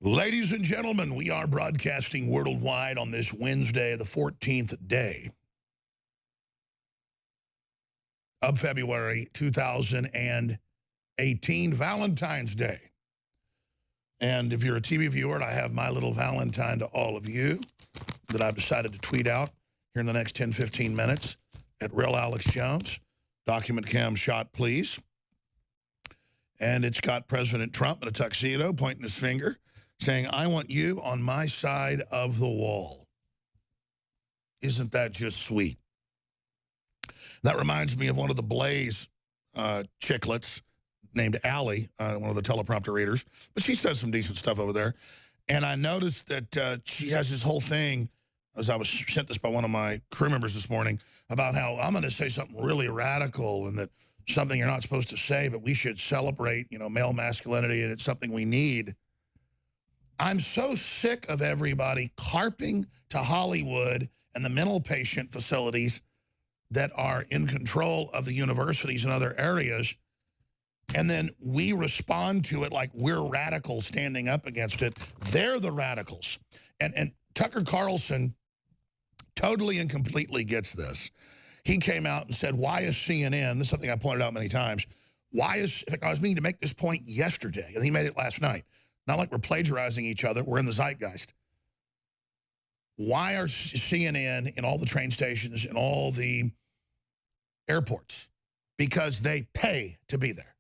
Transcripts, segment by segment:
Ladies and gentlemen, we are broadcasting worldwide on this Wednesday, the 14th day of February 2018, Valentine's Day. And if you're a TV viewer, I have my little Valentine to all of you that I've decided to tweet out here in the next 10, 15 minutes at Real Alex Jones. Document cam shot, please. And it's got President Trump in a tuxedo pointing his finger, saying, I want you on my side of the wall. Isn't that just sweet? That reminds me of one of the Blaze chicklets named Allie, one of the teleprompter readers. But she says some decent stuff over there. And I noticed that she has this whole thing, as I was sent this by one of my crew members this morning, about how I'm going to say something really radical and that something you're not supposed to say, but we should celebrate, you know, male masculinity, and it's something we need. I'm so sick of everybody carping to Hollywood and the mental patient facilities that are in control of the universities and other areas, and then we respond to it like we're radicals standing up against it. They're the radicals. And Tucker Carlson totally and completely gets this. He came out and said, why is CNN, this is something I pointed out many times, why is, I was meaning to make this point yesterday, and he made it last night. Not like we're plagiarizing each other. We're in the zeitgeist. Why are CNN in all the train stations and all the airports? Because they pay to be there.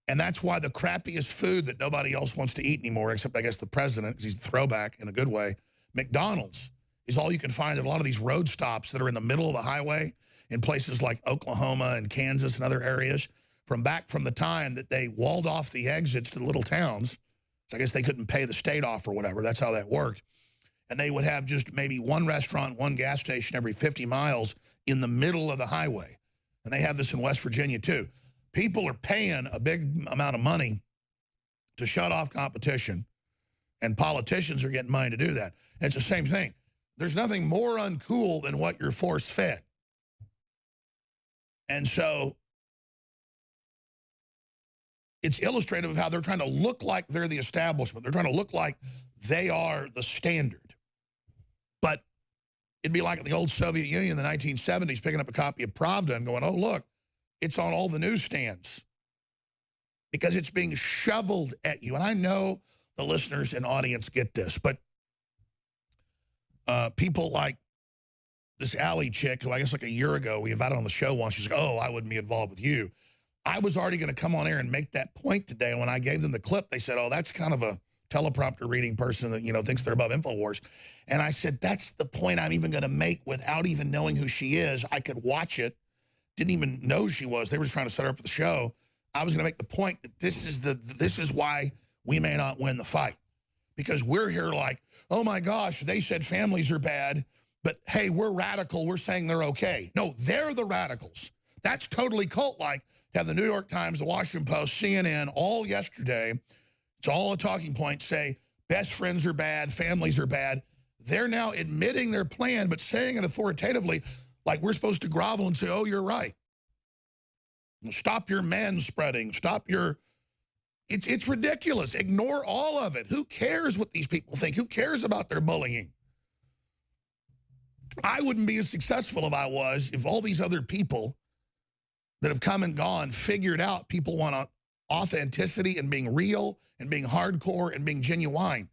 And that's why the crappiest food that nobody else wants to eat anymore, except I guess the president, because he's a throwback in a good way, McDonald's is all you can find at a lot of these road stops that are in the middle of the highway in places like Oklahoma and Kansas and other areas from back from the time that they walled off the exits to the little towns. I guess they couldn't pay the state off or whatever. That's how that worked. And they would have just maybe one restaurant, one gas station every 50 miles in the middle of the highway. And they have this in West Virginia, too. People are paying a big amount of money to shut off competition, and politicians are getting money to do that. And it's the same thing. There's nothing more uncool than what you're force-fed. And so it's illustrative of how they're trying to look like they're the establishment. They're trying to look like they are the standard. But it'd be like in the old Soviet Union in the 1970s, picking up a copy of Pravda and going, oh, look, it's on all the newsstands. Because it's being shoveled at you. And I know the listeners and audience get this, but people like this Allie chick, who I guess like a year ago we invited on the show once, she's like, oh, I wouldn't be involved with you. I was already going to come on air and make that point today. And when I gave them the clip, they said, oh, that's kind of a teleprompter reading person that, you know, thinks they're above Infowars. And I said, that's the point I'm even going to make without even knowing who she is. I could watch it. Didn't even know who she was. They were just trying to set her up for the show. I was going to make the point that this is why we may not win the fight. Because we're here like, oh, my gosh, they said families are bad. But, hey, we're radical. We're saying they're okay. No, they're the radicals. That's totally cult-like. Have the New York Times, the Washington Post, CNN, all yesterday, it's all a talking point, say best friends are bad, families are bad. They're now admitting their plan, but saying it authoritatively, like we're supposed to grovel and say, oh, you're right. Stop your man-spreading. Stop your... It's ridiculous. Ignore all of it. Who cares what these people think? Who cares about their bullying? I wouldn't be as successful if all these other people that have come and gone figured out people want authenticity and being real and being hardcore and being genuine.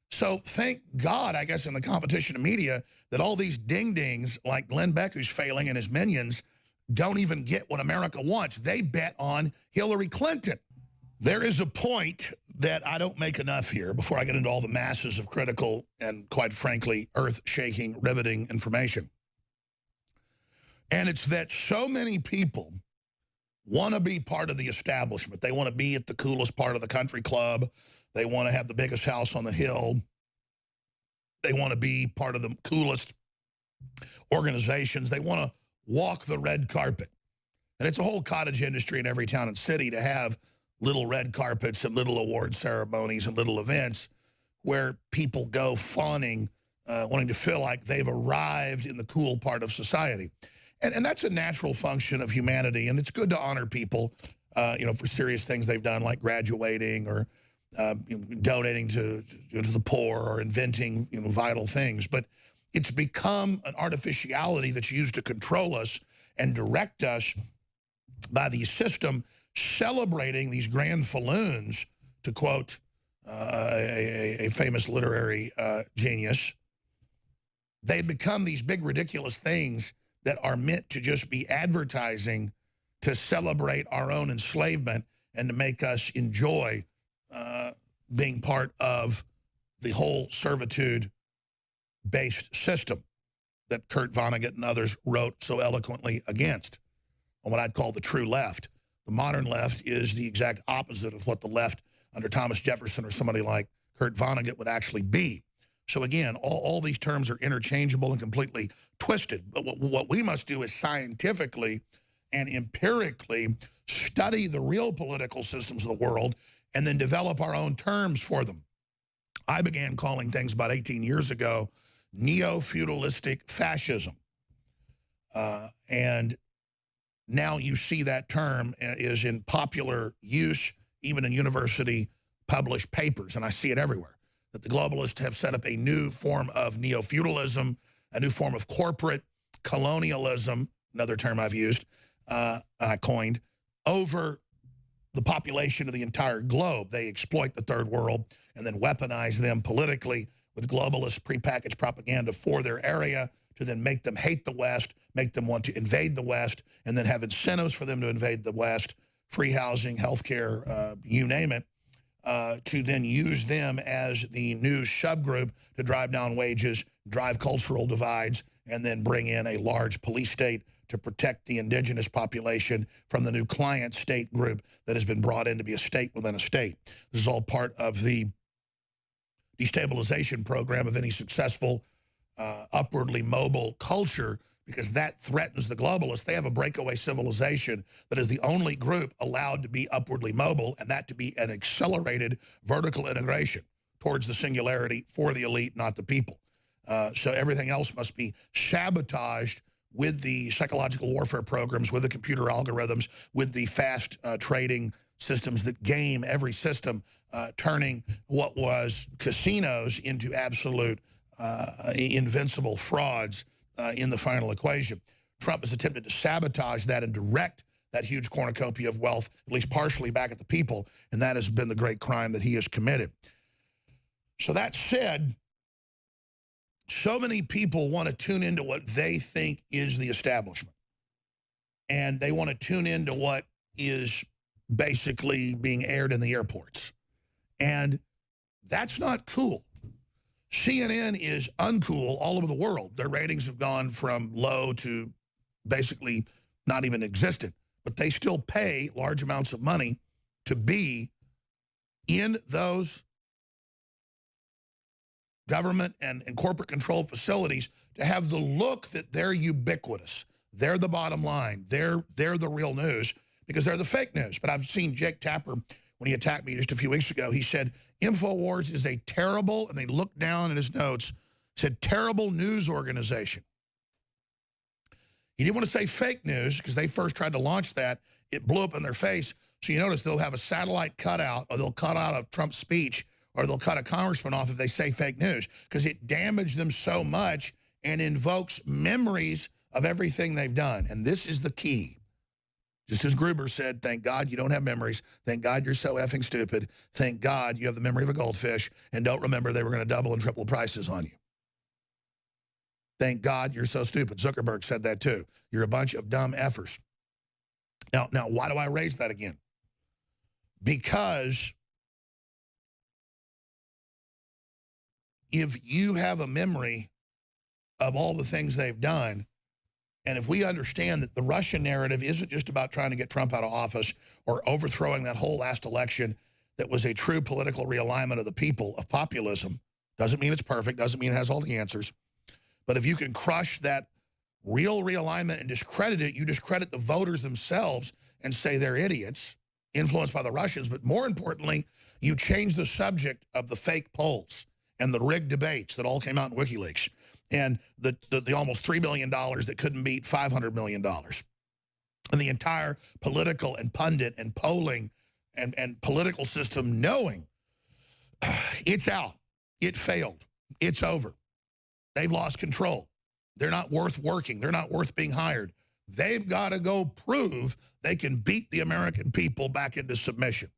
So thank God, I guess, in the competition of media that all these ding-dings like Glenn Beck, who's failing, and his minions don't even get what America wants. They bet on Hillary Clinton. There is a point that I don't make enough here before I get into all the masses of critical and, quite frankly, earth-shaking, riveting information. And it's that so many people want to be part of the establishment. They want to be at the coolest part of the country club. They want to have the biggest house on the hill. They want to be part of the coolest organizations. They want to walk the red carpet. And it's a whole cottage industry in every town and city to have little red carpets and little award ceremonies and little events where people go fawning, wanting to feel like they've arrived in the cool part of society. And that's a natural function of humanity, and it's good to honor people, you know, for serious things they've done, like graduating or donating to the poor or inventing vital things. But it's become an artificiality that's used to control us and direct us by the system celebrating these grand falloons, to quote a famous literary genius. They become these big ridiculous things that are meant to just be advertising to celebrate our own enslavement and to make us enjoy being part of the whole servitude-based system that Kurt Vonnegut and others wrote so eloquently against, on what I'd call the true left. The modern left is the exact opposite of what the left under Thomas Jefferson or somebody like Kurt Vonnegut would actually be. So again, all these terms are interchangeable and completely twisted. But what we must do is scientifically and empirically study the real political systems of the world and then develop our own terms for them. I began calling things about 18 years ago neo-feudalistic fascism. And now you see that term is in popular use, even in university-published papers, and I see it everywhere, that the globalists have set up a new form of neo-feudalism, a new form of corporate colonialism, another term I've used, I coined, over the population of the entire globe. They exploit the third world and then weaponize them politically with globalist prepackaged propaganda for their area to then make them hate the West, make them want to invade the West, and then have incentives for them to invade the West, free housing, healthcare, you name it, to then use them as the new subgroup to drive down wages, drive cultural divides, and then bring in a large police state to protect the indigenous population from the new client state group that has been brought in to be a state within a state. This is all part of the destabilization program of any successful upwardly mobile culture, because that threatens the globalists. They have a breakaway civilization that is the only group allowed to be upwardly mobile, and that to be an accelerated vertical integration towards the singularity for the elite, not the people. So everything else must be sabotaged with the psychological warfare programs, with the computer algorithms, with the fast trading systems that game every system, turning what was casinos into absolute invincible frauds in the final equation. Trump has attempted to sabotage that and direct that huge cornucopia of wealth, at least partially, back at the people, and that has been the great crime that he has committed. So that said, so many people want to tune into what they think is the establishment, and they want to tune into what is basically being aired in the airports, and that's not cool. CNN is uncool all over the world. Their ratings have gone from low to basically not even existent, but they still pay large amounts of money to be in those government and corporate controlled facilities, to have the look that they're ubiquitous. They're the bottom line. They're the real news, because they're the fake news. But I've seen Jake Tapper, when he attacked me just a few weeks ago, he said, Infowars is a terrible, and they looked down at his notes, said terrible news organization. He didn't want to say fake news, because they first tried to launch that. It blew up in their face. So you notice they'll have a satellite cutout, or they'll cut out of Trump's speech, or they'll cut a congressman off if they say fake news, because it damaged them so much and invokes memories of everything they've done. And this is the key. Just as Gruber said, thank God you don't have memories. Thank God you're so effing stupid. Thank God you have the memory of a goldfish and don't remember they were going to double and triple prices on you. Thank God you're so stupid. Zuckerberg said that too. You're a bunch of dumb effers. Now, why do I raise that again? Because if you have a memory of all the things they've done, and if we understand that the Russian narrative isn't just about trying to get Trump out of office or overthrowing that whole last election that was a true political realignment of the people, of populism, doesn't mean it's perfect, doesn't mean it has all the answers. But if you can crush that real realignment and discredit it, you discredit the voters themselves and say they're idiots, influenced by the Russians. But more importantly, you change the subject of the fake polls and the rigged debates that all came out in WikiLeaks, and the almost $3 billion that couldn't beat $500 million. And the entire political and pundit and polling and political system knowing It's out. It failed. It's over. They've lost control. They're not worth working. They're not worth being hired. They've got to go prove they can beat the American people back into submission.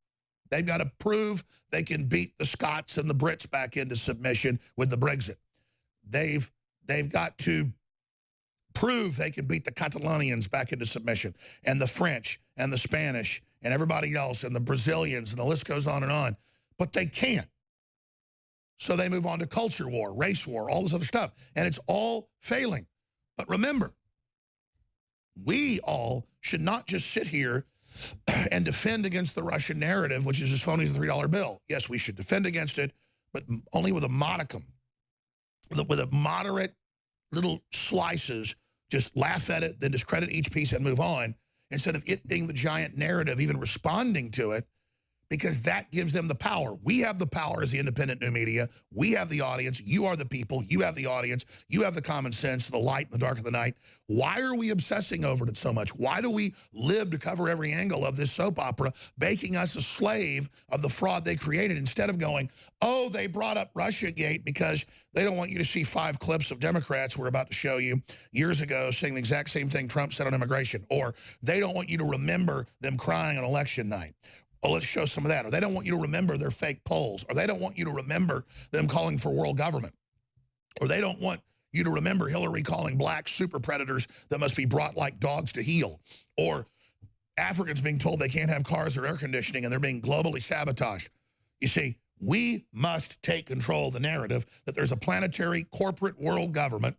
They've got to prove they can beat the Scots and the Brits back into submission with the Brexit. They've got to prove they can beat the Catalonians back into submission, and the French and the Spanish and everybody else and the Brazilians, and the list goes on. But they can't. So they move on to culture war, race war, all this other stuff. And it's all failing. But remember, we all should not just sit here and defend against the Russian narrative, which is as phony as the $3 bill. Yes, we should defend against it, but only with a modicum, with a moderate little slices, just laugh at it, then discredit each piece and move on, instead of it being the giant narrative, even responding to it, because that gives them the power. We have the power as the independent new media. We have the audience. You are the people. You have the audience. You have the common sense, the light in the dark of the night. Why are we obsessing over it so much? Why do we live to cover every angle of this soap opera, making us a slave of the fraud they created, instead of going, oh, they brought up Russiagate because they don't want you to see 5 clips of Democrats we're about to show you years ago saying the exact same thing Trump said on immigration, or they don't want you to remember them crying on election night. Oh, let's show some of that. Or they don't want you to remember their fake polls. Or they don't want you to remember them calling for world government. Or they don't want you to remember Hillary calling black super predators that must be brought like dogs to heel. Or Africans being told they can't have cars or air conditioning and they're being globally sabotaged. You see, we must take control of the narrative that there's a planetary corporate world government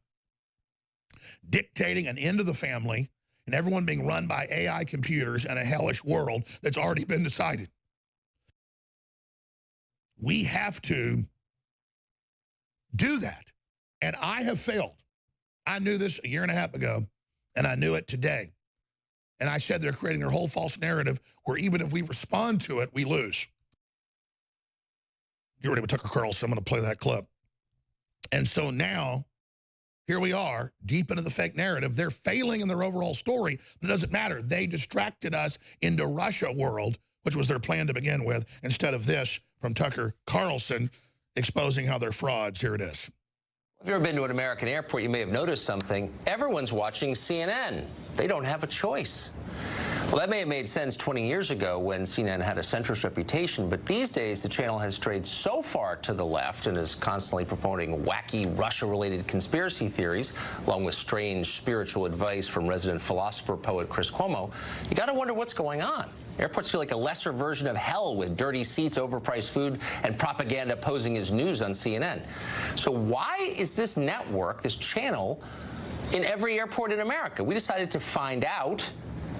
dictating an end to the family, and everyone being run by AI computers and a hellish world that's already been decided. We have to do that. And I have failed. I knew this a year and a half ago, and I knew it today. And I said they're creating their whole false narrative where even if we respond to it, we lose. You're ready with Tucker Carlson. I'm going to play that clip. And so now, here we are, deep into the fake narrative. They're failing in their overall story, but it doesn't matter. They distracted us into Russia world, which was their plan to begin with, instead of this from Tucker Carlson exposing how they're frauds. Here it is. If you've ever been to an American airport, you may have noticed something. Everyone's watching CNN. They don't have a choice. Well, that may have made sense 20 years ago when CNN had a centrist reputation, but these days the channel has strayed so far to the left and is constantly promoting wacky Russia-related conspiracy theories, along with strange spiritual advice from resident philosopher poet Chris Cuomo. You got to wonder what's going on. Airports feel like a lesser version of hell, with dirty seats, overpriced food, and propaganda posing as news on CNN. So why is this network, this channel, in every airport in America? We decided to find out.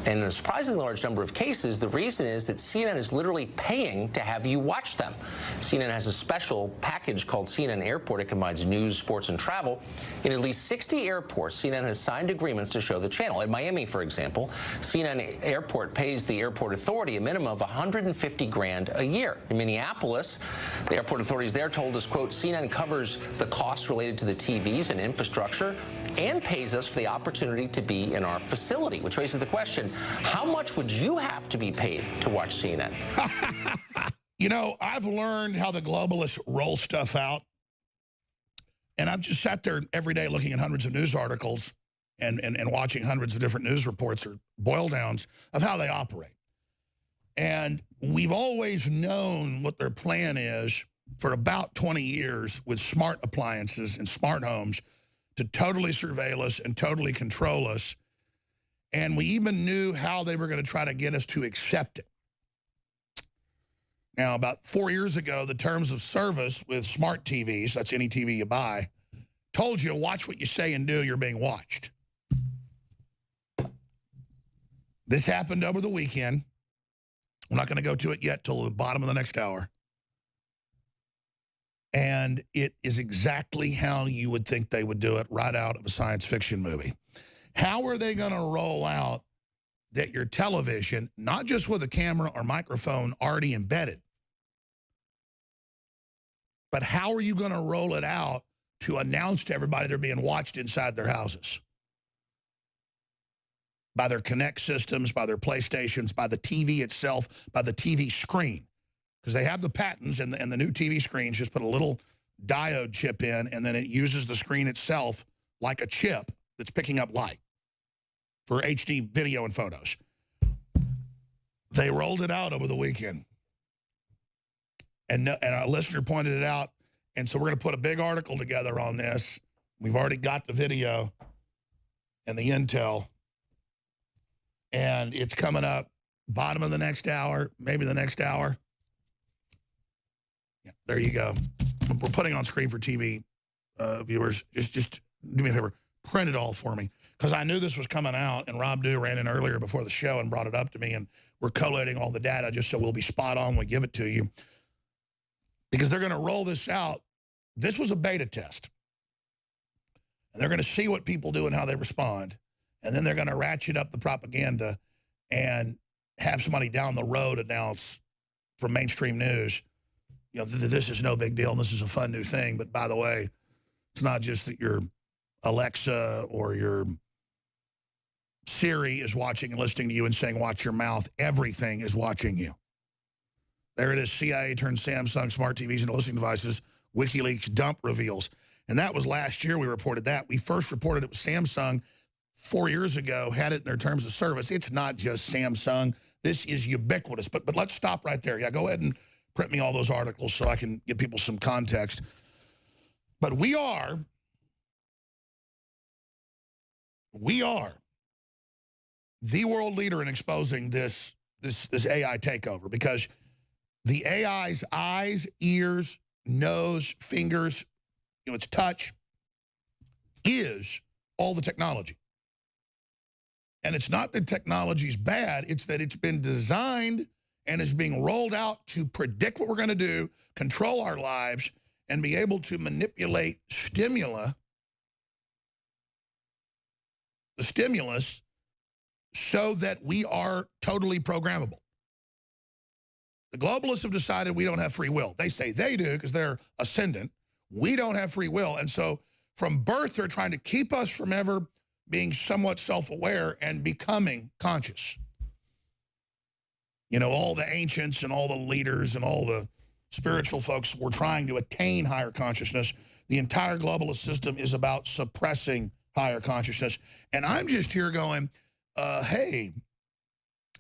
And in a surprisingly large number of cases, the reason is that CNN is literally paying to have you watch them. CNN has a special package called CNN Airport. It combines news, sports, and travel. In at least 60 airports, CNN has signed agreements to show the channel. In Miami, for example, CNN Airport pays the airport authority a minimum of $150 grand a year. In Minneapolis, the airport authorities there told us, quote, CNN covers the costs related to the TVs and infrastructure and pays us for the opportunity to be in our facility, which raises the question, how much would you have to be paid to watch CNN? You know, I've learned how the globalists roll stuff out. And I've just sat there every day looking at hundreds of news articles and watching hundreds of different news reports or boil downs of how they operate. And we've always known what their plan is for about 20 years with smart appliances and smart homes to totally surveil us and totally control us. And we even knew how they were going to try to get us to accept it. Now, about 4 years ago, the terms of service with smart TVs, that's any TV you buy, told you, watch what you say and do, you're being watched. This happened over the weekend. We're not going to go to it yet till the bottom of the next hour. And it is exactly how you would think they would do it right out of a science fiction movie. How are they going to roll out that your television, not just with a camera or microphone already embedded, but how are you going to roll it out to announce to everybody they're being watched inside their houses? By their Connect systems, by their PlayStations, by the TV itself, by the TV screen. because they have the patents, and the new TV screens just put a little diode chip in, and then it uses the screen itself like a chip that's picking up light for HD video and photos. They rolled it out over the weekend. And a listener pointed it out, and so we're going to put a big article together on this. We've already got the video and the intel, and it's coming up bottom of the next hour, maybe the next hour. Yeah, there you go. We're putting on screen for TV viewers. Just do me a favor, print it all for me, because I knew this was coming out, and Rob Dew ran in earlier before the show and brought it up to me, and we're collating all the data just so we'll be spot on when we give it to you. Because they're going to roll this out. This was a beta test. And they're going to see what people do and how they respond. And then they're going to ratchet up the propaganda and have somebody down the road announce from mainstream news, you know, this is no big deal and this is a fun new thing. But by the way, it's not just that your Alexa or your Siri is watching and listening to you and saying, watch your mouth. Everything is watching you. There it is, CIA turned Samsung smart TVs into listening devices. WikiLeaks dump reveals. And that was last year we reported that. We first reported it was Samsung 4 years ago, had it in their terms of service. It's not just Samsung. This is ubiquitous. But let's stop right there. Yeah, go ahead and print me all those articles so I can give people some context. But we are the world leader in exposing this AI takeover, because the AI's eyes, ears, nose, fingers, you know, its touch is all the technology. And it's not that technology's bad, it's that it's been designed and is being rolled out to predict what we're going to do, control our lives, and be able to manipulate the stimulus, so that we are totally programmable. The globalists have decided we don't have free will. They say they do because they're ascendant. We don't have free will. And so from birth, they're trying to keep us from ever being somewhat self-aware and becoming conscious. You know, all the ancients and all the leaders and all the spiritual folks were trying to attain higher consciousness. The entire globalist system is about suppressing higher consciousness. And I'm just here going, hey,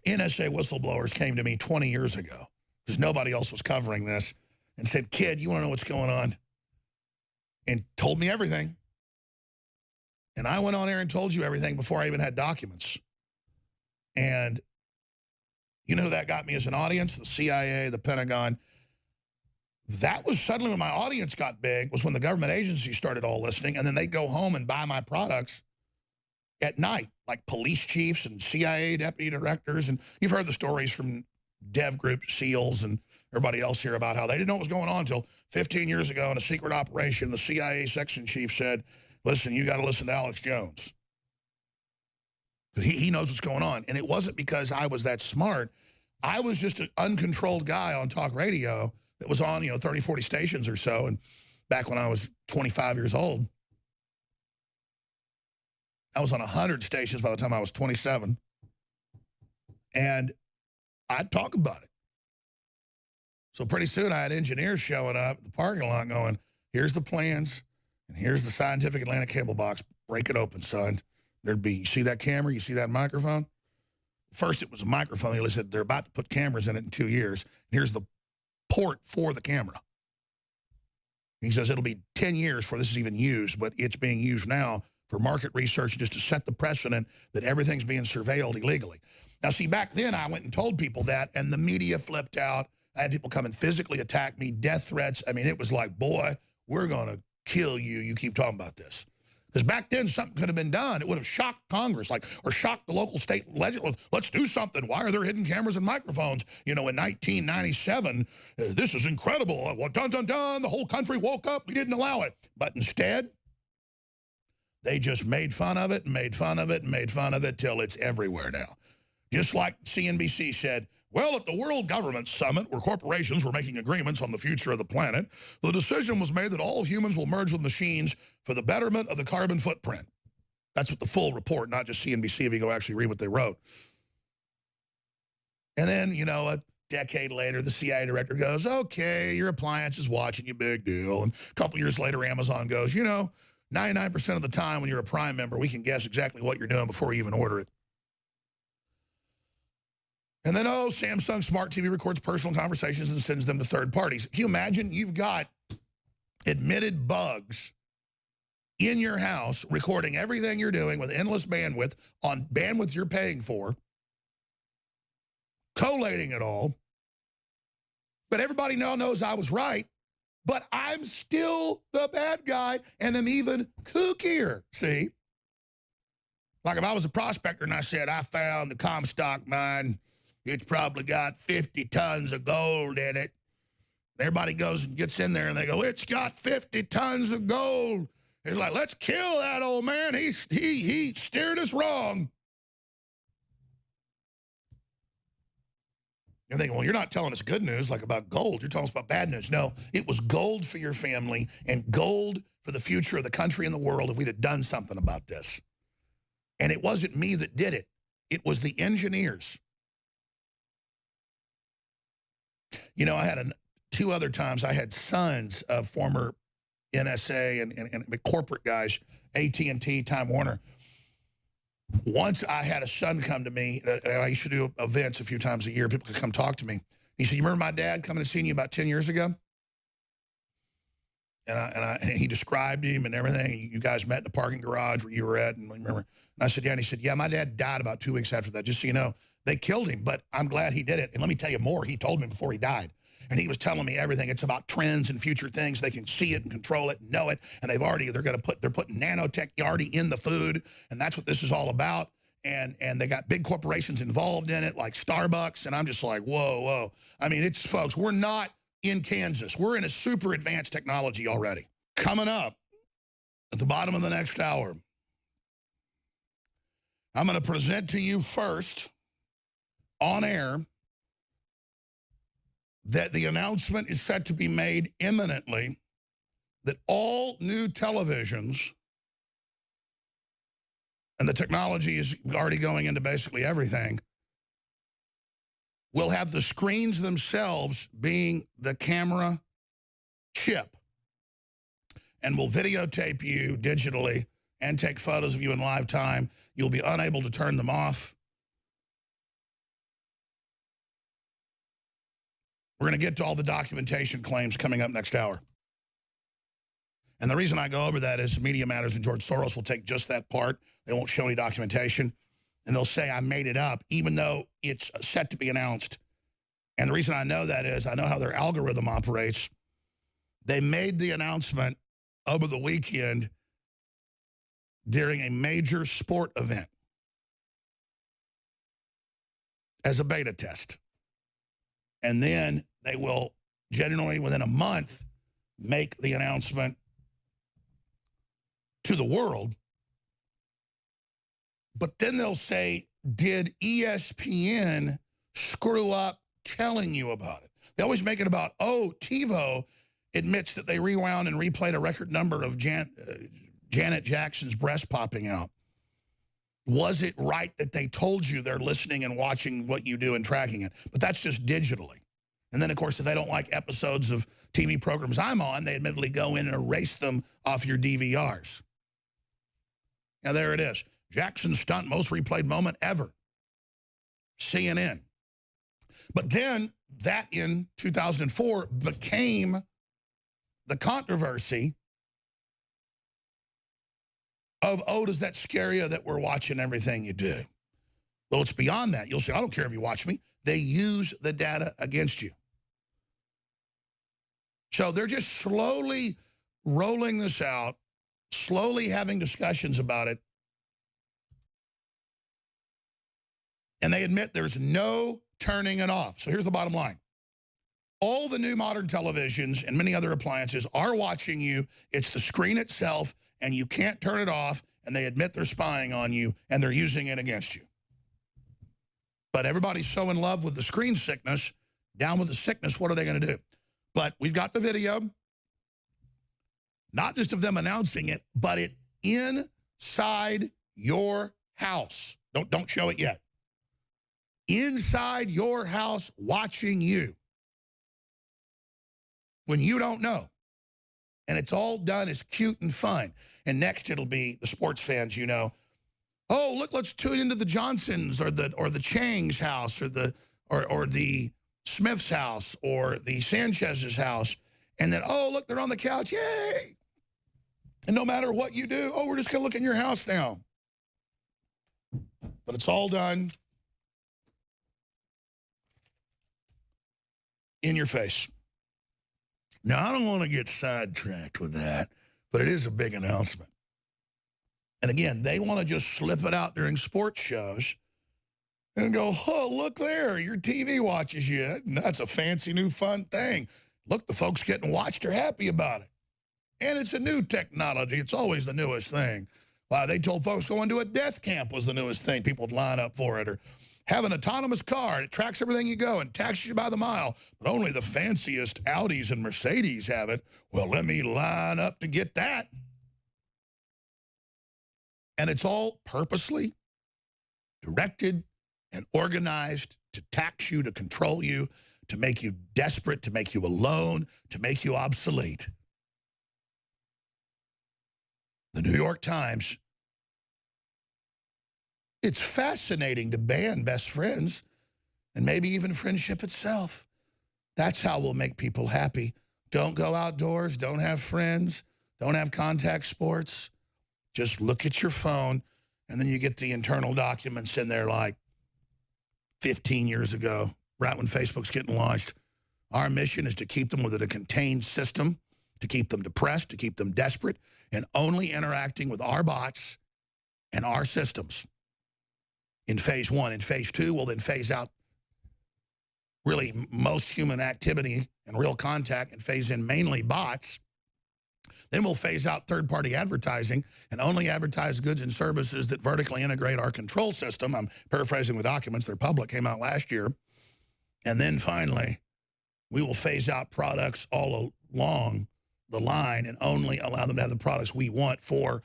NSA whistleblowers came to me 20 years ago, because nobody else was covering this, and said, kid, you want to know what's going on? And told me everything. And I went on air and told you everything before I even had documents. And you know who that got me as an audience? The CIA, the Pentagon. That was suddenly when my audience got big, was when the government agencies started all listening, and then they'd go home and buy my products at night, like police chiefs and CIA deputy directors. And you've heard the stories from Dev Group, SEALs, and everybody else here about how they didn't know what was going on until 15 years ago in a secret operation. The CIA section chief said, listen, you got to listen to Alex Jones, because he knows what's going on. And it wasn't because I was that smart. I was just an uncontrolled guy on talk radio that was on, 30, 40 stations or so. And back when I was 25 years old, I was on 100 stations by the time I was 27. And I'd talk about it. So pretty soon I had engineers showing up at the parking lot going, here's the plans, and here's the Scientific Atlantic cable box. Break it open, son. There'd be, you see that camera? You see that microphone? First it was a microphone. They said they're about to put cameras in it in 2 years. Here's the port for the camera. He says it'll be 10 years before this is even used, but it's being used now for market research, just to set the precedent that everything's being surveilled illegally. Now, see, back then I went and told people that, and the media flipped out. I had people come and physically attack me, death threats. I mean, it was like, boy, we're going to kill you. You keep talking about this. Because back then something could have been done. It would have shocked Congress, or shocked the local state legislature. Let's do something. Why are there hidden cameras and microphones? In 1997, this is incredible. Well, dun, dun, dun, the whole country woke up. We didn't allow it. But instead, they just made fun of it and made fun of it and made fun of it till it's everywhere now. Just like CNBC said, well, at the World Government Summit, where corporations were making agreements on the future of the planet, the decision was made that all humans will merge with machines for the betterment of the carbon footprint. That's what the full report, not just CNBC, if you go actually read what they wrote. And then, decade later, the CIA director goes, okay, your appliance is watching you, big deal. And a couple years later, Amazon goes, you know, 99% of the time when you're a Prime member, we can guess exactly what you're doing before you even order it. And then, oh, Samsung Smart TV records personal conversations and sends them to third parties. Can you imagine you've got admitted bugs in your house recording everything you're doing with endless bandwidth on bandwidth you're paying for, collating it all, but everybody now knows I was right, but I'm still the bad guy and I'm even kookier, see? Like if I was a prospector and I said, I found the Comstock mine, it's probably got 50 tons of gold in it. Everybody goes and gets in there and they go, it's got 50 tons of gold. It's like, let's kill that old man. He steered us wrong. You're thinking, well, you're not telling us good news like about gold. You're telling us about bad news. No, it was gold for your family and gold for the future of the country and the world if we'd have done something about this. And it wasn't me that did it. It was the engineers. You know, I had two other times I had sons of former NSA and corporate guys, AT&T, Time Warner. Once I had a son come to me, and I used to do events a few times a year. People could come talk to me. He said, you remember my dad coming and seeing you about 10 years ago? And he described him and everything. You guys met in the parking garage where you were at, and remember? And I said, yeah. And he said, yeah, my dad died about 2 weeks after that, just so you know. They killed him, but I'm glad he did it. And let me tell you more. He told me before he died. And he was telling me everything. It's about trends and future things. They can see it and control it and know it. And they're putting nanotech already in the food. And that's what this is all about. And they got big corporations involved in it, like Starbucks. And I'm just like, whoa, whoa. I mean, it's, folks, we're not in Kansas. We're in a super advanced technology already. Coming up at the bottom of the next hour, I'm going to present to you first on air that the announcement is set to be made imminently that all new televisions, and the technology is already going into basically everything, will have the screens themselves being the camera chip and will videotape you digitally and take photos of you in live time. You'll be unable to turn them off. We're going to get to all the documentation claims coming up next hour. And the reason I go over that is Media Matters and George Soros will take just that part. They won't show any documentation. And they'll say I made it up, even though it's set to be announced. And the reason I know that is I know how their algorithm operates. They made the announcement over the weekend during a major sport event as a beta test. And then they will generally within a month make the announcement to the world. But then they'll say, did ESPN screw up telling you about it? They always make it about, oh, TiVo admits that they rewound and replayed a record number of Janet Jackson's breast popping out. Was it right that they told you they're listening and watching what you do and tracking it? But that's just digitally. And then, of course, if they don't like episodes of TV programs I'm on, they admittedly go in and erase them off your DVRs. Now, there it is. Jackson stunt, most replayed moment ever. CNN. But then that in 2004 became the controversy of, oh, does that scare you that we're watching everything you do? Well, it's beyond that. You'll say, I don't care if you watch me. They use the data against you. So they're just slowly rolling this out, slowly having discussions about it. And they admit there's no turning it off. So here's the bottom line. All the new modern televisions and many other appliances are watching you. It's the screen itself, and you can't turn it off, and they admit they're spying on you, and they're using it against you. But everybody's so in love with the screen sickness, down with the sickness, what are they going to do? But we've got the video, not just of them announcing it, but it inside your house. Don't show it yet. inside your house watching you when you don't know. And it's all done as cute and fun. And next it'll be the sports fans, you know. Oh, look, let's tune into the Johnsons or the Chang's house or the Smith's house or the Sanchez's house. And then, oh, look, they're on the couch. Yay! And no matter what you do, oh, we're just going to look in your house now. But it's all done in your face. Now, I don't want to get sidetracked with that, but it is a big announcement. And again, they want to just slip it out during sports shows and go, oh, look there, your TV watches you. And that's a fancy new fun thing. Look, the folks getting watched are happy about it. And it's a new technology. It's always the newest thing. They told folks going to a death camp was the newest thing. People would line up for it. Or have an autonomous car. It tracks everything you go and taxes you by the mile. But only the fanciest Audis and Mercedes have it. Well, let me line up to get that. And it's all purposely directed and organized to tax you, to control you, to make you desperate, to make you alone, to make you obsolete. The New York Times, it's fascinating to ban best friends and maybe even friendship itself. That's how we'll make people happy. Don't go outdoors, don't have friends, don't have contact sports. Just look at your phone, and then you get the internal documents in there like 15 years ago, right when Facebook's getting launched. Our mission is to keep them within a contained system, to keep them depressed, to keep them desperate, and only interacting with our bots and our systems. In phase 1. In phase 2, we'll then phase out really most human activity and real contact and phase in mainly bots. Then we'll phase out third-party advertising and only advertise goods and services that vertically integrate our control system. I'm paraphrasing the documents. They're public, came out last year. And then finally, we will phase out products all along the line and only allow them to have the products we want for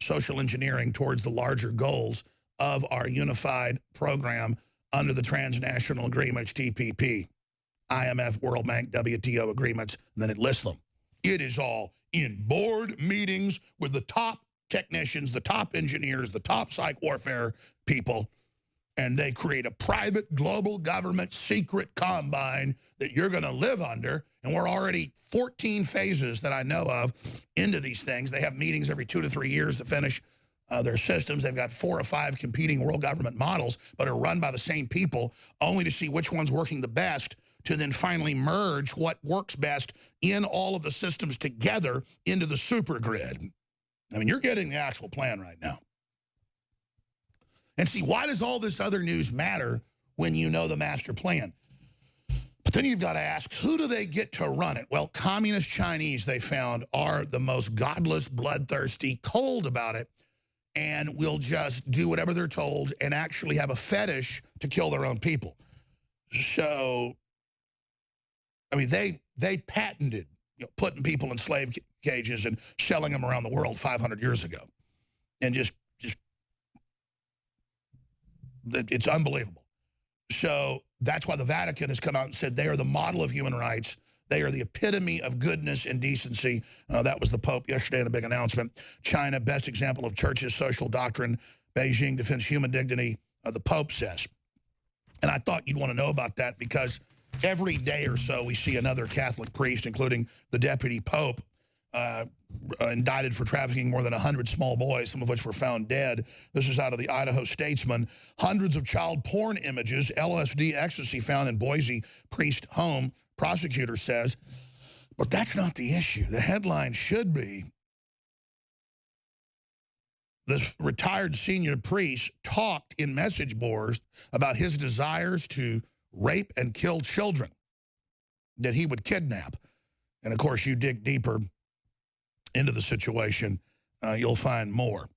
social engineering towards the larger goals of our unified program under the transnational agreements, TPP, IMF, World Bank, WTO agreements, and then it lists them. It is all in board meetings with the top technicians, the top engineers, the top psych warfare people, and they create a private global government secret combine that you're going to live under. And we're already 14 phases that I know of into these things. They have meetings every 2 to 3 years to finish their systems. They've got 4 or 5 competing world government models, but are run by the same people, only to see which one's working the best, to then finally merge what works best in all of the systems together into the super grid. I mean, you're getting the actual plan right now. And see, why does all this other news matter when you know the master plan? But then you've got to ask, who do they get to run it? Well, communist Chinese, they found, are the most godless, bloodthirsty, cold about it, and will just do whatever they're told and actually have a fetish to kill their own people. So, I mean, they patented putting people in slave cages and shelling them around the world 500 years ago. And just it's unbelievable. So that's why the Vatican has come out and said they are the model of human rights. They are the epitome of goodness and decency. That was the Pope yesterday in a big announcement. China, best example of church's social doctrine. Beijing defends human dignity, the Pope says. And I thought you'd want to know about that because every day or so we see another Catholic priest, including the deputy Pope, indicted for trafficking more than 100 small boys, some of which were found dead. This is out of the Idaho Statesman. Hundreds of child porn images, LSD ecstasy found in Boise priest home, prosecutor says. But that's not the issue. The headline should be, this retired senior priest talked in message boards about his desires to rape and kill children that he would kidnap. And, of course, you dig deeper into the situation, you'll find more.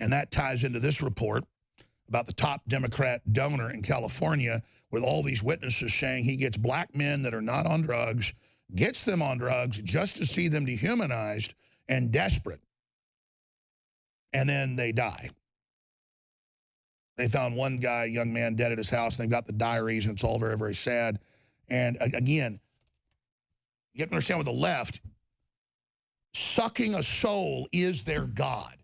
And that ties into this report about the top Democrat donor in California with all these witnesses saying he gets black men that are not on drugs, gets them on drugs just to see them dehumanized and desperate. And then they die. They found one guy, young man, dead at his house, and they've got the diaries, and it's all very, very sad. And again, you have to understand with the left, sucking a soul is their God.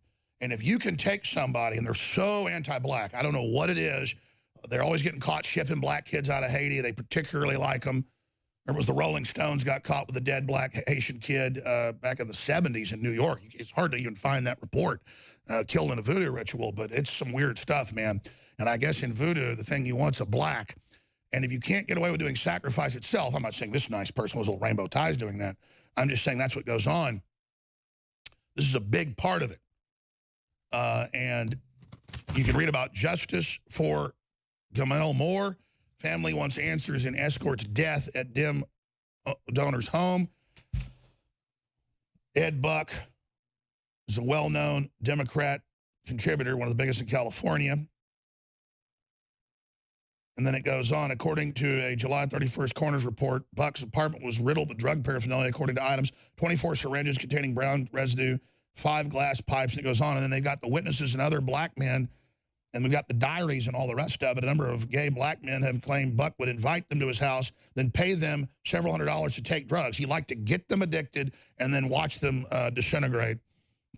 And if you can take somebody, and they're so anti-black, I don't know what it is, they're always getting caught shipping black kids out of Haiti. They particularly like them. There was the Rolling Stones got caught with a dead black Haitian kid back in the 70s in New York. It's hard to even find that report, killed in a voodoo ritual, but it's some weird stuff, man. And I guess in voodoo, the thing you want's a black. And if you can't get away with doing sacrifice itself, I'm not saying this nice person was all rainbow ties doing that. I'm just saying that's what goes on. This is a big part of it. And you can read about justice for Gamal Moore. Family wants answers in escort's death at Dem donor's home. Ed Buck is a well-known Democrat contributor, one of the biggest in California. And then it goes on. According to a July 31st coroner's report, Buck's apartment was riddled with drug paraphernalia, according to items, 24 syringes containing brown residue, 5 glass pipes, and it goes on. And then they've got the witnesses and other black men, and we've got the diaries and all the rest of it. A number of gay black men have claimed Buck would invite them to his house, then pay them several $100s to take drugs. He liked to get them addicted and then watch them disintegrate.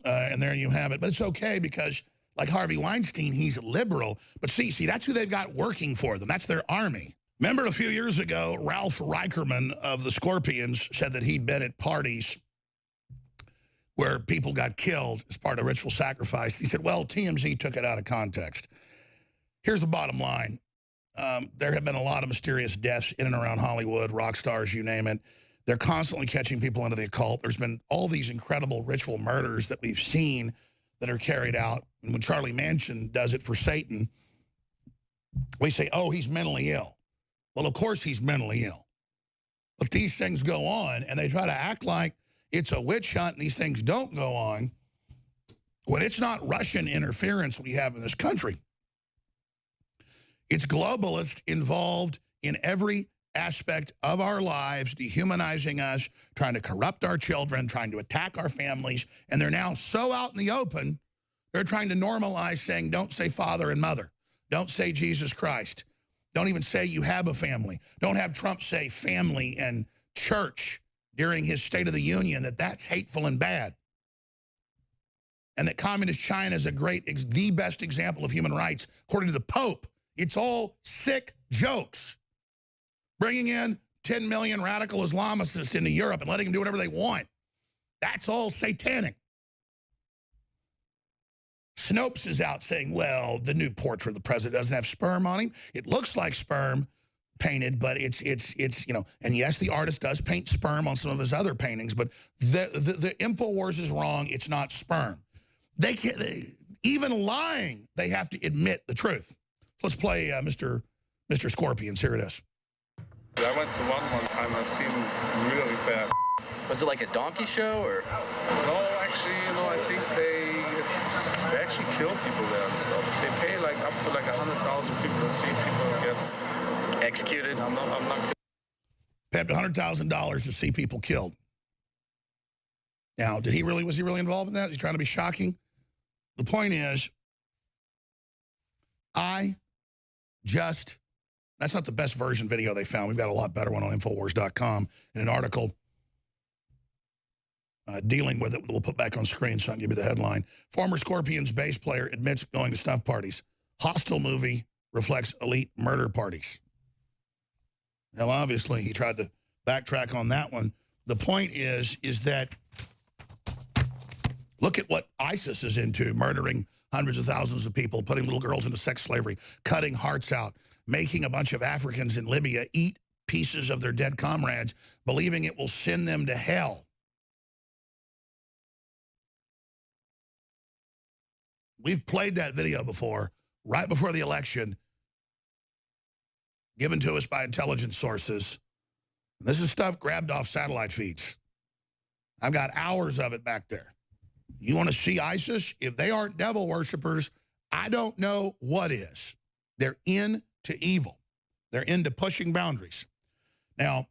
And there you have it. But it's okay because, like Harvey Weinstein, he's liberal. But see, that's who they've got working for them. That's their army. Remember a few years ago, Ralph Reicherman of the Scorpions said that he'd been at parties where people got killed as part of ritual sacrifice. He said, well, TMZ took it out of context. Here's the bottom line. There have been a lot of mysterious deaths in and around Hollywood, rock stars, you name it. They're constantly catching people into the occult. There's been all these incredible ritual murders that we've seen that are carried out. And when Charlie Manson does it for Satan, we say, oh, he's mentally ill. Well, of course he's mentally ill. But these things go on, and they try to act like it's a witch hunt and these things don't go on when it's not Russian interference we have in this country. It's globalists involved in every aspect of our lives, dehumanizing us, trying to corrupt our children, trying to attack our families, and they're now so out in the open, they're trying to normalize saying, don't say father and mother. Don't say Jesus Christ. Don't even say you have a family. Don't have Trump say family and church during his State of the Union, that's hateful and bad. And that communist China is the best example of human rights. According to the Pope, it's all sick jokes. Bringing in 10 million radical Islamists into Europe and letting them do whatever they want. That's all satanic. Snopes is out saying, well, the new portrait of the president doesn't have sperm on him. It looks like sperm painted, but it's you know, and yes, the artist does paint sperm on some of his other paintings, but the Infowars is wrong. It's not sperm. Even lying, they have to admit the truth. Let's play Mr. Scorpions. Here it is. I went to one time. I've seen really bad. Was it like a donkey show or? No, actually, you know, I think they actually kill people there and stuff. They pay like up to like 100,000 people to see people get Executed. I'm not kidding. Paid $100,000 to see people killed. Now, was he really involved in that? Is he trying to be shocking? The point is, that's not the best version video they found. We've got a lot better one on Infowars.com in an article dealing with it. We'll put back on screen so I can give you the headline. Former Scorpions bass player admits going to snuff parties. Hostile movie reflects elite murder parties. Now, obviously, he tried to backtrack on that one. The point is that look at what ISIS is into, murdering hundreds of thousands of people, putting little girls into sex slavery, cutting hearts out, making a bunch of Africans in Libya eat pieces of their dead comrades, believing it will send them to hell. We've played that video before, right before the election, given to us by intelligence sources. This is stuff grabbed off satellite feeds. I've got hours of it back there. You want to see ISIS? If they aren't devil worshipers, I don't know what is. They're into evil. They're into pushing boundaries. Now,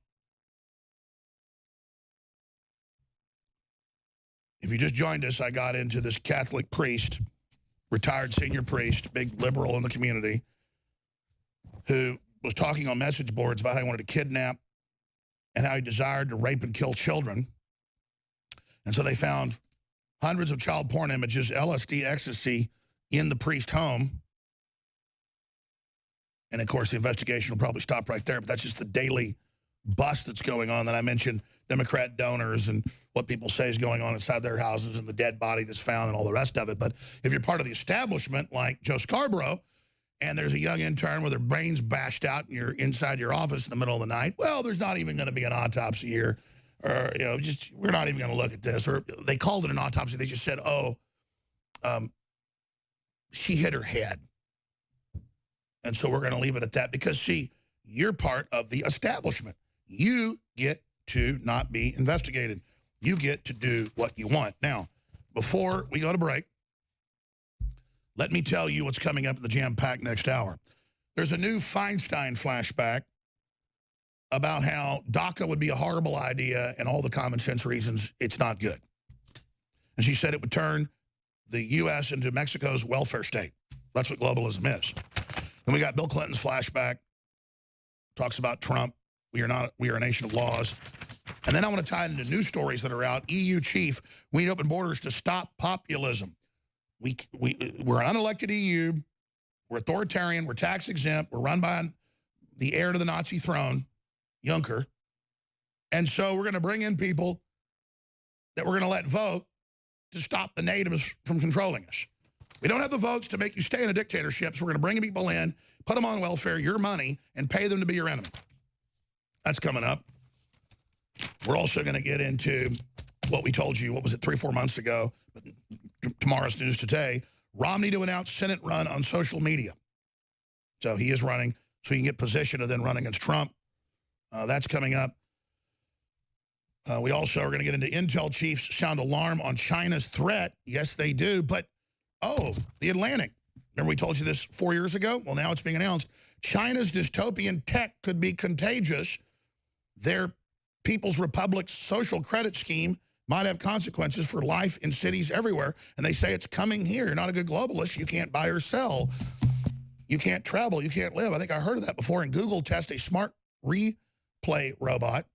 if you just joined us, I got into this Catholic priest retired senior priest, big liberal in the community, who was talking on message boards about how he wanted to kidnap and how he desired to rape and kill children. And so they found hundreds of child porn images, LSD, ecstasy in the priest's home. And, of course, the investigation will probably stop right there, but that's just the daily bust that's going on that I mentioned, Democrat donors and what people say is going on inside their houses and the dead body that's found and all the rest of it. But if you're part of the establishment like Joe Scarborough, and there's a young intern with her brains bashed out and you're inside your office in the middle of the night, well, there's not even going to be an autopsy here. Or, you know, just we're not even going to look at this. Or they called it an autopsy. They just said, oh, she hit her head. And so we're going to leave it at that because, see, you're part of the establishment. You get to not be investigated. You get to do what you want. Now, before we go to break, let me tell you what's coming up in the jam-packed next hour. There's a new Feinstein flashback about how DACA would be a horrible idea and all the common sense reasons it's not good. And she said it would turn the U.S. into Mexico's welfare state. That's what globalism is. Then we got Bill Clinton's flashback. Talks about Trump. We are a nation of laws. And then I want to tie it into news stories that are out. EU chief, we need open borders to stop populism. We're an unelected EU. We're authoritarian. We're tax exempt. We're run by the heir to the Nazi throne, Juncker. And so we're going to bring in people that we're going to let vote to stop the natives from controlling us. We don't have the votes to make you stay in a dictatorship, so we're going to bring people in, put them on welfare, your money, and pay them to be your enemy. That's coming up. We're also going to get into what we told you, what was it, 3 or 4 months ago, tomorrow's news today, Romney to announce Senate run on social media. So he is running, so he can get position and then run against Trump. That's coming up. We also are going to get into Intel chiefs sound alarm on China's threat. Yes, they do. But, oh, the Atlantic. Remember we told you this 4 years ago? Well, now it's being announced. China's dystopian tech could be contagious. Their People's Republic's social credit scheme might have consequences for life in cities everywhere. And they say it's coming here. You're not a good globalist. You can't buy or sell. You can't travel. You can't live. I think I heard of that before. And Google tests a smart reply robot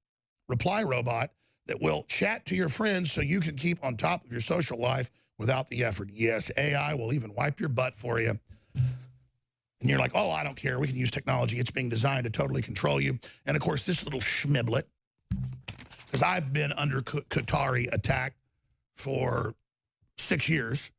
that will chat to your friends so you can keep on top of your social life without the effort. Yes, AI will even wipe your butt for you. And you're like, oh, I don't care. We can use technology. It's being designed to totally control you. And, of course, this little schmiblet, because I've been under Qatari attack for 6 years.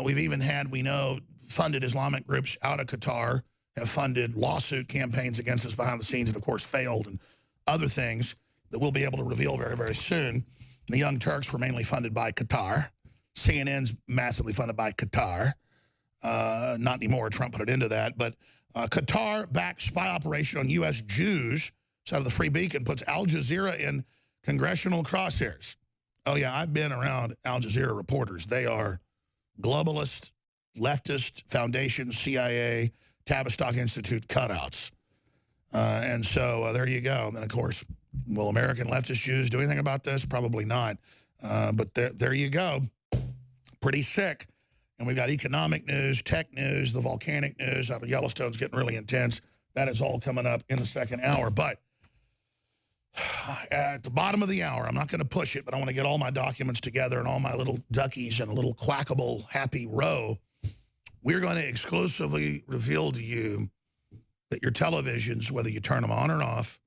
We've even had, we know, funded Islamic groups out of Qatar have funded lawsuit campaigns against us behind the scenes and, of course, failed, and other things that we'll be able to reveal very, very soon. The Young Turks were mainly funded by Qatar. CNN's massively funded by Qatar. Not anymore. Trump put it into that. But Qatar-backed spy operation on U.S. Jews, out of the Free Beacon, puts Al Jazeera in congressional crosshairs. Oh, yeah, I've been around Al Jazeera reporters. They are globalist, leftist, foundation, CIA, Tavistock Institute cutouts. And so there you go. And then, of course, will American leftist Jews do anything about this? Probably not. But there you go. Pretty sick. And we've got economic news, tech news, the volcanic news out of Yellowstone's getting really intense. That is all coming up in the second hour. But at the bottom of the hour, I'm not going to push it, but I want to get all my documents together and all my little duckies in a little quackable happy row. We're going to exclusively reveal to you that your televisions, whether you turn them on or off,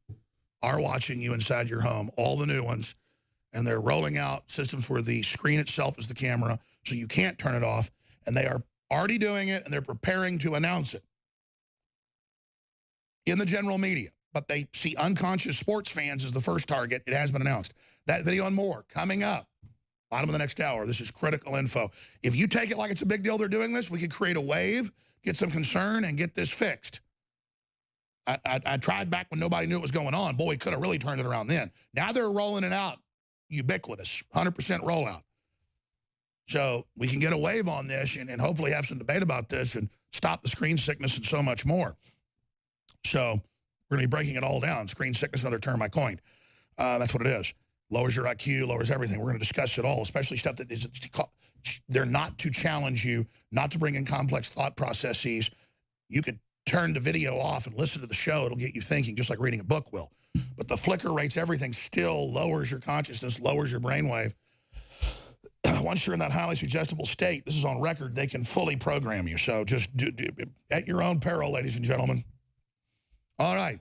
are watching you inside your home, all the new ones. And they're rolling out systems where the screen itself is the camera, so you can't turn it off. And they are already doing it, and they're preparing to announce it in the general media. But they see unconscious sports fans as the first target. It has been announced. That video and more coming up. Bottom of the next hour. This is critical info. If you take it like it's a big deal they're doing this, we could create a wave, get some concern, and get this fixed. I tried back when nobody knew what was going on. Boy, we could have really turned it around then. Now they're rolling it out. Ubiquitous. 100% rollout. So we can get a wave on this and hopefully have some debate about this and stop the screen sickness and so much more. So we're going to be breaking it all down. Screen sickness, another term I coined. That's what it is. Lowers your IQ, lowers everything. We're going to discuss it all, especially stuff that is They're not to challenge you, not to bring in complex thought processes. You could turn the video off and listen to the show. It'll get you thinking, just like reading a book will. But the flicker rates everything, still lowers your consciousness, lowers your brainwave. Once you're in that highly suggestible state, this is on record, they can fully program you. So just do at your own peril, ladies and gentlemen. All right.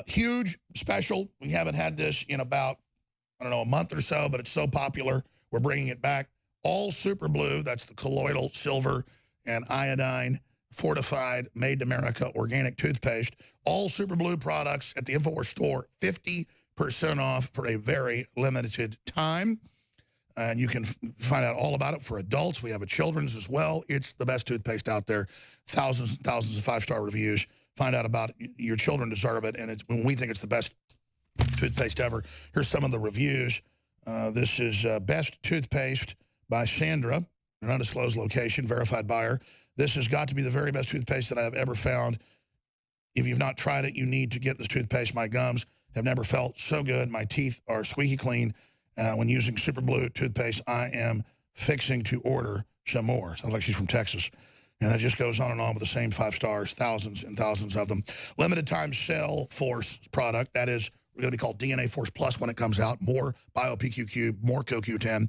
Huge special. We haven't had this in about, I don't know, a month or so, but it's so popular, we're bringing it back. All Super Blue, that's the colloidal silver and iodine fortified, made in America organic toothpaste. All Super Blue products at the Infowar store, 50% off for a very limited time. And you can find out all about it for adults. We have a children's as well. It's the best toothpaste out there. Thousands and thousands of 5-star reviews. Find out about it. Your children deserve it, and we think it's the best toothpaste ever. Here's some of the reviews. This is Best Toothpaste by Sandra, an undisclosed location, verified buyer. This has got to be the very best toothpaste that I have ever found. If you've not tried it, you need to get this toothpaste. My gums have never felt so good. My teeth are squeaky clean. When using Super Blue toothpaste, I am fixing to order some more. Sounds like she's from Texas. And it just goes on and on with the same 5 stars, thousands and thousands of them. Limited time Cell Force product. That is going to be called DNA Force Plus when it comes out. More BioPQQ, more CoQ10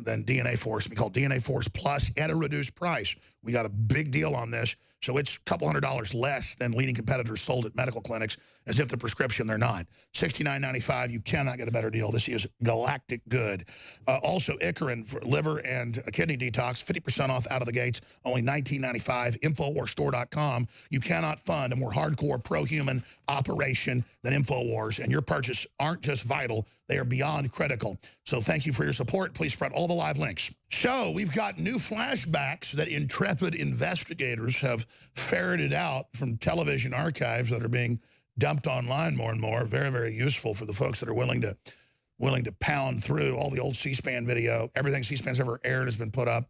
than DNA Force. It'll be called DNA Force Plus at a reduced price. We got a big deal on this. So it's a couple $100 less than leading competitors sold at medical clinics, as if the prescription they're not. $69.95, you cannot get a better deal. This is galactic good. Also, Icarin for liver and kidney detox, 50% off out of the gates, only $19.95. Infowarstore.com. You cannot fund a more hardcore pro-human operation than Infowars, and your purchase aren't just vital, they are beyond critical. So thank you for your support. Please spread all the live links. So we've got new flashbacks that intrepid investigators have ferreted out from television archives that are being dumped online more and more. Very, very useful for the folks that are willing to pound through all the old C-SPAN video. Everything C-SPAN's ever aired has been put up.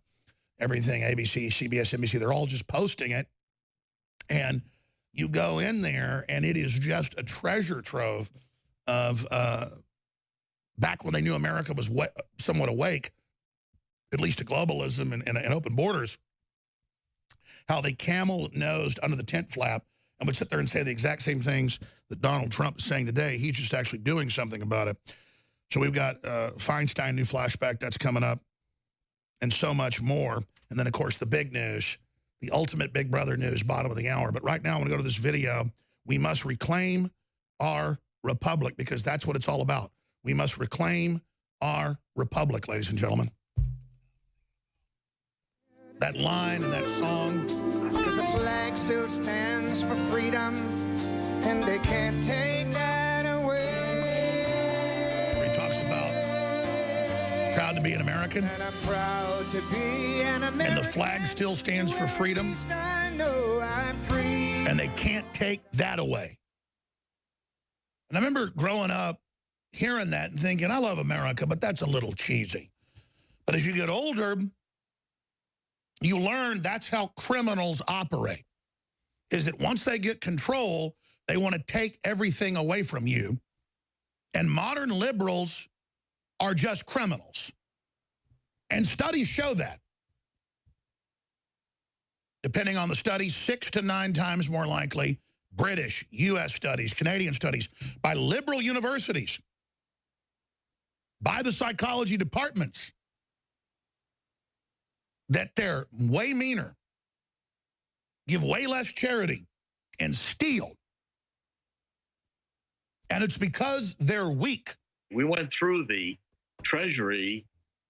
Everything, ABC, CBS, NBC, they're all just posting it. And you go in there, and it is just a treasure trove of back when they knew America was somewhat awake, at least to globalism and open borders, how they camel-nosed under the tent flap and would sit there and say the exact same things that Donald Trump is saying today. He's just actually doing something about it. So we've got Feinstein new flashback that's coming up and so much more. And then, of course, the big news, the ultimate Big Brother news, bottom of the hour. But right now, I want to go to this video. We must reclaim our republic because that's what it's all about. We must reclaim our republic, ladies and gentlemen. That line and that song. Because the flag still stands for freedom, and they can't take that away. Where he talks about proud to be an American. And I'm proud to be an American. And the flag still stands for freedom. I know I'm free. And they can't take that away. And I remember growing up, hearing that and thinking, I love America, but that's a little cheesy. But as you get older, you learn that's how criminals operate, is that once they get control, they want to take everything away from you. And modern liberals are just criminals. And studies show that. Depending on the studies, 6 to 9 times more likely, British, U.S. studies, Canadian studies, by liberal universities, by the psychology departments, that they're way meaner, give way less charity, and steal. And it's because they're weak. We went through the Treasury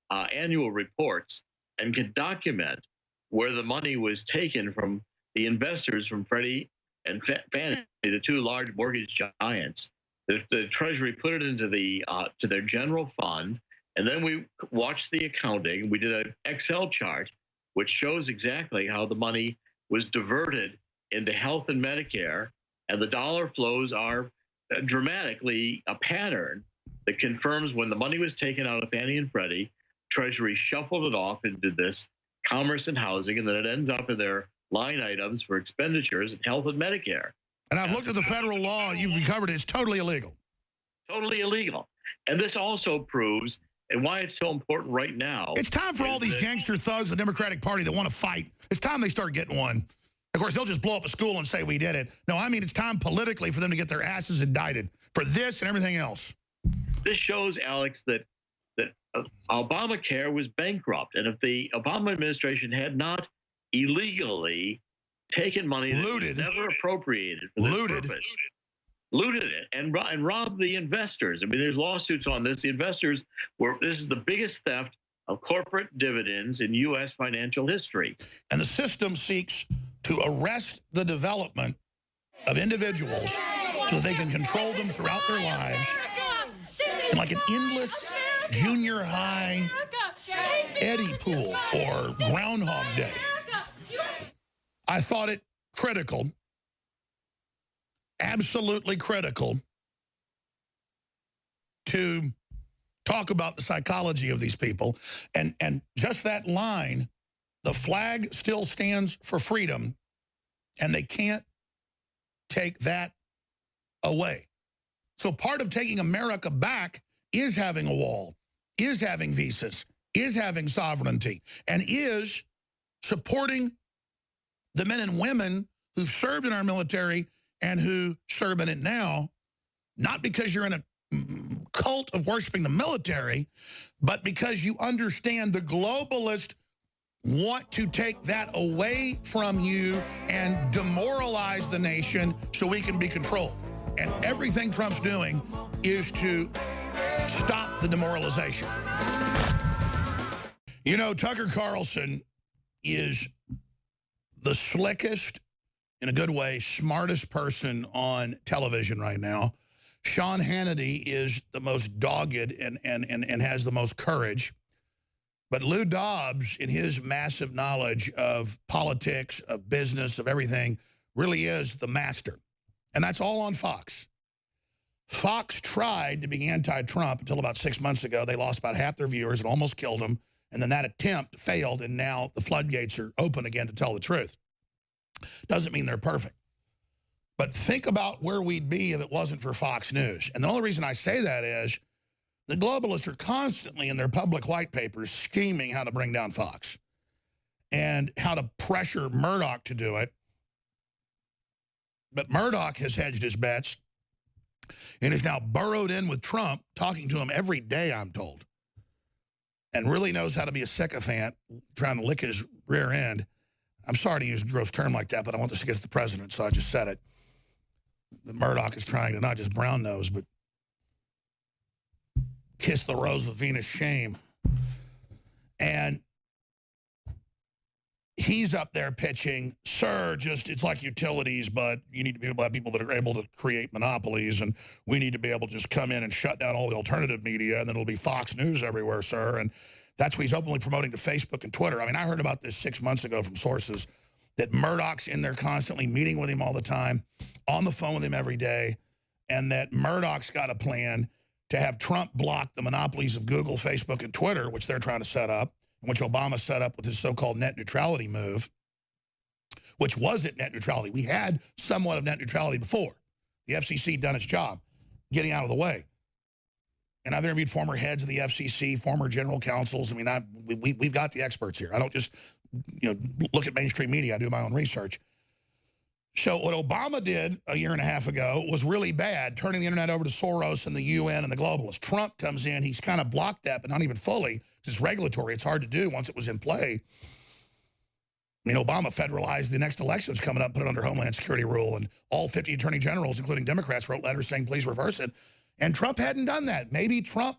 annual reports and could document where the money was taken from the investors from Freddie and Fannie, the 2 large mortgage giants. The Treasury put it into the to their general fund, and then we watched the accounting. We did an Excel chart, which shows exactly how the money was diverted into health and Medicare, and the dollar flows are dramatically a pattern that confirms when the money was taken out of Fannie and Freddie, Treasury shuffled it off into this commerce and housing, and then it ends up in their line items for expenditures in health and Medicare. And I've looked at the federal law, you've covered it, it's totally illegal. Totally illegal. And this also proves and why it's so important right now. It's time for all these gangster thugs, the Democratic Party that want to fight. It's time they start getting one. Of course, they'll just blow up a school and say we did it. No, I mean, it's time politically for them to get their asses indicted for this and everything else. This shows, Alex, that Obamacare was bankrupt. And if the Obama administration had not illegally taken money that was never appropriated for this purpose, looted it and robbed the investors. I mean, there's lawsuits on this. The investors this is the biggest theft of corporate dividends in U.S. financial history. And the system seeks to arrest the development of individuals so that they can control them throughout their lives in like an endless junior high Eddie pool or Groundhog Day. I thought it critical, absolutely critical, to talk about the psychology of these people. And just that line, the flag still stands for freedom, and they can't take that away. So part of taking America back is having a wall, is having visas, is having sovereignty, and is supporting the men and women who've served in our military and who serve in it now, not because you're in a cult of worshiping the military, but because you understand the globalists want to take that away from you and demoralize the nation so we can be controlled. And everything Trump's doing is to stop the demoralization. You know, Tucker Carlson is the slickest, in a good way, smartest person on television right now. Sean Hannity is the most dogged and has the most courage. But Lou Dobbs, in his massive knowledge of politics, of business, of everything, really is the master. And that's all on Fox. Fox tried to be anti-Trump until about 6 months ago. They lost about half their viewers and almost killed them. And then that attempt failed, and now the floodgates are open again to tell the truth. Doesn't mean they're perfect. But think about where we'd be if it wasn't for Fox News. And the only reason I say that is the globalists are constantly in their public white papers scheming how to bring down Fox and how to pressure Murdoch to do it. But Murdoch has hedged his bets and is now burrowed in with Trump, talking to him every day, I'm told, and really knows how to be a sycophant, trying to lick his rear end. I'm sorry to use a gross term like that, but I want this to get to the president, so I just said it. Murdoch is trying to not just brown nose, but kiss the rose of Venus shame. And he's up there pitching, sir, it's like utilities, but you need to be able to have people that are able to create monopolies, and we need to be able to just come in and shut down all the alternative media, and then it'll be Fox News everywhere, sir. And that's what he's openly promoting to Facebook and Twitter. I mean, I heard about this 6 months ago from sources that Murdoch's in there constantly, meeting with him all the time, on the phone with him every day, and that Murdoch's got a plan to have Trump block the monopolies of Google, Facebook, and Twitter, which they're trying to set up, and which Obama set up with his so-called net neutrality move, which wasn't net neutrality. We had somewhat of net neutrality before. The FCC done its job, getting out of the way. And I've interviewed former heads of the FCC, former general counsels. I mean, we've got the experts here. I don't just look at mainstream media. I do my own research. So what Obama did a year and a half ago was really bad, turning the internet over to Soros and the UN and the globalists. Trump comes in. He's kind of blocked that, but not even fully. It's regulatory. It's hard to do once it was in play. I mean, Obama federalized the next elections coming up, put it under Homeland Security rule, and all 50 attorney generals, including Democrats, wrote letters saying, please reverse it. And Trump hadn't done that. Maybe Trump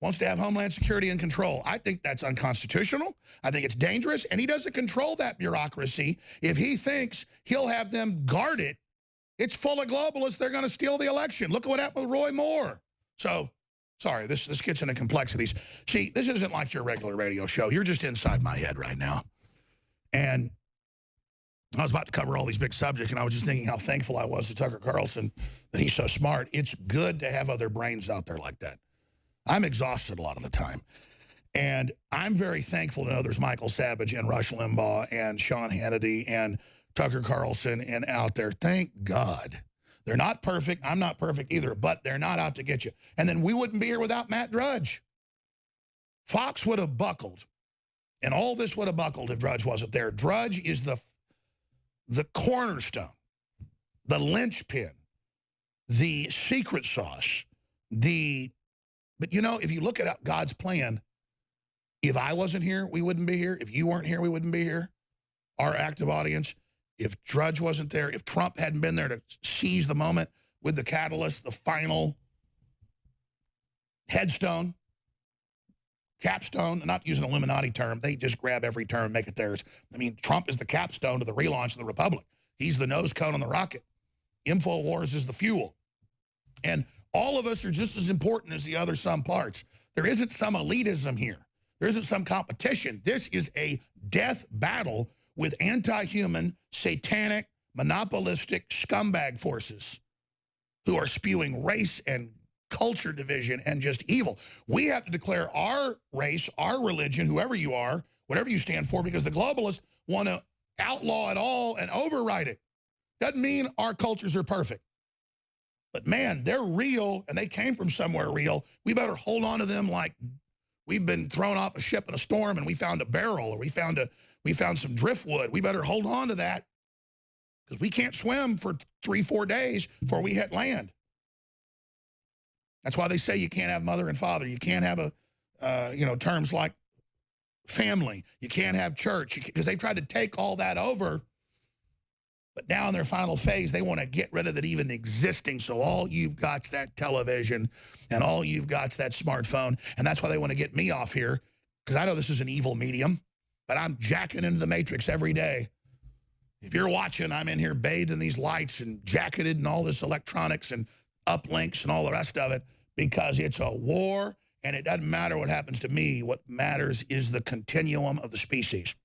wants to have Homeland Security in control. I think that's unconstitutional. I think it's dangerous. And he doesn't control that bureaucracy. If he thinks he'll have them guard it, it's full of globalists. They're going to steal the election. Look at what happened with Roy Moore. So, sorry, this gets into complexities. See, this isn't like your regular radio show. You're just inside my head right now. And I was about to cover all these big subjects, and I was just thinking how thankful I was to Tucker Carlson that he's so smart. It's good to have other brains out there like that. I'm exhausted a lot of the time. And I'm very thankful to know there's Michael Savage and Rush Limbaugh and Sean Hannity and Tucker Carlson and out there. Thank God. They're not perfect. I'm not perfect either, but they're not out to get you. And then we wouldn't be here without Matt Drudge. Fox would have buckled, and all this would have buckled if Drudge wasn't there. Drudge is the cornerstone, the linchpin, the secret sauce, but you know, if you look at God's plan, if I wasn't here, we wouldn't be here. If you weren't here, we wouldn't be here. Our active audience, if Drudge wasn't there, if Trump hadn't been there to seize the moment with the catalyst, the final headstone, capstone, not using an Illuminati term, they just grab every term and make it theirs. I mean, Trump is the capstone to the relaunch of the Republic. He's the nose cone on the rocket. Infowars is the fuel. And all of us are just as important as the other some parts. There isn't some elitism here. There isn't some competition. This is a death battle with anti-human, satanic, monopolistic scumbag forces who are spewing race and culture division and just evil. We have to declare our race, our religion, whoever you are, whatever you stand for, because the globalists want to outlaw it all and override it. Doesn't mean our cultures are perfect. But man, they're real, and they came from somewhere real. We better hold on to them like we've been thrown off a ship in a storm and we found a barrel, or we found some driftwood. We better hold on to that, because we can't swim for 3-4 days before we hit land. That's why they say you can't have mother and father. You can't have terms like family. You can't have church, because they've tried to take all that over. But now in their final phase, they want to get rid of it even existing. So all you've got's that television, and all you've got's that smartphone. And that's why they want to get me off here, because I know this is an evil medium, but I'm jacking into the matrix every day. If you're watching, I'm in here bathed in these lights and jacketed in all this electronics and uplinks and all the rest of it, because it's a war, and it doesn't matter what happens to me. What matters is the continuum of the species.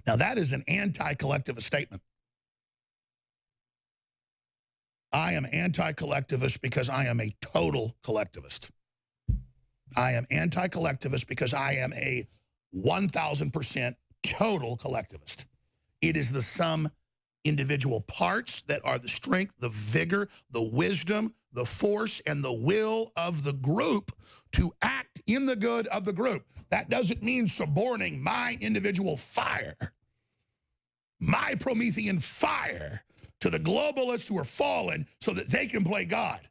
Now, that is an anti-collectivist statement. I am anti-collectivist because I am a total collectivist. I am anti-collectivist because I am a 1,000% total collectivist. It is the sum individual parts that are the strength, the vigor, the wisdom, the force, and the will of the group to act in the good of the group. That doesn't mean suborning my individual fire, my Promethean fire, to the globalists who are fallen so that they can play God.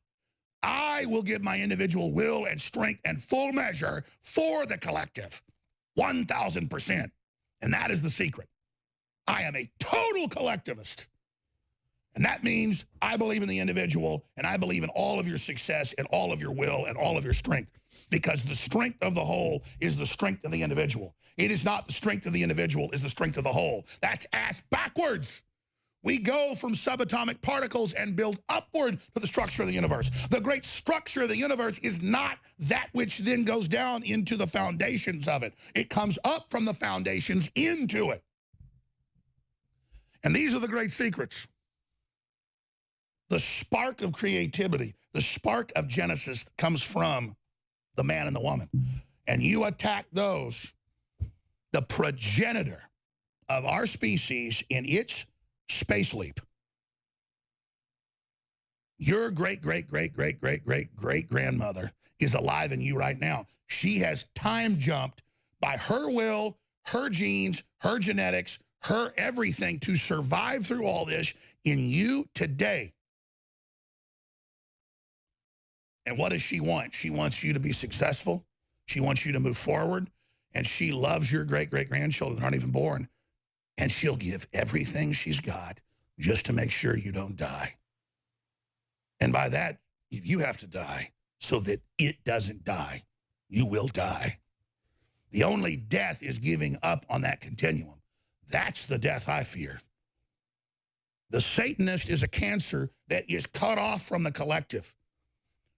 I will give my individual will and strength and full measure for the collective, 1,000%. And that is the secret. I am a total collectivist. And that means I believe in the individual, and I believe in all of your success and all of your will and all of your strength, because the strength of the whole is the strength of the individual. It is not the strength of the individual is the strength of the whole. That's ass backwards. We go from subatomic particles and build upward to the structure of the universe. The great structure of the universe is not that which then goes down into the foundations of it. It comes up from the foundations into it. And these are the great secrets. The spark of creativity, the spark of Genesis comes from the man and the woman. And you attack those, the progenitor of our species in its space leap. Your great-great-great-great-great-great-great-grandmother is alive in you right now. She has time jumped by her will, her genes, her genetics, her everything to survive through all this in you today. And what does she want? She wants you to be successful. She wants you to move forward. And she loves your great-great-grandchildren that aren't even born. And she'll give everything she's got just to make sure you don't die. And by that, you have to die so that it doesn't die. You will die. The only death is giving up on that continuum. That's the death I fear. The Satanist is a cancer that is cut off from the collective.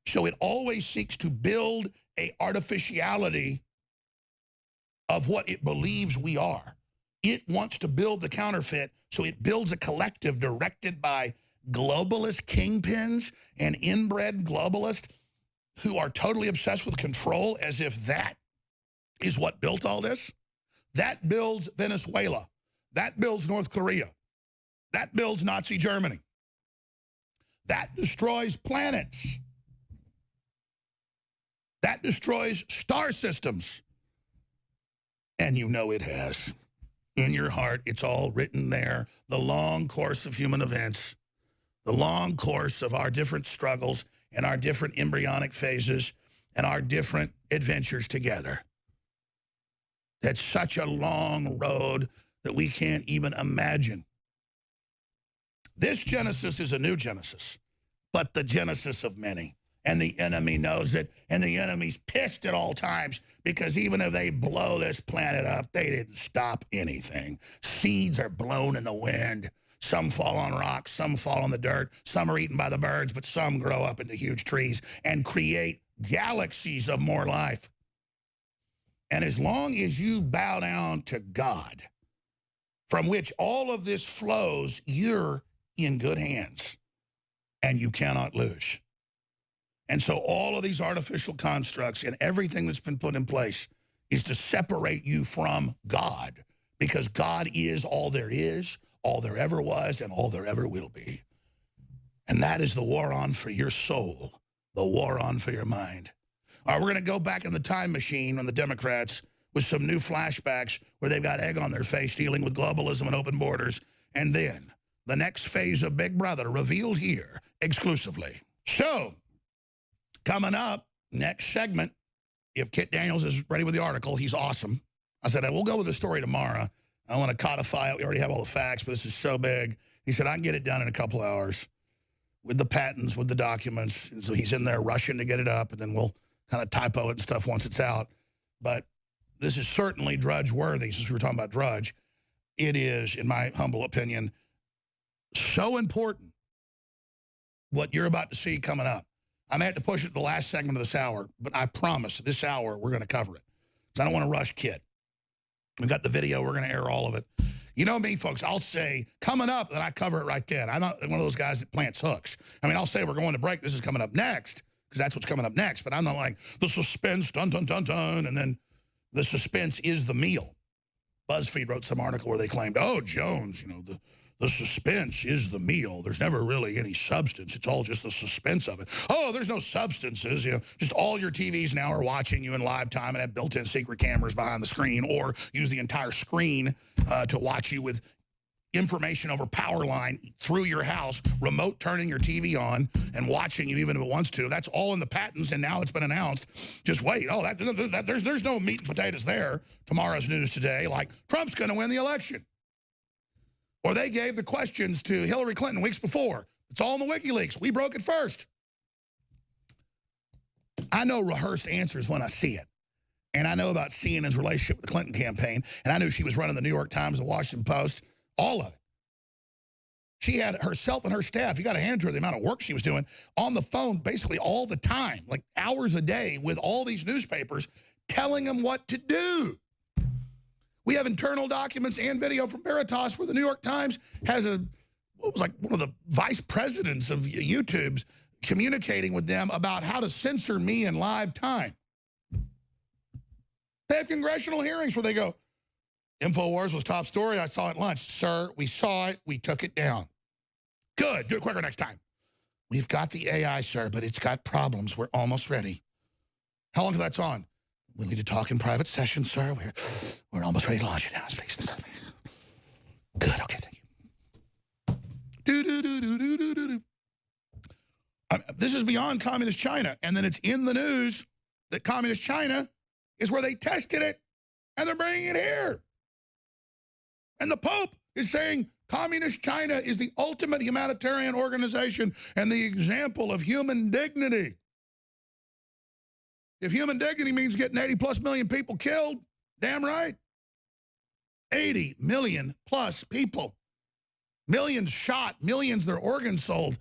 So it always seeks to build an artificiality of what it believes we are. It wants to build the counterfeit, so it builds a collective directed by globalist kingpins and inbred globalists who are totally obsessed with control, as if that is what built all this. That builds Venezuela. That builds North Korea. That builds Nazi Germany. That destroys planets. That destroys star systems. And you know it has. In your heart, it's all written there. The long course of human events, the long course of our different struggles and our different embryonic phases and our different adventures together. That's such a long road that we can't even imagine. This Genesis is a new Genesis, but the Genesis of many. And the enemy knows it, and the enemy's pissed at all times because even if they blow this planet up, they didn't stop anything. Seeds are blown in the wind. Some fall on rocks, some fall on the dirt, some are eaten by the birds, but some grow up into huge trees and create galaxies of more life. And as long as you bow down to God, from which all of this flows, you're in good hands, and you cannot lose. And so all of these artificial constructs and everything that's been put in place is to separate you from God, because God is, all there ever was, and all there ever will be. And that is the war on for your soul, the war on for your mind. All right, we're going to go back in the time machine on the Democrats with some new flashbacks where they've got egg on their face dealing with globalism and open borders. And then the next phase of Big Brother revealed here exclusively. So, coming up, next segment, if Kit Daniels is ready with the article, he's awesome. I said, we'll go with the story tomorrow. I want to codify it. We already have all the facts, but this is so big. He said, I can get it done in a couple hours with the patents, with the documents. And so he's in there rushing to get it up, and then we'll kind of typo it and stuff once it's out. But this is certainly Drudge-worthy, since we were talking about Drudge. It is, in my humble opinion, so important what you're about to see coming up. I may have to push it to the last segment of this hour, but I promise this hour we're going to cover it. Because I don't want to rush Kit. We've got the video. We're going to air all of it. You know me, folks. I'll say, coming up, and I cover it right then. I'm not one of those guys that plants hooks. I mean, I'll say we're going to break. This is coming up next, because that's what's coming up next. But I'm not like, the suspense, dun, dun, dun, dun, and then the suspense is the meal. BuzzFeed wrote some article where they claimed, oh, Jones, you know, the suspense is the meal. There's never really any substance. It's all just the suspense of it. Oh, there's no substances. You know, just all your TVs now are watching you in live time and have built-in secret cameras behind the screen, or use the entire screen to watch you with information over power line through your house, remote turning your TV on and watching you even if it wants to. That's all in the patents, and now it's been announced. Just wait. Oh, there's no meat and potatoes there. Tomorrow's news today, like Trump's going to win the election. Or they gave the questions to Hillary Clinton weeks before. It's all in the WikiLeaks. We broke it first. I know rehearsed answers when I see it. And I know about CNN's relationship with the Clinton campaign. And I knew she was running the New York Times, the Washington Post, all of it. She had herself and her staff, you got to hand her the amount of work she was doing, on the phone basically all the time, like hours a day with all these newspapers, telling them what to do. We have internal documents and video from Veritas where the New York Times has what was like one of the vice presidents of YouTube's communicating with them about how to censor me in live time. They have congressional hearings where they go, Infowars was top story. I saw it at lunch. Sir, we saw it. We took it down. Good. Do it quicker next time. We've got the AI, sir, but it's got problems. We're almost ready. How long is that on? We'll need to talk in private session, sir. We're almost ready to launch it now. Good. Okay, thank you. This is beyond communist China. And then it's in the news that communist China is where they tested it, and they're bringing it here. And the Pope is saying communist China is the ultimate humanitarian organization and the example of human dignity. If human dignity means getting 80+ million people killed, damn right. 80 million plus people. Millions shot, millions their organs sold.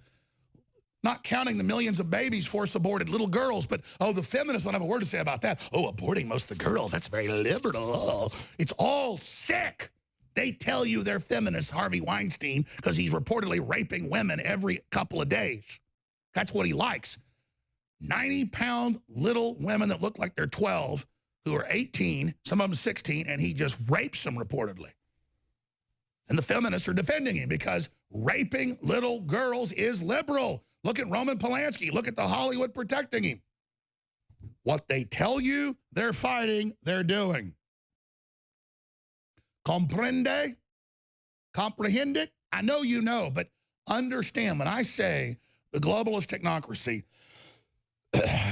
Not counting the millions of babies, force-aborted little girls, but, oh, the feminists don't have a word to say about that. Oh, aborting most of the girls, that's very liberal. Oh, it's all sick. They tell you they're feminists, Harvey Weinstein, because he's reportedly raping women every couple of days. That's what he likes. 90-pound little women that look like they're 12, who are 18, some of them 16, and he just rapes them reportedly. And the feminists are defending him because raping little girls is liberal. Look at Roman Polanski. Look at the Hollywood protecting him. What they tell you they're fighting, they're doing. Comprende? Comprehend? I know you know, but understand when I say the globalist technocracy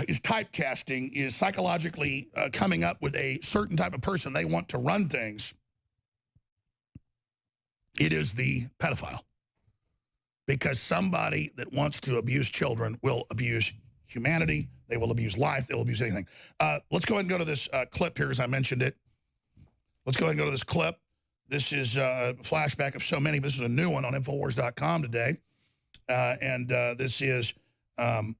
is typecasting, is psychologically coming up with a certain type of person they want to run things, it is the pedophile. Because somebody that wants to abuse children will abuse humanity, they will abuse life, they will abuse anything. Let's go ahead and go to this clip here as I mentioned it. Let's go ahead and go to this clip. This is a flashback of so many, but this is a new one on Infowars.com today. This is Feinstein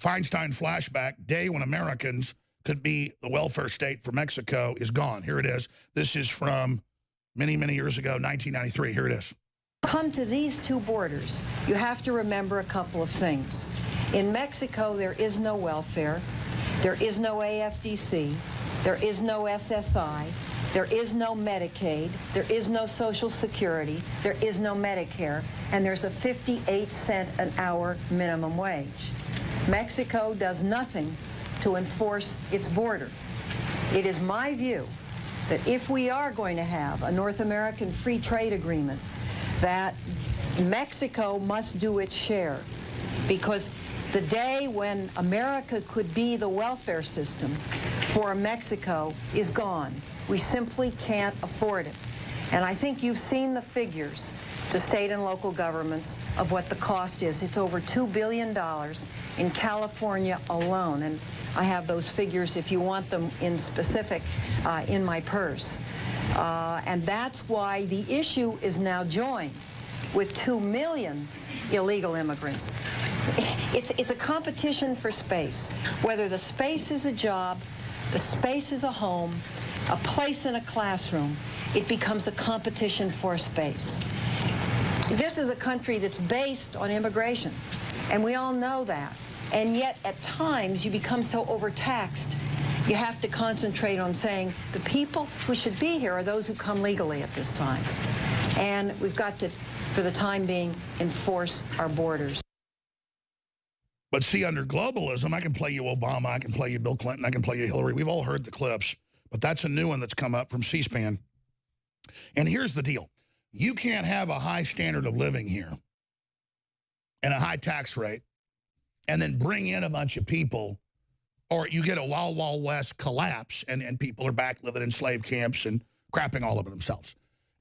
flashback, day when Americans could be the welfare state for Mexico is gone. Here it is. This is from many, many years ago, 1993. Here it is. Come to these two borders, you have to remember a couple of things. In Mexico, there is no welfare, there is no AFDC, there is no SSI, there is no Medicaid, there is no Social Security, there is no Medicare, and there's a 58-cent an hour minimum wage. Mexico does nothing to enforce its border. It is my view that if we are going to have a North American free trade agreement, that Mexico must do its share, because the day when America could be the welfare system for Mexico is gone. We simply can't afford it. And I think you've seen the figures to state and local governments of what the cost is. It's over $2 billion in California alone. And I have those figures, if you want them in specific, in my purse. And that's why the issue is now joined with 2 million illegal immigrants. It's a competition for space. Whether the space is a job, the space is a home, a place in a classroom, it becomes a competition for space. This is a country that's based on immigration, and we all know that. And yet, at times, you become so overtaxed, you have to concentrate on saying the people who should be here are those who come legally at this time. And we've got to, for the time being, enforce our borders. But see, under globalism, I can play you Obama, I can play you Bill Clinton, I can play you Hillary. We've all heard the clips, but that's a new one that's come up from C-SPAN. And here's the deal. You can't have a high standard of living here and a high tax rate and then bring in a bunch of people, or you get a Wild Wild West collapse and people are back living in slave camps and crapping all over themselves.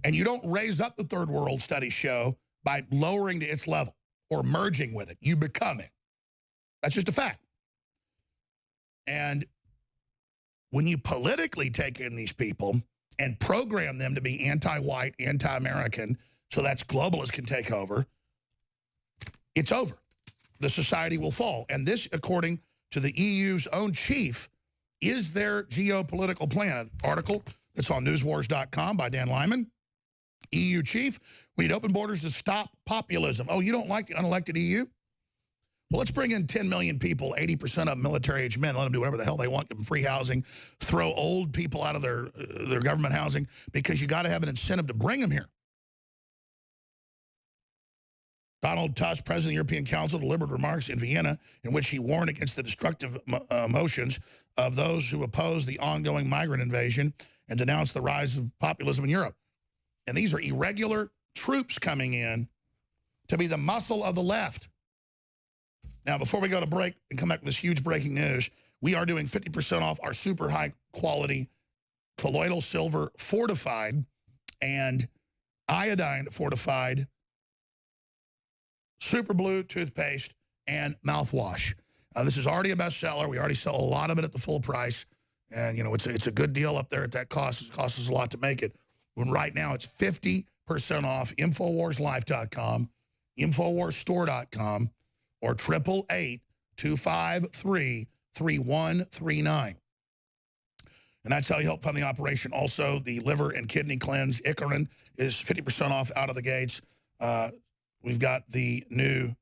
And you don't raise up the third world, studies show, by lowering to its level or merging with it. You become it. That's just a fact. And when you politically take in these people and program them to be anti-white, anti-American, so that's globalists can take over, it's over. The society will fall. And this, according to the EU's own chief, is their geopolitical plan. An article that's on newswars.com by Dan Lyman. EU chief, we need open borders to stop populism. Oh, you don't like the unelected EU? Well, let's bring in 10 million people, 80% of them military-age men, let them do whatever the hell they want, give them free housing, throw old people out of their government housing, because you got to have an incentive to bring them here. Donald Tusk, President of the European Council, delivered remarks in Vienna in which he warned against the destructive motions of those who oppose the ongoing migrant invasion and denounced the rise of populism in Europe. And these are irregular troops coming in to be the muscle of the left. Now, before we go to break and come back with this huge breaking news, we are doing 50% off our super high quality colloidal silver fortified and iodine fortified super blue toothpaste and mouthwash. This is already a bestseller. We already sell a lot of it at the full price. And, you know, it's a good deal up there at that cost. It costs us a lot to make it. When right now it's 50% off InfoWarsLife.com, InfoWarsStore.com, or 888-253-3139. And that's how you help fund the operation. Also, the liver and kidney cleanse, Icarin, is 50% off out of the gates. We've got the new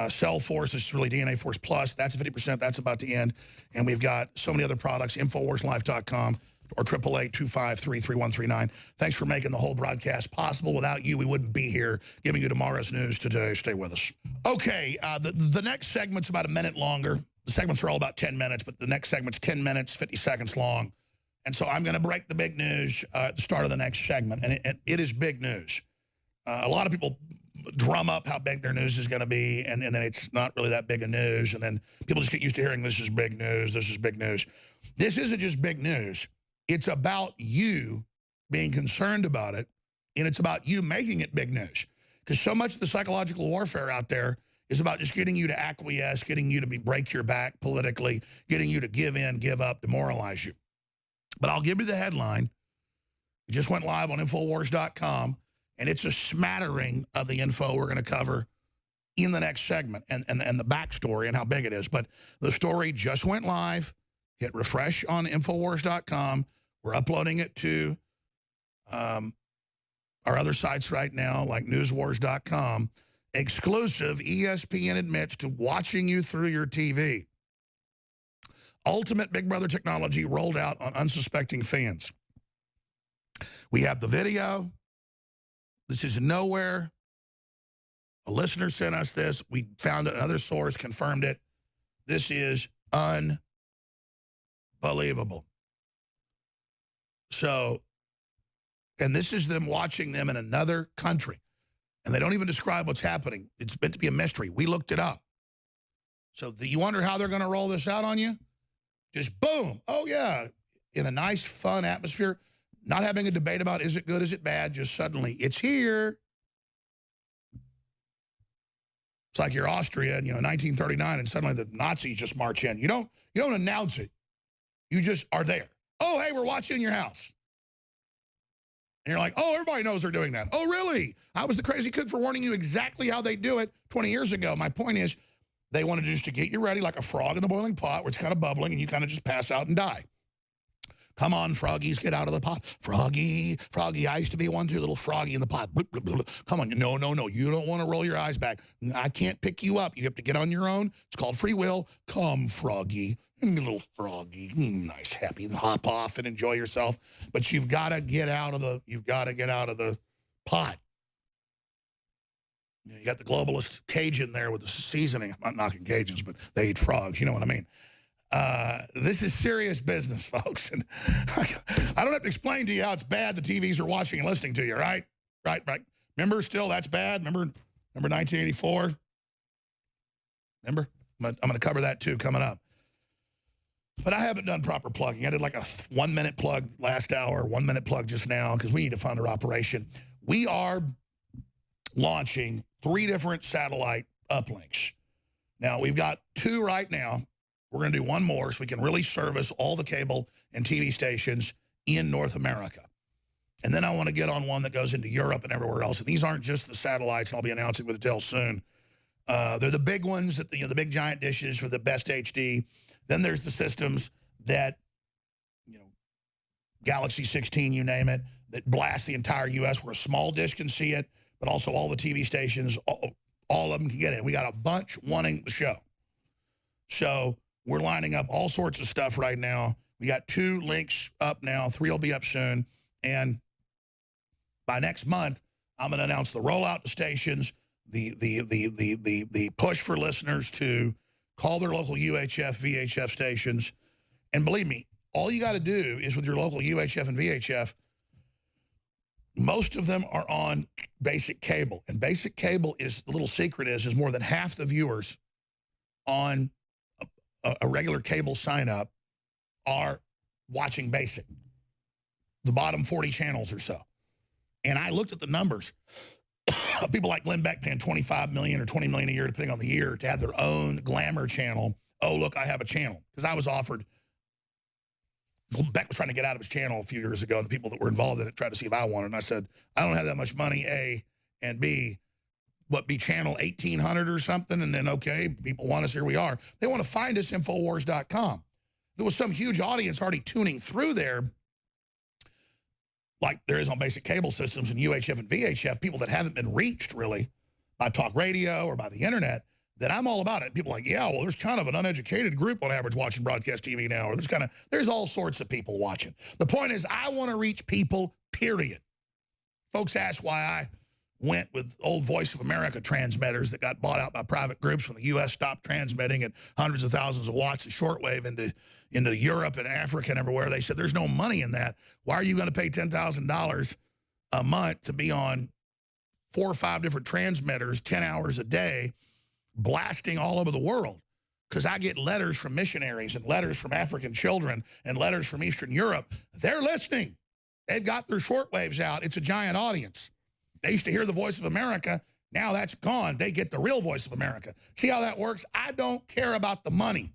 Cell Force. This is really DNA Force Plus. That's 50%. That's about to end. And we've got so many other products, InfoWarsLife.com or 888-253-3139. Thanks for making the whole broadcast possible. Without you, we wouldn't be here giving you tomorrow's news today. Stay with us. Okay, the next segment's about a minute longer. the segments are all about 10 minutes, but the next segment's 10 minutes, 50 seconds long. And so I'm going to break the big news at the start of the next segment, and it is big news. A lot of people drum up how big their news is going to be, and then it's not really that big a news, and then people just get used to hearing this is big news, this is big news. This isn't just big news. It's about you being concerned about it, and it's about you making it big news. Because so much of the psychological warfare out there is about just getting you to acquiesce, getting you to break your back politically, getting you to give in, give up, demoralize you. But I'll give you the headline. It just went live on Infowars.com, and it's a smattering of the info we're going to cover in the next segment and the backstory and how big it is. But the story just went live. Hit refresh on Infowars.com. We're uploading it to our other sites right now, like newswars.com. Exclusive, ESPN admits to watching you through your TV. Ultimate Big Brother technology rolled out on unsuspecting fans. We have the video. This is nowhere. A listener sent us this. We found it. Another source confirmed it. This is unbelievable. So, and this is them watching them in another country. And they don't even describe what's happening. It's meant to be a mystery. We looked it up. So you wonder how they're going to roll this out on you? Just boom. Oh, yeah. In a nice, fun atmosphere. Not having a debate about is it good, is it bad. Just suddenly, it's here. It's like you're Austria in 1939, and suddenly the Nazis just march in. You don't announce it. You just are there. Oh, hey, we're watching in your house. And you're like, oh, everybody knows they're doing that. Oh, really? I was the crazy kid for warning you exactly how they do it 20 years ago. My point is, they wanted just to get you ready like a frog in the boiling pot where it's kind of bubbling and you kind of just pass out and die. Come on, froggies, get out of the pot. Froggy, froggy. I used to be one too, little froggy in the pot. Come on. No. You don't want to roll your eyes back. I can't pick you up. You have to get on your own. It's called free will. Come, froggy. Little froggy. Nice, happy. Hop off and enjoy yourself. But you've got to get out of the pot. You got the globalist Cajun there with the seasoning. I'm not knocking Cajuns, but they eat frogs. You know what I mean? This is serious business, folks. And I don't have to explain to you how it's bad the TVs are watching and listening to you, right? Right. Remember still that's bad? Remember 1984? Remember? I'm going to cover that too coming up. But I haven't done proper plugging. I did like a 1-minute plug last hour, 1-minute plug just now because we need to fund our operation. We are launching 3 different satellite uplinks. Now, we've got 2 right now. We're going to do 1 more so we can really service all the cable and TV stations in North America. And then I want to get on one that goes into Europe and everywhere else. And these aren't just the satellites, and I'll be announcing the details soon. They're the big ones, that the big giant dishes for the best HD. Then there's the systems that, Galaxy 16, you name it, that blast the entire U.S. where a small dish can see it, but also all the TV stations, all of them can get it. We got a bunch wanting the show. So we're lining up all sorts of stuff right now. We got 2 links up now. 3 will be up soon. And by next month, I'm going to announce the rollout to stations, the push for listeners to call their local UHF, VHF stations. And believe me, all you got to do is with your local UHF and VHF, most of them are on basic cable. And basic cable is, the little secret is more than half the viewers on a regular cable sign-up are watching basic. The bottom 40 channels or so. And I looked at the numbers. People like Glenn Beck paying $25 million or $20 million a year, depending on the year, to have their own glamour channel. Oh, look, I have a channel. Because I was offered, Beck was trying to get out of his channel a few years ago, and the people that were involved in it tried to see if I wanted. And I said, I don't have that much money, A, and B, be channel 1800 or something, and then, okay, people want us, here we are. They want to find us, Infowars.com. There was some huge audience already tuning through there, like there is on basic cable systems and UHF and VHF, people that haven't been reached, really, by talk radio or by the internet, that I'm all about it. People are like, yeah, well, there's kind of an uneducated group on average watching broadcast TV now, or there's all sorts of people watching. The point is, I want to reach people, period. Folks ask why went with old Voice of America transmitters that got bought out by private groups when the U.S. stopped transmitting at hundreds of thousands of watts of shortwave into Europe and Africa and everywhere. They said, there's no money in that. Why are you going to pay $10,000 a month to be on 4 or 5 different transmitters, 10 hours a day, blasting all over the world? Because I get letters from missionaries and letters from African children and letters from Eastern Europe. They're listening. They've got their shortwaves out. It's a giant audience. They used to hear the Voice of America. Now that's gone. They get the real Voice of America. See how that works? I don't care about the money.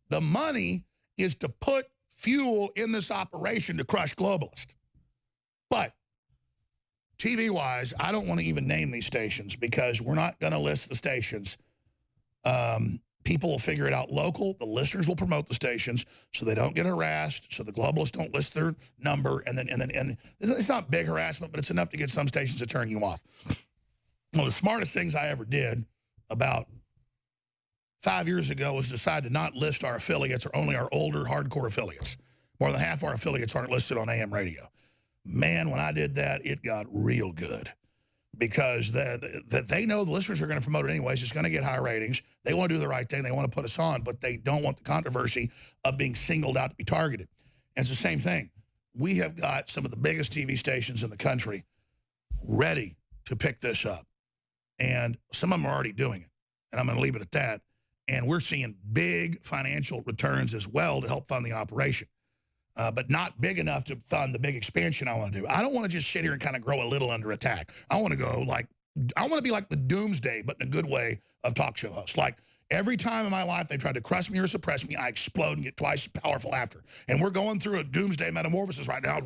The money is to put fuel in this operation to crush globalists. But TV-wise, I don't want to even name these stations because we're not going to list the stations. People will figure it out local. The listeners will promote the stations so they don't get harassed, so the globalists don't list their number. And it's not big harassment, but it's enough to get some stations to turn you off. One of the smartest things I ever did about 5 years ago was decide to not list our affiliates or only our older hardcore affiliates. More than half our affiliates aren't listed on AM radio. Man, when I did that, it got real good. Because they know the listeners are going to promote it anyways. It's going to get high ratings. They want to do the right thing. They want to put us on, but they don't want the controversy of being singled out to be targeted. And it's the same thing. We have got some of the biggest TV stations in the country ready to pick this up. And some of them are already doing it. And I'm going to leave it at that. And we're seeing big financial returns as well to help fund the operation. But not big enough to fund the big expansion I want to do. I don't want to just sit here and kind of grow a little under attack. I want to go like, I want to be like the doomsday, but in a good way, of talk show hosts. Like every time in my life they tried to crush me or suppress me, I explode and get twice as powerful after. And we're going through a doomsday metamorphosis right now.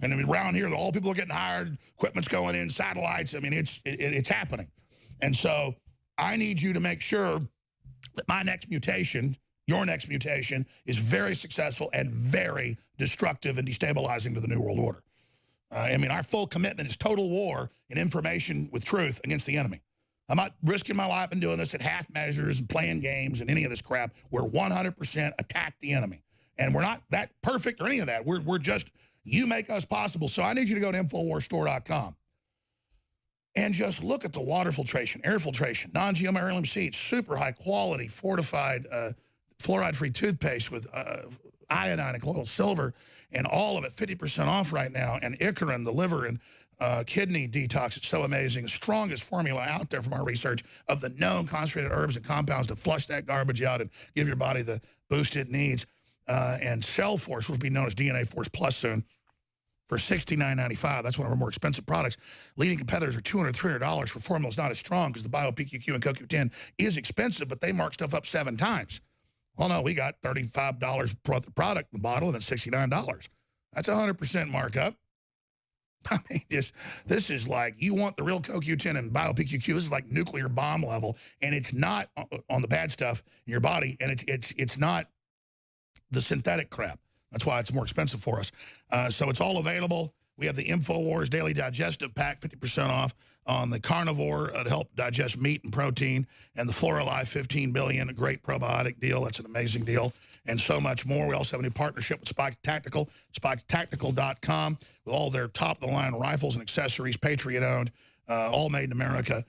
And around here, all people are getting hired, equipment's going in, satellites. I mean, it's happening. And so I need you to make sure that my next mutation, your next mutation, is very successful and very destructive and destabilizing to the New World Order. I mean, our full commitment is total war and information with truth against the enemy. I'm not risking my life in doing this at half measures and playing games and any of this crap. We're 100% attack the enemy. And we're not that perfect or any of that. We're just, you make us possible. So I need you to go to InfoWarsStore.com and just look at the water filtration, air filtration, non-GMO heirloom seeds, super high quality, fortified, fluoride-free toothpaste with iodine and colloidal silver, and all of it 50% off right now. And Icarin, the liver and kidney detox, it's so amazing. The strongest formula out there from our research of the known concentrated herbs and compounds to flush that garbage out and give your body the boost it needs. And Cell Force, which will be known as DNA Force Plus soon, for $69.95. That's one of our more expensive products. Leading competitors are $200, $300 for formulas not as strong because the Bio-PQQ and CoQ10 is expensive, but they mark stuff up 7 times. Well, no, we got $35 per product in the bottle, and it's $69. That's 100% markup. I mean, this is like, you want the real CoQ10 and Bio-PQQ. This is like nuclear bomb level, and it's not on the bad stuff in your body, and it's not the synthetic crap. That's why it's more expensive for us. So it's all available. We have the Infowars Daily Digestive Pack, 50% off on the carnivore to help digest meat and protein, and the Floralife 15 billion, a great probiotic deal. That's an amazing deal, and so much more. We also have a new partnership with Spike Tactical, SpikeTactical.com, with all their top-of-the-line rifles and accessories, Patriot-owned, all made in America.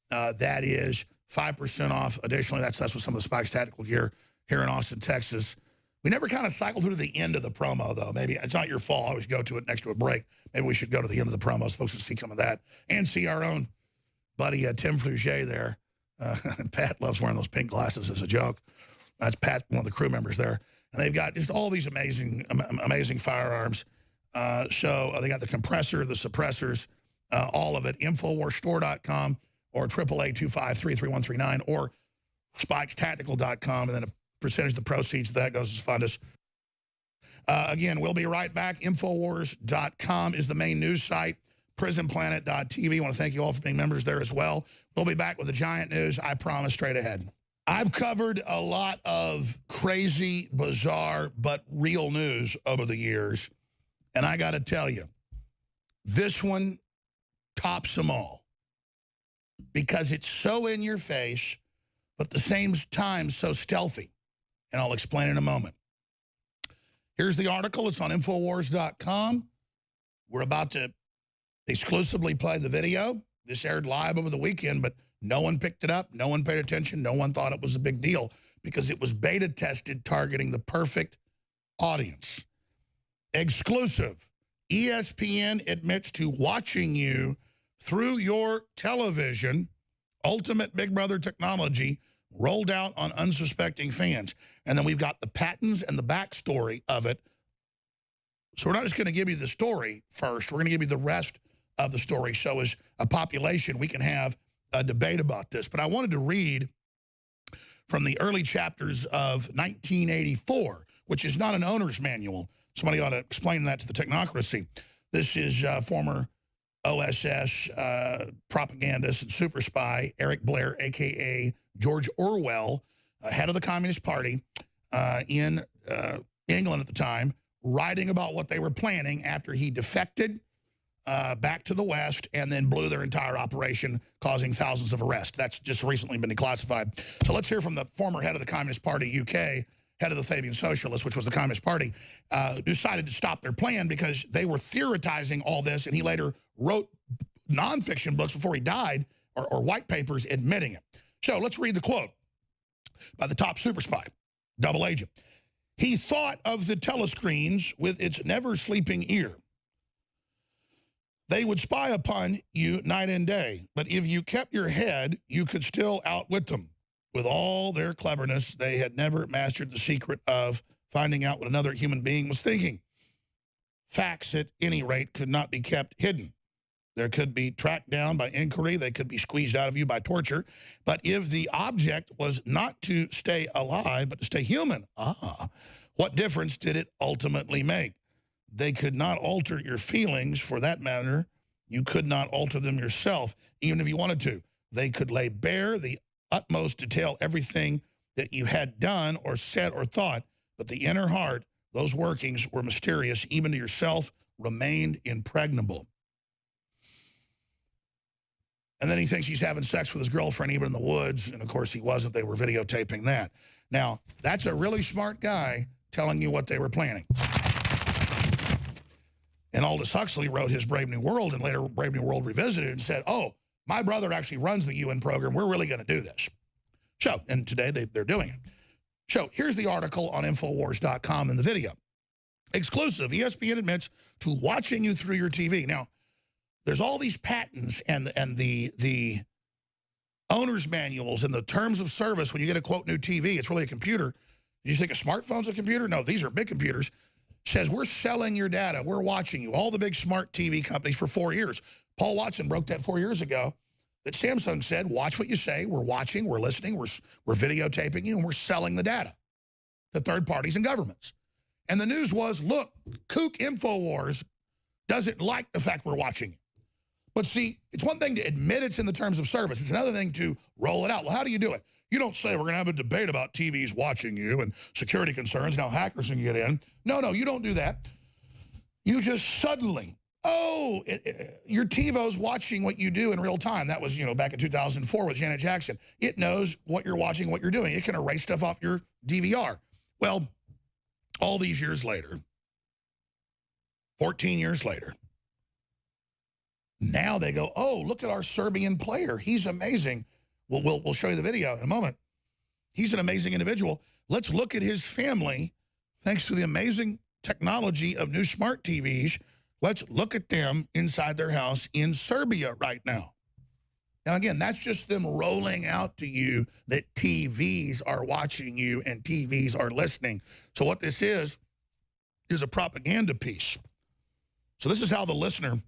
That is 5% off. Additionally, that's with some of the Spike's Tactical gear here in Austin, Texas. We never kind of cycle through to the end of the promo, though. Maybe it's not your fault. I always go to it next to a break. Maybe we should go to the end of the promos. Folks will see some of that and see our own buddy Tim Fluget there. Pat loves wearing those pink glasses as a joke. That's Pat, one of the crew members there. And they've got just all these amazing firearms. So they got the compressor, the suppressors, all of it. InfoWarsStore.com or 888-253-3139 or SpikesTactical.com, and then a percentage of the proceeds of that goes to fund us. Again, we'll be right back. Infowars.com is the main news site. PrisonPlanet.tv. I want to thank you all for being members there as well. We'll be back with the giant news, I promise, straight ahead. I've covered a lot of crazy, bizarre, but real news over the years. And I got to tell you, this one tops them all. Because it's so in your face, but at the same time, so stealthy. And I'll explain in a moment. Here's the article. It's on Infowars.com. We're about to exclusively played the video. This aired live over the weekend, but no one picked it up. No one paid attention. No one thought it was a big deal because it was beta tested targeting the perfect audience. Exclusive. ESPN admits to watching you through your television. Ultimate Big Brother technology rolled out on unsuspecting fans. And then we've got the patents and the backstory of it. So we're not just going to give you the story first. We're going to give you the rest of the story. So as a population, we can have a debate about this. But I wanted to read from the early chapters of 1984, which is not an owner's manual. Somebody ought to explain that to the technocracy. This is former OSS propagandist and super spy Eric Blair, a.k.a. George Orwell, head of the Communist Party in England at the time, writing about what they were planning after he defected back to the West and then blew their entire operation, causing thousands of arrests. That's just recently been declassified. So let's hear from the former head of the Communist Party, UK, head of the Fabian Socialists, which was the Communist Party, decided to stop their plan because they were theorizing all this, and he later wrote nonfiction books before he died, or white papers admitting it. So let's read the quote by the top super spy, double agent. He thought of the telescreens with its never-sleeping ear. They would spy upon you night and day, but if you kept your head, you could still outwit them. With all their cleverness, they had never mastered the secret of finding out what another human being was thinking. Facts, at any rate, could not be kept hidden. There could be tracked down by inquiry. They could be squeezed out of you by torture. But if the object was not to stay alive, but to stay human, what difference did it ultimately make? They could not alter your feelings. For that matter, you could not alter them yourself, even if you wanted to. They could lay bare the utmost detail, everything that you had done or said or thought, but the inner heart, those workings were mysterious, even to yourself, remained impregnable. And then he thinks he's having sex with his girlfriend even in the woods, and of course he wasn't. They were videotaping that. Now, that's a really smart guy telling you what they were planning. And Aldous Huxley wrote his Brave New World, and later Brave New World revisited and said, oh, my brother actually runs the UN program. We're really going to do this. So, and today they're doing it. So here's the article on Infowars.com in the video. Exclusive, ESPN admits to watching you through your TV. Now, there's all these patents and the owner's manuals and the terms of service when you get a, quote, new TV. It's really a computer. Do you think a smartphone's a computer? No, these are big computers. Says, we're selling your data. We're watching you. All the big smart TV companies for 4 years. Paul Watson broke that 4 years ago that Samsung said, watch what you say. We're watching, we're listening, we're videotaping you, and we're selling the data to third parties and governments. And the news was, look, kook Infowars doesn't like the fact we're watching you. But see, it's one thing to admit it's in the terms of service. It's another thing to roll it out. Well, how do you do it? You don't say we're going to have a debate about TVs watching you and security concerns. Now hackers can get in. No, you don't do that. You just suddenly, your TiVo's watching what you do in real time. That was, back in 2004 with Janet Jackson. It knows what you're watching, what you're doing. It can erase stuff off your DVR. Well, all these years later, 14 years later, now they go, oh, look at our Serbian player. He's amazing. We'll show you the video in a moment. He's an amazing individual. Let's look at his family. Thanks to the amazing technology of new smart TVs, let's look at them inside their house in Serbia right now. Now, again, that's just them rolling out to you that TVs are watching you and TVs are listening. So what this is a propaganda piece. So this is how the listener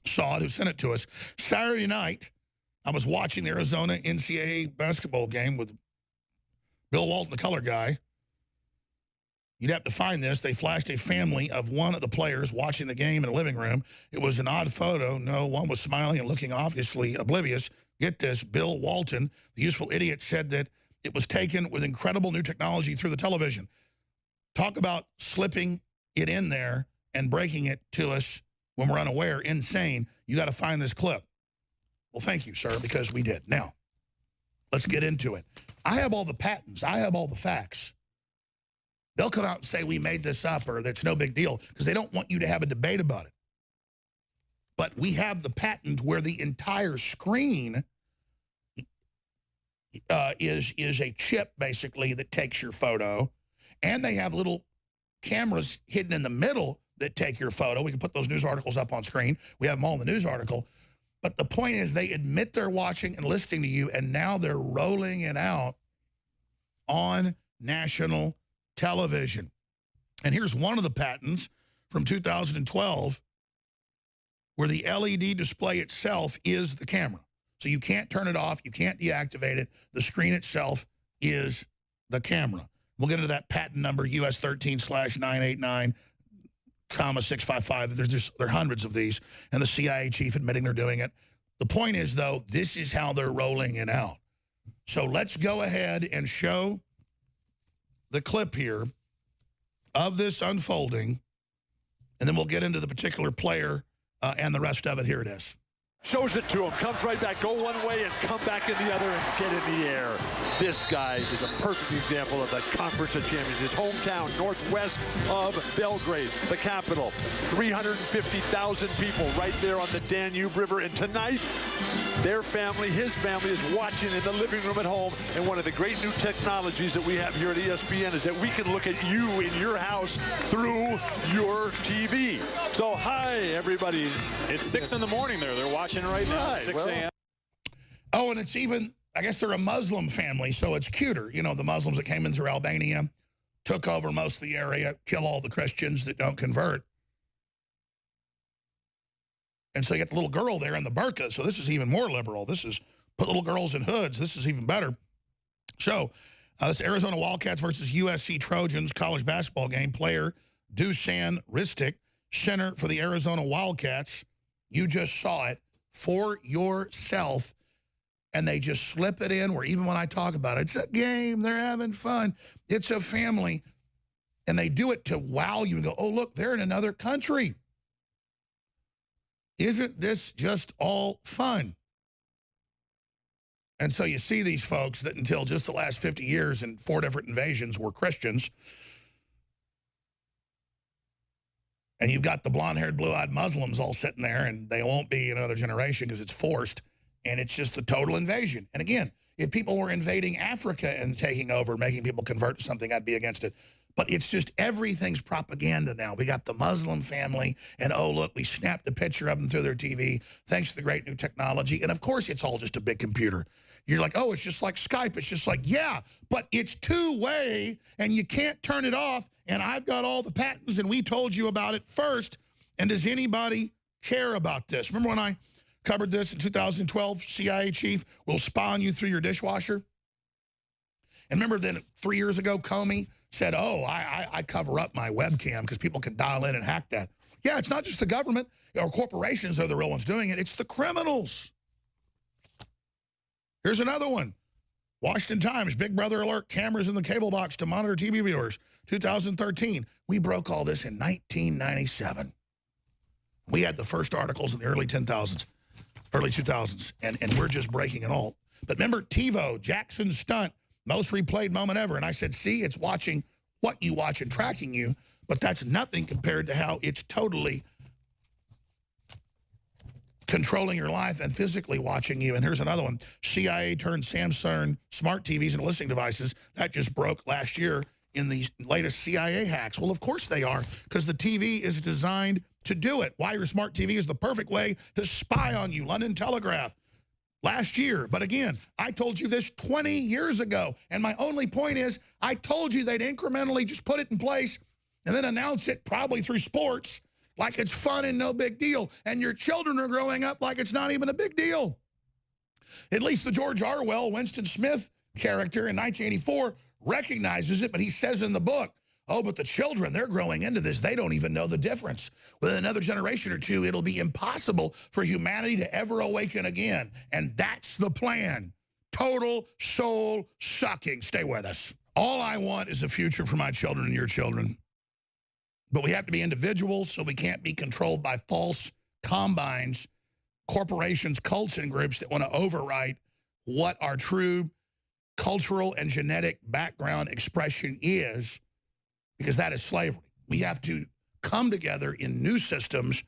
saw it, who sent it to us. Saturday night, I was watching the Arizona NCAA basketball game with Bill Walton, the color guy. You'd have to find this. They flashed a family of one of the players watching the game in a living room. It was an odd photo. No, one was smiling and looking obviously oblivious. Get this, Bill Walton, the useful idiot, said that it was taken with incredible new technology through the television. Talk about slipping it in there and breaking it to us when we're unaware. Insane. You got to find this clip. Well, thank you, sir, because we did. Now, let's get into it. I have all the patents. I have all the facts. They'll come out and say we made this up or that's no big deal because they don't want you to have a debate about it. But we have the patent where the entire screen is a chip, basically, that takes your photo. And they have little cameras hidden in the middle that take your photo. We can put those news articles up on screen. We have them all in the news article. But the point is they admit they're watching and listening to you, and now they're rolling it out on national television. And here's one of the patents from 2012 where the LED display itself is the camera. So you can't turn it off. You can't deactivate it. The screen itself is the camera. We'll get into that patent number, US 13/989, 655. There are hundreds of these, and the CIA chief admitting they're doing it. The point is, though, this is how they're rolling it out. So let's go ahead and show the clip here of this unfolding, and then we'll get into the particular player and the rest of it. Here it is. Shows it to him, comes right back, go one way and come back in the other and get in the air. This guy is a perfect example of the Conference of Champions. His hometown, northwest of Belgrade, the capital. 350,000 people right there on the Danube River. And tonight, their family, his family, is watching in the living room at home. And one of the great new technologies that we have here at ESPN is that we can look at you in your house through your TV. So, hi, everybody. It's 6 in the morning there. They're watching right now, 6 a.m. Oh, and it's even, I guess they're a Muslim family, so it's cuter. You know, the Muslims that came in through Albania, took over most of the area, kill all the Christians that don't convert. And so you get the little girl there in the burqa, so this is even more liberal. This is put little girls in hoods. This is even better. So this Arizona Wildcats versus USC Trojans college basketball game. Player Dusan Ristic, center for the Arizona Wildcats. You just saw it for yourself, and they just slip it in where even when I talk about it, it's a game, they're having fun, it's a family, and they do it to wow you and go, oh, look, they're in another country. Isn't this just all fun? And so you see these folks that until just the last 50 years and 4 different invasions were Christians. And you've got the blonde-haired, blue-eyed Muslims all sitting there, and they won't be another generation because it's forced, and it's just the total invasion. And again, if people were invading Africa and taking over, making people convert to something, I'd be against it. But it's just everything's propaganda now. We got the Muslim family, and oh, look, we snapped a picture of them through their TV thanks to the great new technology. And, of course, it's all just a big computer. You're like, oh, it's just like Skype. It's just like, yeah, but it's two-way, and you can't turn it off. And I've got all the patents, and we told you about it first. And does anybody care about this? Remember when I covered this in 2012, CIA chief will spawn you through your dishwasher? And remember then 3 years ago, Comey said, oh, I cover up my webcam because people can dial in and hack that. Yeah, it's not just the government or corporations are the real ones doing it. It's the criminals. Here's another one. Washington Times, Big Brother alert, cameras in the cable box to monitor TV viewers. 2013, we broke all this in 1997. We had the first articles in the early 2000s, and we're just breaking it all. But remember TiVo, Jackson's stunt, most replayed moment ever. And I said, see, it's watching what you watch and tracking you, but that's nothing compared to how it's totally controlling your life and physically watching you. And here's another one. CIA turned Samsung smart TVs into listening devices. That just broke last year in the latest CIA hacks. Well, of course they are, because the TV is designed to do it. Why your smart TV is the perfect way to spy on you. London Telegraph last year. But again, I told you this 20 years ago. And my only point is I told you they'd incrementally just put it in place and then announce it probably through sports like it's fun and no big deal. And your children are growing up like it's not even a big deal. At least the George Orwell, Winston Smith character in 1984 recognizes it, but he says in the book, oh, but the children, they're growing into this. They don't even know the difference. Within another generation or two, it'll be impossible for humanity to ever awaken again. And that's the plan. Total soul sucking. Stay with us. All I want is a future for my children and your children. But we have to be individuals, so we can't be controlled by false combines, corporations, cults, and groups that want to overwrite what our true cultural and genetic background expression is, because that is slavery. We have to come together in new systems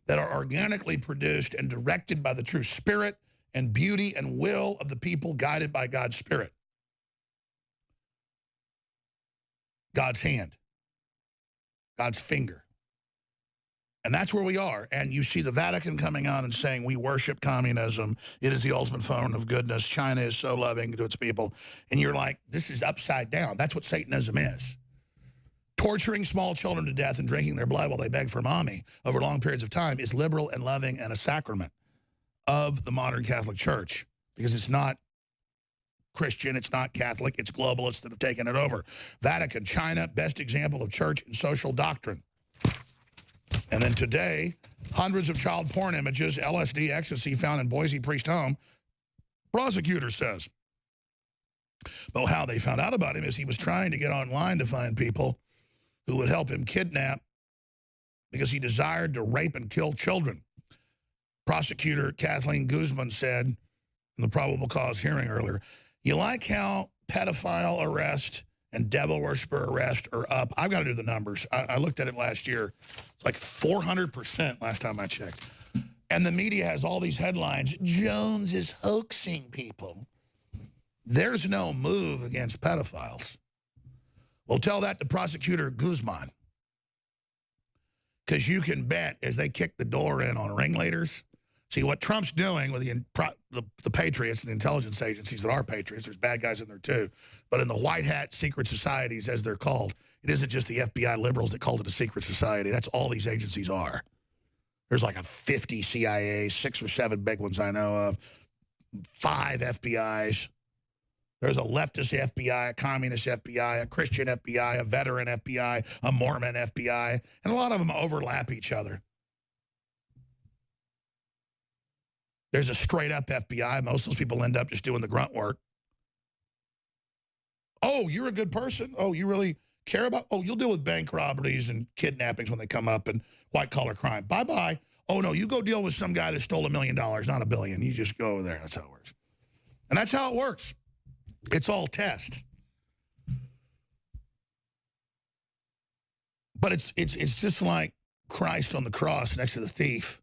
that are organically produced and directed by the true spirit and beauty and will of the people guided by God's spirit. God's hand. God's finger. And that's where we are. And you see the Vatican coming on and saying, we worship communism. It is the ultimate form of goodness. China is so loving to its people. And you're like, this is upside down. That's what Satanism is. Torturing small children to death and drinking their blood while they beg for mommy over long periods of time is liberal and loving and a sacrament of the modern Catholic Church. Because it's not Christian, it's not Catholic, it's globalists that have taken it over. Vatican, China, best example of church and social doctrine. And then today, hundreds of child porn images, LSD, ecstasy found in Boise priest home, prosecutor says. But how they found out about him is he was trying to get online to find people who would help him kidnap because he desired to rape and kill children. Prosecutor Kathleen Guzman said in the probable cause hearing earlier, you like how pedophile arrest and devil worshiper arrest are up? I've got to do the numbers. I looked at it last year. It's like 400% last time I checked. And the media has all these headlines. Jones is hoaxing people. There's no move against pedophiles. Well, tell that to Prosecutor Guzman. Because you can bet as they kick the door in on ringleaders. See, what Trump's doing with the patriots and the intelligence agencies that are patriots, there's bad guys in there too, but in the white hat secret societies, as they're called, it isn't just the FBI liberals that called it a secret society. That's all these agencies are. There's like a 50 CIA, 6 or 7 big ones I know of, 5 FBIs. There's a leftist FBI, a communist FBI, a Christian FBI, a veteran FBI, a Mormon FBI, and a lot of them overlap each other. There's a straight-up FBI. Most of those people end up just doing the grunt work. Oh, you're a good person? Oh, you really care about... Oh, you'll deal with bank robberies and kidnappings when they come up and white-collar crime. Bye-bye. Oh, no, you go deal with some guy that stole $1 million, not $1 billion. You just go over there. That's how it works. And that's how it works. It's all test. But it's just like Christ on the cross next to the thief.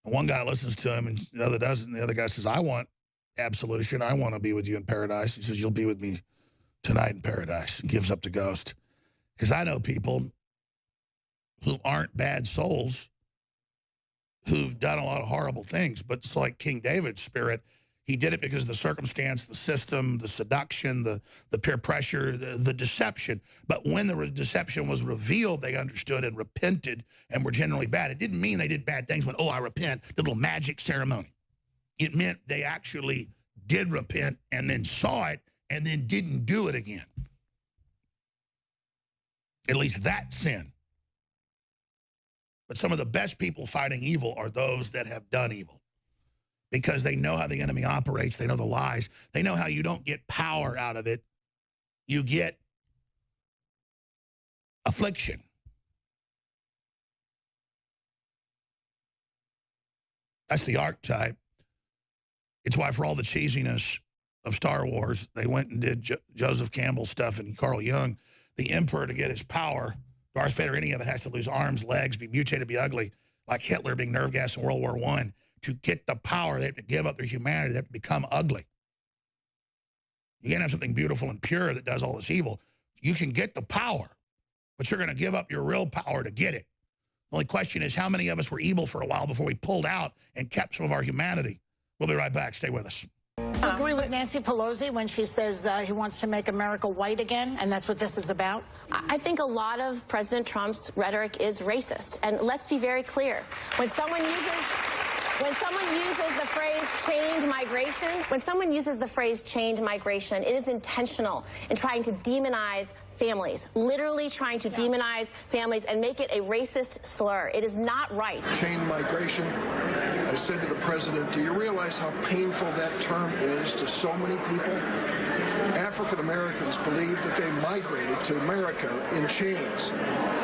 One guy listens to him and the other doesn't. The other guy says, I want absolution. I want to be with you in paradise. He says, you'll be with me tonight in paradise. And gives up the ghost. Because I know people who aren't bad souls who've done a lot of horrible things. But it's like King David's spirit. He did it because of the circumstance, the system, the seduction, the peer pressure, the deception. But when the deception was revealed, they understood and repented and were generally bad. It didn't mean they did bad things when, oh, I repent, the little magic ceremony. It meant they actually did repent and then saw it and then didn't do it again. At least that sin. But some of the best people fighting evil are those that have done evil. Because they know how the enemy operates. They know the lies. They know how you don't get power out of it. You get affliction. That's the archetype. It's why for all the cheesiness of Star Wars, they went and did Joseph Campbell stuff and Carl Jung. The Emperor, to get his power, Darth Vader, any of it, has to lose arms, legs, be mutated, be ugly, like Hitler being nerve gas in World War I. To get the power, they have to give up their humanity. They have to become ugly. You can't have something beautiful and pure that does all this evil. You can get the power, but you're going to give up your real power to get it. The only question is how many of us were evil for a while before we pulled out and kept some of our humanity. We'll be right back. Stay with us. I agree with Nancy Pelosi when she says he wants to make America white again, and that's what this is about? I think a lot of President Trump's rhetoric is racist. And let's be very clear. When someone uses the phrase change migration, it is intentional in trying to demonize families, literally trying to demonize families and make it a racist slur. It is not right. Chain migration. I said to the president, do you realize how painful that term is to so many people? African Americans believe that they migrated to America in chains.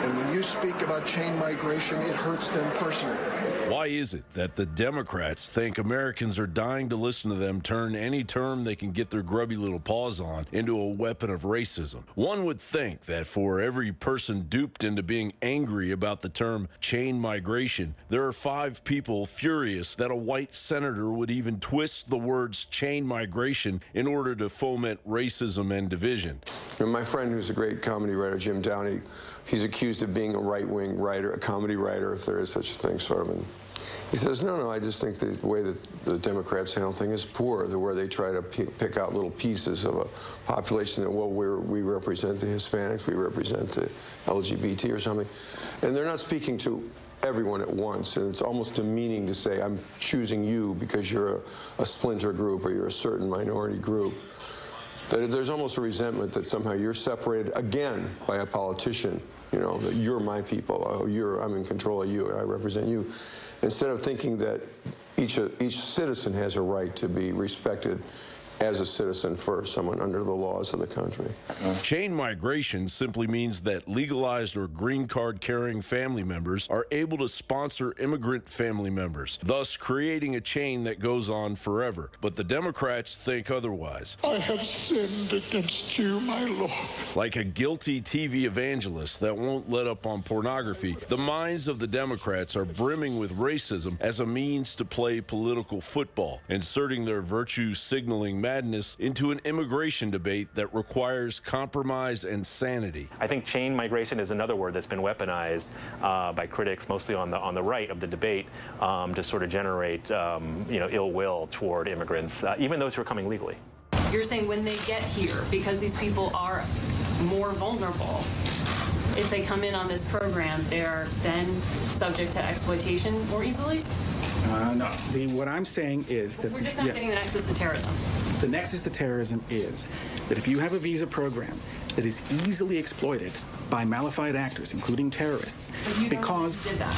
And when you speak about chain migration, it hurts them personally. Why is it that the Democrats think Americans are dying to listen to them turn any term they can get their grubby little paws on into a weapon of racism? One would think that for every person duped into being angry about the term chain migration, there are 5 people furious that a white senator would even twist the words chain migration in order to foment racism and division. And my friend, who's a great comedy writer, Jim Downey, he's accused of being a right-wing writer, a comedy writer, if there is such a thing, sort of. And he says, no, I just think the way that the Democrats handle things is poor, where they try to pick out little pieces of a population that, well, we represent the Hispanics, we represent the LGBT or something. And they're not speaking to everyone at once, and it's almost demeaning to say, I'm choosing you because you're a splinter group or you're a certain minority group. There's almost a resentment that somehow you're separated again by a politician, you know, that you're my people, I'm in control of you, I represent you, instead of thinking that each citizen has a right to be respected as a citizen first, someone under the laws of the country. Chain migration simply means that legalized or green card carrying family members are able to sponsor immigrant family members, thus creating a chain that goes on forever. But the Democrats think otherwise. I have sinned against you, my Lord. Like a guilty TV evangelist that won't let up on pornography, the minds of the Democrats are brimming with racism as a means to play political football, inserting their virtue signaling madness into an immigration debate that requires compromise and sanity. I think chain migration is another word that's been weaponized by critics, mostly on the right of the debate, to sort of generate ill will toward immigrants, even those who are coming legally. You're saying when they get here, because these people are more vulnerable, if they come in on this program, they're then subject to exploitation more easily? No. What I'm saying is that... We're just not getting the nexus to terrorism. The nexus to terrorism is that if you have a visa program that is easily exploited by malafide actors, including terrorists, because... Did that.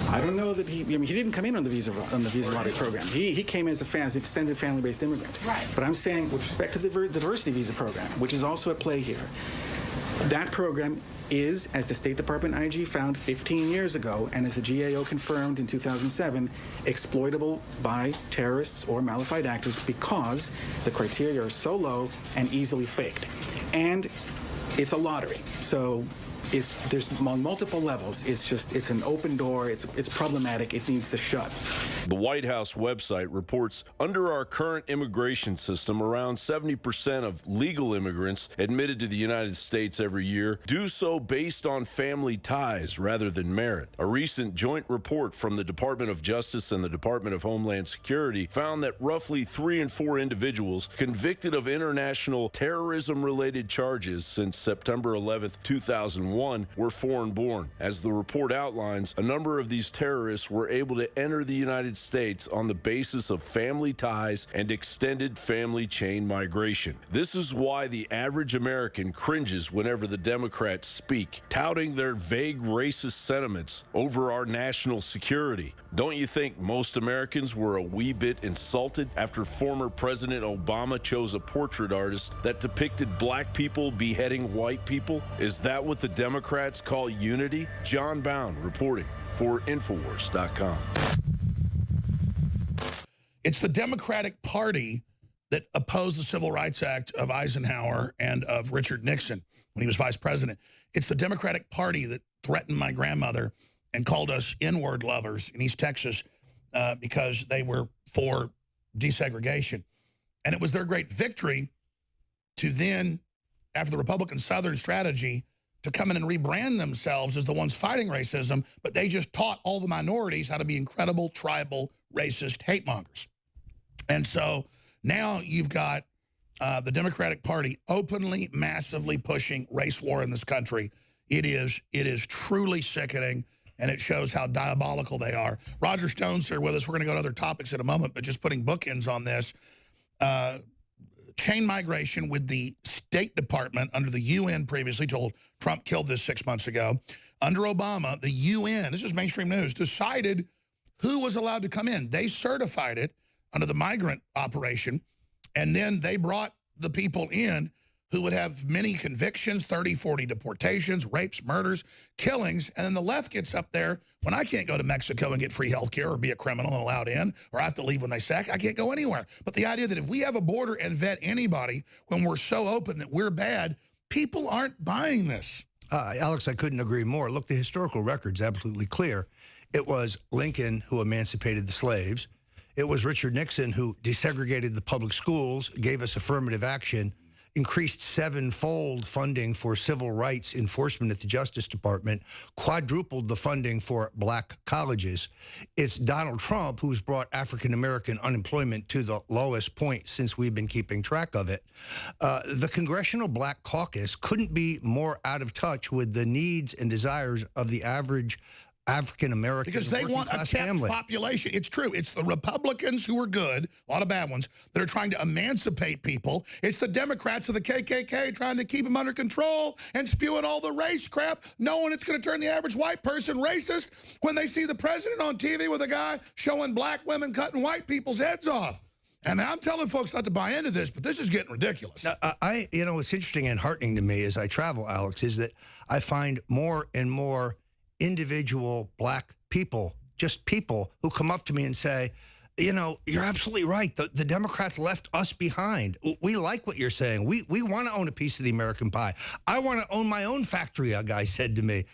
I don't know that he didn't come in on the visa lottery program. He came as an extended family-based immigrant. Right. But I'm saying with respect to the diversity visa program, which is also at play here, that program is, as the State Department IG found 15 years ago, and as the GAO confirmed in 2007, exploitable by terrorists or malafide actors because the criteria are so low and easily faked. And it's a lottery. So there's on multiple levels. It's an open door. It's problematic. It needs to shut. The White House website reports under our current immigration system, around 70% of legal immigrants admitted to the United States every year do so based on family ties rather than merit. A recent joint report from the Department of Justice and the Department of Homeland Security found that roughly 3 in 4 individuals convicted of international terrorism-related charges since September 11th, 2001 were foreign-born. As the report outlines, a number of these terrorists were able to enter the United States on the basis of family ties and extended family chain migration. This is why the average American cringes whenever the Democrats speak, touting their vague racist sentiments over our national security. Don't you think most Americans were a wee bit insulted after former President Obama chose a portrait artist that depicted black people beheading white people? Is that what the Democrats call unity? John Bound reporting for Infowars.com. It's the Democratic Party that opposed the Civil Rights Act of Eisenhower and of Richard Nixon when he was vice president. It's the Democratic Party that threatened my grandmother and called us N-word lovers in East Texas because they were for desegregation. And it was their great victory to then, after the Republican Southern strategy, to come in and rebrand themselves as the ones fighting racism, but they just taught all the minorities how to be incredible, tribal, racist hate mongers. And so now you've got the Democratic Party openly, massively pushing race war in this country. It is truly sickening, and it shows how diabolical they are. Roger Stone's here with us. We're going to go to other topics in a moment, but just putting bookends on this. Chain migration with the State Department under the UN previously told Trump killed this 6 months ago. Under Obama, the UN, this is mainstream news, decided who was allowed to come in. They certified it under the migrant operation, and then they brought the people in who would have many convictions, 30, 40 deportations, rapes, murders, killings, and then the left gets up there, when I can't go to Mexico and get free health care or be a criminal and allowed in, or I have to leave when they sack, I can't go anywhere. But the idea that if we have a border and vet anybody when we're so open that we're bad, people aren't buying this. Alex, I couldn't agree more. Look, the historical record's absolutely clear. It was Lincoln who emancipated the slaves. It was Richard Nixon who desegregated the public schools, gave us affirmative action, increased 7-fold funding for civil rights enforcement at the Justice Department, quadrupled the funding for black colleges. It's Donald Trump who's brought African-American unemployment to the lowest point since we've been keeping track of it. The Congressional Black Caucus couldn't be more out of touch with the needs and desires of the average African-American because they want a kept population. It's true. It's the Republicans who are good, a lot of bad ones, that are trying to emancipate people. It's the Democrats of the KKK trying to keep them under control and spewing all the race crap, knowing it's going to turn the average white person racist when they see the president on TV with a guy showing black women cutting white people's heads off. And I'm telling folks not to buy into this, but this is getting ridiculous. You know, what's interesting and heartening to me as I travel, Alex, is that I find more and more individual black people, just people who come up to me and say, you know, you're absolutely right. The Democrats left us behind. We like what you're saying. We want to own a piece of the American pie. I want to own my own factory, a guy said to me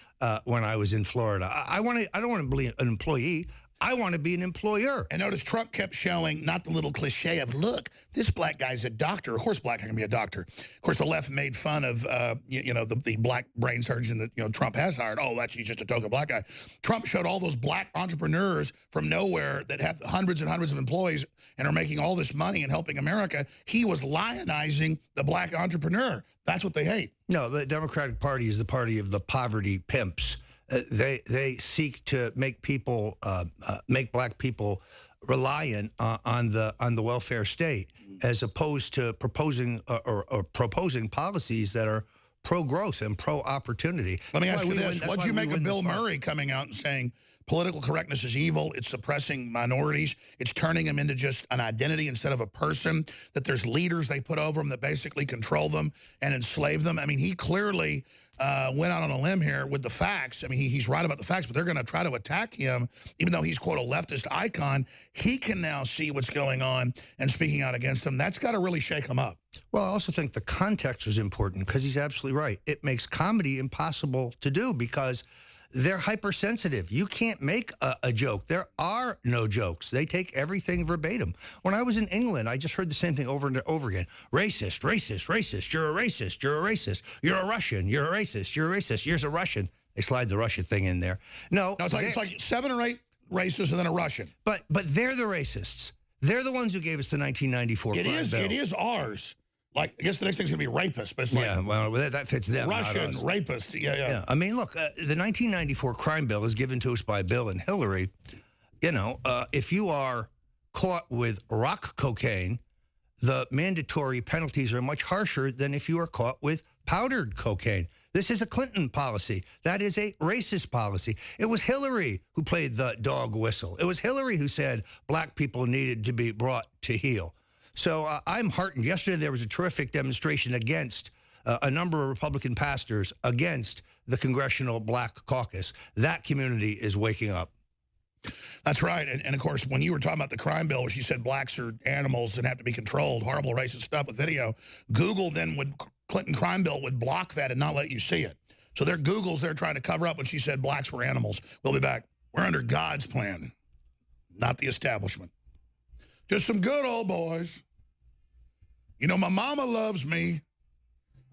when I was in Florida. I don't want to be an employee. I want to be an employer. And notice Trump kept showing not the little cliche of, look, this black guy's a doctor. Of course black guy can be a doctor. Of course the left made fun of, the black brain surgeon that, Trump has hired. Oh, that's just a token black guy. Trump showed all those black entrepreneurs from nowhere that have hundreds and hundreds of employees and are making all this money and helping America. He was lionizing the black entrepreneur. That's what they hate. No, the Democratic Party is the party of the poverty pimps. They seek to make people, make black people reliant on the welfare state, as opposed to proposing proposing policies that are pro-growth and pro-opportunity. Let me ask you this: what do you make of Bill Murray coming out and saying political correctness is evil? It's suppressing minorities. It's turning them into just an identity instead of a person. That there's leaders they put over them that basically control them and enslave them. I mean, he clearly went out on a limb here with the facts. I mean, he's right about the facts, but they're going to try to attack him, even though he's, quote, a leftist icon. He can now see what's going on and speaking out against them. That's got to really shake him up. Well, I also think the context was important because he's absolutely right. It makes comedy impossible to do because they're hypersensitive. You can't make a joke. There are no jokes. They take everything verbatim. When I was in England, I just heard the same thing over and over again. Racist, racist, racist. You're a racist. You're a racist. You're a Russian. You're a racist. You're a racist. You're a Russian. They slide the Russian thing in there. No, it's like 7 or 8 racists and then a Russian. But they're the racists. They're the ones who gave us the 1994 crime bill. It is ours. Like, I guess the next thing's going to be rapist, but it's like... Yeah, well, that fits them, Russian, rapist, yeah. I mean, look, the 1994 crime bill is given to us by Bill and Hillary. You know, if you are caught with rock cocaine, the mandatory penalties are much harsher than if you are caught with powdered cocaine. This is a Clinton policy. That is a racist policy. It was Hillary who played the dog whistle. It was Hillary who said black people needed to be brought to heel. So I'm heartened. Yesterday there was a terrific demonstration against a number of Republican pastors against the Congressional Black Caucus. That community is waking up. That's right. And of course, when you were talking about the crime bill, where she said blacks are animals and have to be controlled, horrible racist stuff with video, Google then Clinton crime bill would block that and not let you see it. So their Googles, they're trying to cover up when she said blacks were animals. We'll be back. We're under God's plan, not the establishment. Just some good old boys. You know, my mama loves me.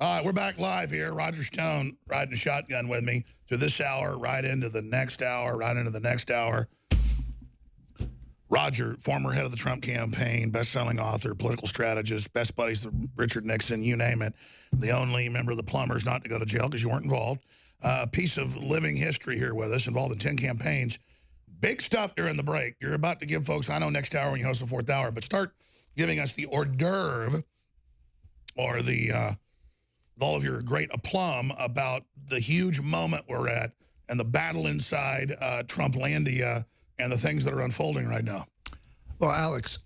All right, we're back live here. Roger Stone riding a shotgun with me through this hour, right into the next hour, right into the next hour. Roger, former head of the Trump campaign, best-selling author, political strategist, best buddies with Richard Nixon, you name it. The only member of the Plumbers not to go to jail because you weren't involved. A piece of living history here with us, involved in 10 campaigns. Big stuff during the break. You're about to give folks, I know next hour when you host the 4th hour, but start giving us the hors d'oeuvre or the all of your great aplomb about the huge moment we're at and the battle inside Trumplandia and the things that are unfolding right now. Well, Alex,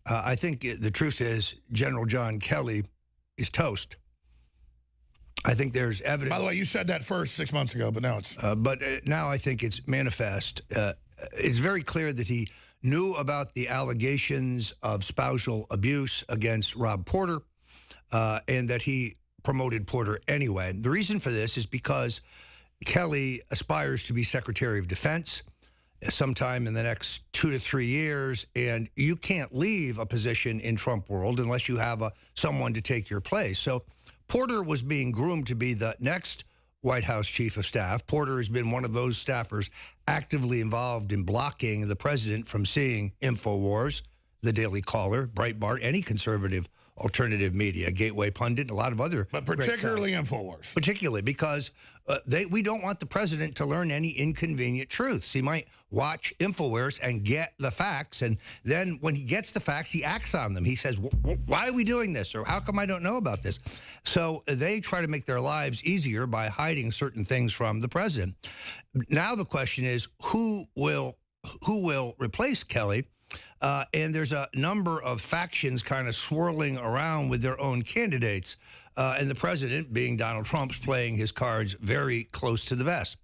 I think the truth is General John Kelly is toast. I think there's evidence. By the way, you said that first 6 months ago, but now it's... But now I think it's manifest. It's very clear that he knew about the allegations of spousal abuse against Rob Porter and that he promoted Porter anyway. The reason for this is because Kelly aspires to be Secretary of Defense sometime in the next 2 to 3 years, and you can't leave a position in Trump world unless you have someone to take your place. So Porter was being groomed to be the next White House Chief of Staff. Porter has been one of those staffers actively involved in blocking the president from seeing Infowars, The Daily Caller, Breitbart, any conservative alternative media, Gateway Pundit, a lot of other. But particularly Infowars. Particularly because we don't want the president to learn any inconvenient truths. He might watch Infowars and get the facts, and then when he gets the facts, he acts on them. He says, why are we doing this? Or how come I don't know about this? So they try to make their lives easier by hiding certain things from the president. Now the question is, who will replace Kelly? And there's a number of factions kind of swirling around with their own candidates. And the president, being Donald Trump, is playing his cards very close to the vest.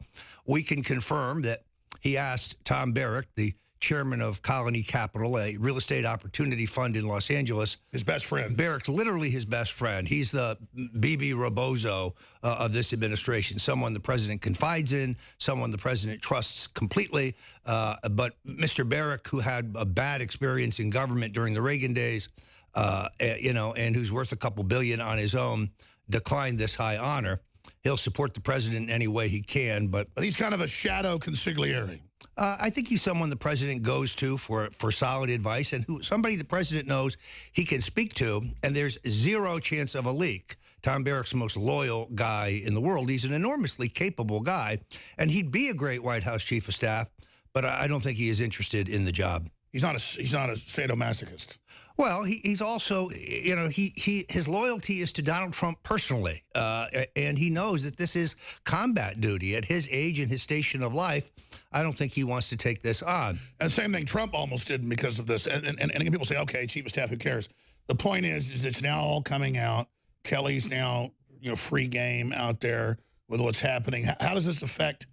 We can confirm that he asked Tom Barrack, the chairman of Colony Capital, a real estate opportunity fund in Los Angeles. His best friend. Barrack's literally his best friend. He's the BB Rebozo of this administration, someone the president confides in, someone the president trusts completely. But Mr. Barrack, who had a bad experience in government during the Reagan days, and who's worth a couple billion on his own, declined this high honor. He'll support the president any way he can, but he's kind of a shadow consigliere. I think he's someone the president goes to for solid advice, and somebody the president knows he can speak to, and there's zero chance of a leak. Tom Barrack's the most loyal guy in the world. He's an enormously capable guy, and he'd be a great White House chief of staff, but I don't think he is interested in the job. He's not a sadomasochist. Well, he's also, his loyalty is to Donald Trump personally, and he knows that this is combat duty. At his age and his station of life, I don't think he wants to take this on. And same thing Trump almost did because of this. And again, people say, okay, chief of staff, who cares? The point is it's now all coming out. Kelly's now, free game out there with what's happening. How does this affect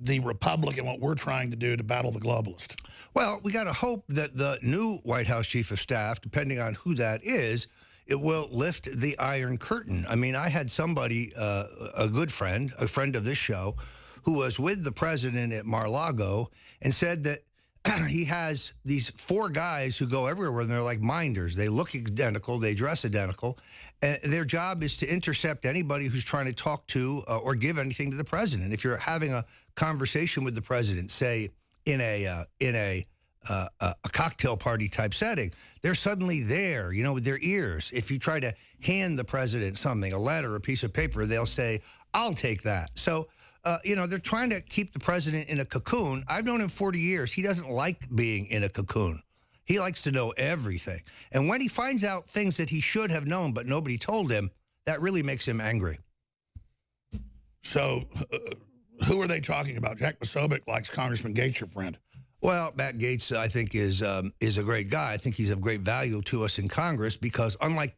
the Republic and what we're trying to do to battle the globalist? Well, we got to hope that the new White House chief of staff, depending on who that is, it will lift the Iron Curtain. I mean, I had somebody, a good friend, a friend of this show, who was with the president at Mar-a-Lago and said that he has these 4 guys who go everywhere, and they're like minders. They look identical. They dress identical. And their job is to intercept anybody who's trying to talk to or give anything to the president. If you're having a conversation with the president, say in a cocktail party type setting, they're suddenly there, with their ears. If you try to hand the president something, a letter, a piece of paper, they'll say, I'll take that. So, they're trying to keep the president in a cocoon. I've known him 40 years. He doesn't like being in a cocoon. He likes to know everything. And when he finds out things that he should have known but nobody told him, that really makes him angry. So who are they talking about? Jack Posobiec likes Congressman Gates, your friend. Well, Matt Gaetz, I think, is a great guy. I think he's of great value to us in Congress because unlike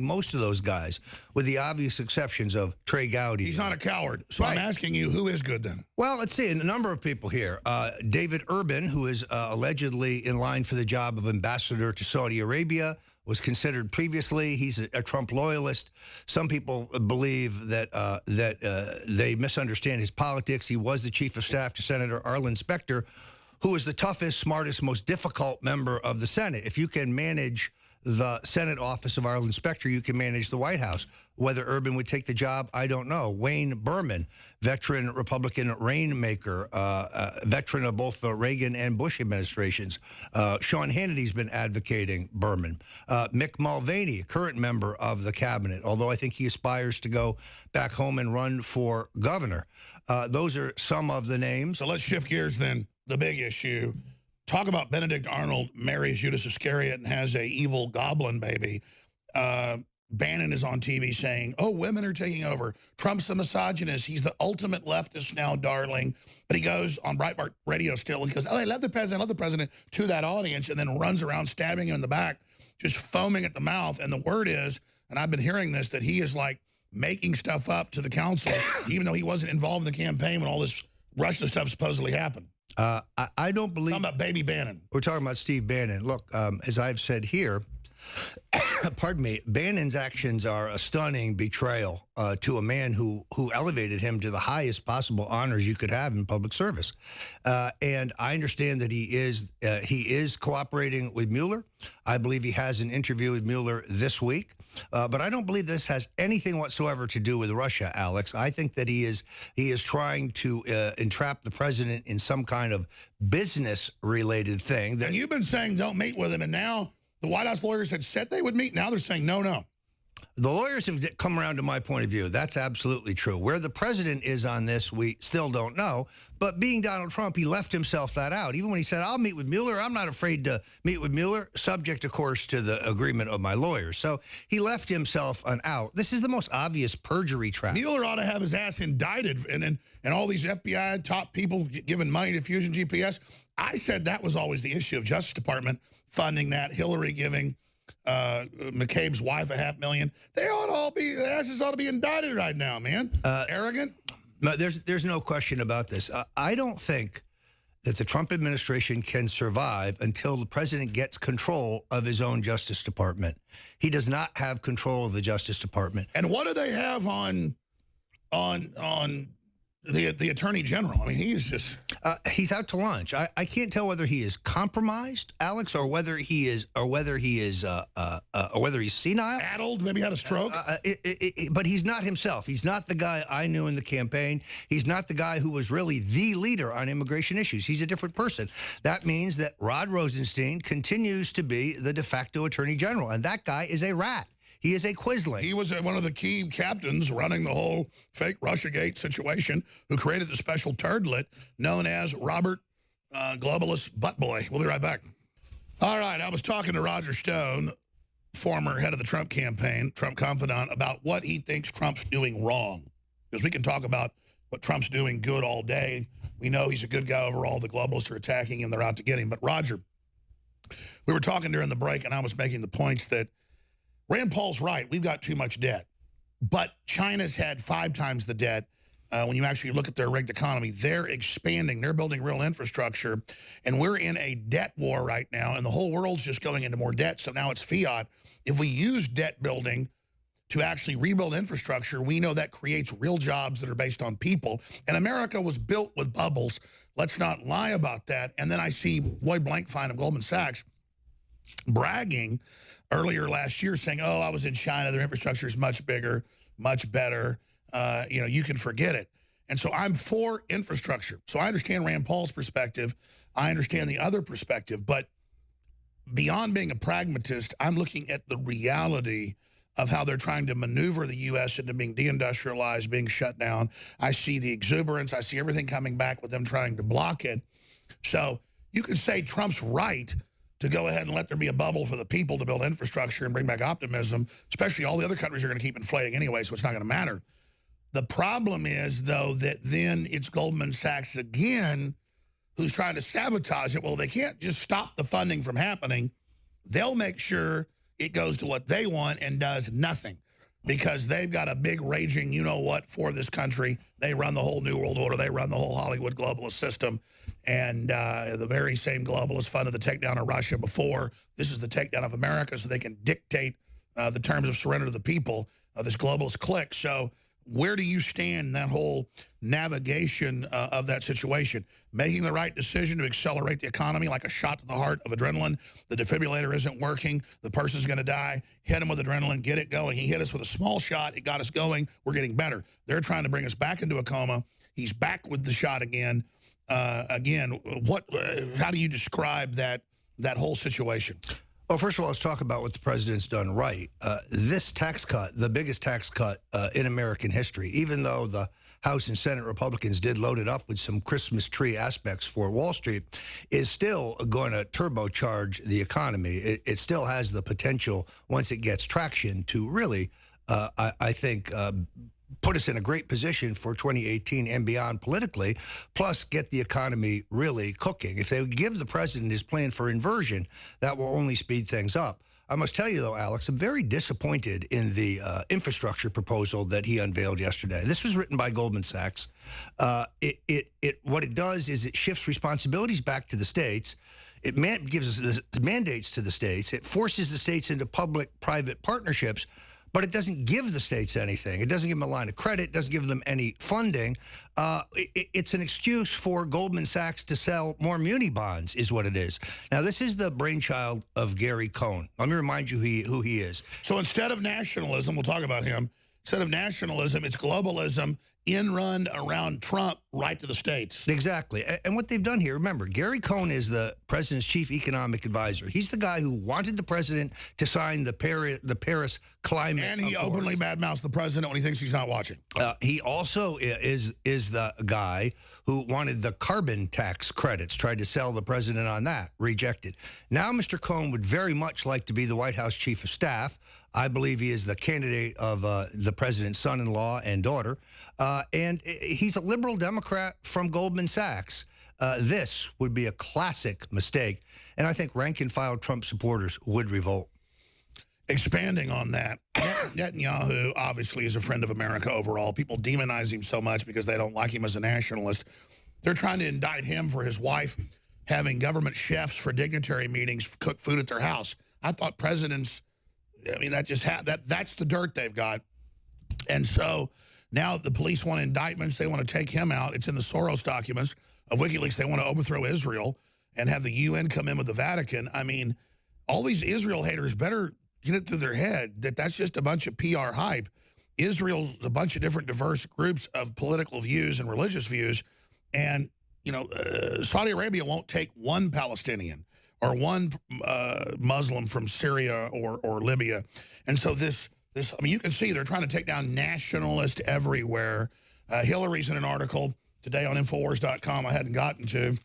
most of those guys, with the obvious exceptions of Trey Gowdy. He's not a coward. So right. I'm asking you, who is good then? Well, let's see. A number of people here. David Urban, who is allegedly in line for the job of ambassador to Saudi Arabia, was considered previously. He's a Trump loyalist. Some people believe that they misunderstand his politics. He was the chief of staff to Senator Arlen Specter, who is the toughest, smartest, most difficult member of the Senate. If you can manage the Senate office of Arlen Specter, you can manage the White House. Whether Urban would take the job, I don't know. Wayne Berman, veteran Republican rainmaker, veteran of both the Reagan and Bush administrations. Sean Hannity's been advocating Berman. Mick Mulvaney, current member of the cabinet, although I think he aspires to go back home and run for governor. Those are some of the names. So let's shift gears then. The big issue. Talk about Benedict Arnold marries Judas Iscariot and has a evil goblin baby. Bannon is on TV saying, oh, women are taking over. Trump's the misogynist. He's the ultimate leftist now, darling. But he goes on Breitbart radio still and goes, oh, I love the president, to that audience, and then runs around stabbing him in the back, just foaming at the mouth. And the word is, and I've been hearing this, that he is like making stuff up to the council, even though he wasn't involved in the campaign when all this Russia stuff supposedly happened. I don't believe... Talking about baby Bannon. We're talking about Steve Bannon. Look, as I've said here, pardon me, Bannon's actions are a stunning betrayal to a man who elevated him to the highest possible honors you could have in public service. And I understand that he is cooperating with Mueller. I believe he has an interview with Mueller this week. But I don't believe this has anything whatsoever to do with Russia, Alex. I think that he is trying to entrap the president in some kind of business-related thing. And you've been saying don't meet with him, and now the White House lawyers had said they would meet. Now they're saying no. The lawyers have come around to my point of view. That's absolutely true. Where the president is on this, we still don't know. But being Donald Trump, he left himself that out. Even when he said, I'll meet with Mueller, I'm not afraid to meet with Mueller, subject, of course, to the agreement of my lawyers. So he left himself an out. This is the most obvious perjury trap. Mueller ought to have his ass indicted, and all these FBI top people giving money to Fusion GPS. I said that was always the issue of Justice Department funding that, Hillary giving McCabe's wife $500,000. They ought to all be, the asses ought to be indicted right now, man. Arrogant. There's no question about this. I don't think that the Trump administration can survive until the president gets control of his own Justice Department. He does not have control of the Justice Department. And what do they have on the Attorney General? I mean, he's just... he's out to lunch. I can't tell whether he is compromised, Alex, or whether he is senile. Addled, maybe had a stroke. But he's not himself. He's not the guy I knew in the campaign. He's not the guy who was really the leader on immigration issues. He's a different person. That means that Rod Rosenstein continues to be the de facto Attorney General, and that guy is a rat. He is a Quisling. He was one of the key captains running the whole fake Russiagate situation, who created the special turdlet known as Robert Globalist Buttboy. We'll be right back. All right, I was talking to Roger Stone, former head of the Trump campaign, Trump confidant, about what he thinks Trump's doing wrong. Because we can talk about what Trump's doing good all day. We know he's a good guy overall. The globalists are attacking him. They're out to get him. But Roger, we were talking during the break, and I was making the points that Rand Paul's right. We've got too much debt. But China's had 5 times the debt. When you actually look at their rigged economy, they're expanding. They're building real infrastructure. And we're in a debt war right now, and the whole world's just going into more debt. So now it's fiat. If we use debt building to actually rebuild infrastructure, we know that creates real jobs that are based on people. And America was built with bubbles. Let's not lie about that. And then I see Lloyd Blankfein of Goldman Sachs bragging earlier last year saying, oh, I was in China. Their infrastructure is much bigger, much better. You can forget it. And so I'm for infrastructure. So I understand Rand Paul's perspective. I understand the other perspective. But beyond being a pragmatist, I'm looking at the reality of how they're trying to maneuver the U.S. into being deindustrialized, being shut down. I see the exuberance. I see everything coming back with them trying to block it. So you could say Trump's right to go ahead and let there be a bubble for the people to build infrastructure and bring back optimism, especially all the other countries are going to keep inflating anyway, so it's not going to matter. The problem is, though, that then it's Goldman Sachs again who's trying to sabotage it. Well, they can't just stop the funding from happening. They'll make sure it goes to what they want and does nothing because they've got a big raging you-know-what for this country. They run the whole New World Order. They run the whole Hollywood globalist system. And the very same globalists funded the takedown of Russia before. This is the takedown of America so they can dictate the terms of surrender to the people of this globalist clique. So where do you stand in that whole navigation of that situation? Making the right decision to accelerate the economy like a shot to the heart of adrenaline. The defibrillator isn't working. The person's going to die. Hit him with adrenaline. Get it going. He hit us with a small shot. It got us going. We're getting better. They're trying to bring us back into a coma. He's back with the shot again. How do you describe that whole situation? Well, first of all, let's talk about what the president's done right. This tax cut, the biggest tax cut in American history, even though the House and Senate Republicans did load it up with some Christmas tree aspects for Wall Street, is still going to turbocharge the economy. It still has the potential, once it gets traction, to really, I think, put us in a great position for 2018 and beyond politically, plus get the economy really cooking. If they give the president his plan for inversion, that will only speed things up. I must tell you, though, Alex, I'm very disappointed in the infrastructure proposal that he unveiled yesterday. This was written by Goldman Sachs. What it does is it shifts responsibilities back to the states. It gives mandates to the states. It forces the states into public-private partnerships, but it doesn't give the states anything. It doesn't give them a line of credit. It doesn't give them any funding. It's an excuse for Goldman Sachs to sell more muni bonds is what it is. Now, this is the brainchild of Gary Cohn. Let me remind you who he is. So instead of nationalism, we'll talk about him, instead of nationalism, it's globalism in run around Trump right to the states. Exactly. And what they've done here, remember, Gary Cohn is the president's chief economic advisor. He's the guy who wanted the president to sign the Paris climate And he accords. openly badmouths the president when he thinks he's not watching. He also is the guy who wanted the carbon tax credits, tried to sell the president on that, rejected. Now Mr. Cohn would very much like to be the White House chief of staff. I believe he is the candidate of the president's son-in-law and daughter. And he's a liberal Democrat from Goldman Sachs. This would be a classic mistake. And I think rank-and-file Trump supporters would revolt. Expanding on that, Netanyahu obviously is a friend of America overall. People demonize him so much because they don't like him as a nationalist. They're trying to indict him for his wife having government chefs for dignitary meetings cook food at their house. I thought presidents, I mean, that's the dirt they've got. And so now the police want indictments. They want to take him out. It's in the Soros documents of WikiLeaks. They want to overthrow Israel and have the UN come in with the Vatican. I mean, all these Israel haters better get it through their head that that's just a bunch of PR hype. Israel's a bunch of different diverse groups of political views and religious views. And, you know, Saudi Arabia won't take one Palestinian or one Muslim from Syria or Libya. And so this, I mean, you can see they're trying to take down nationalists everywhere. Hillary's in an article today on Infowars.com I hadn't gotten to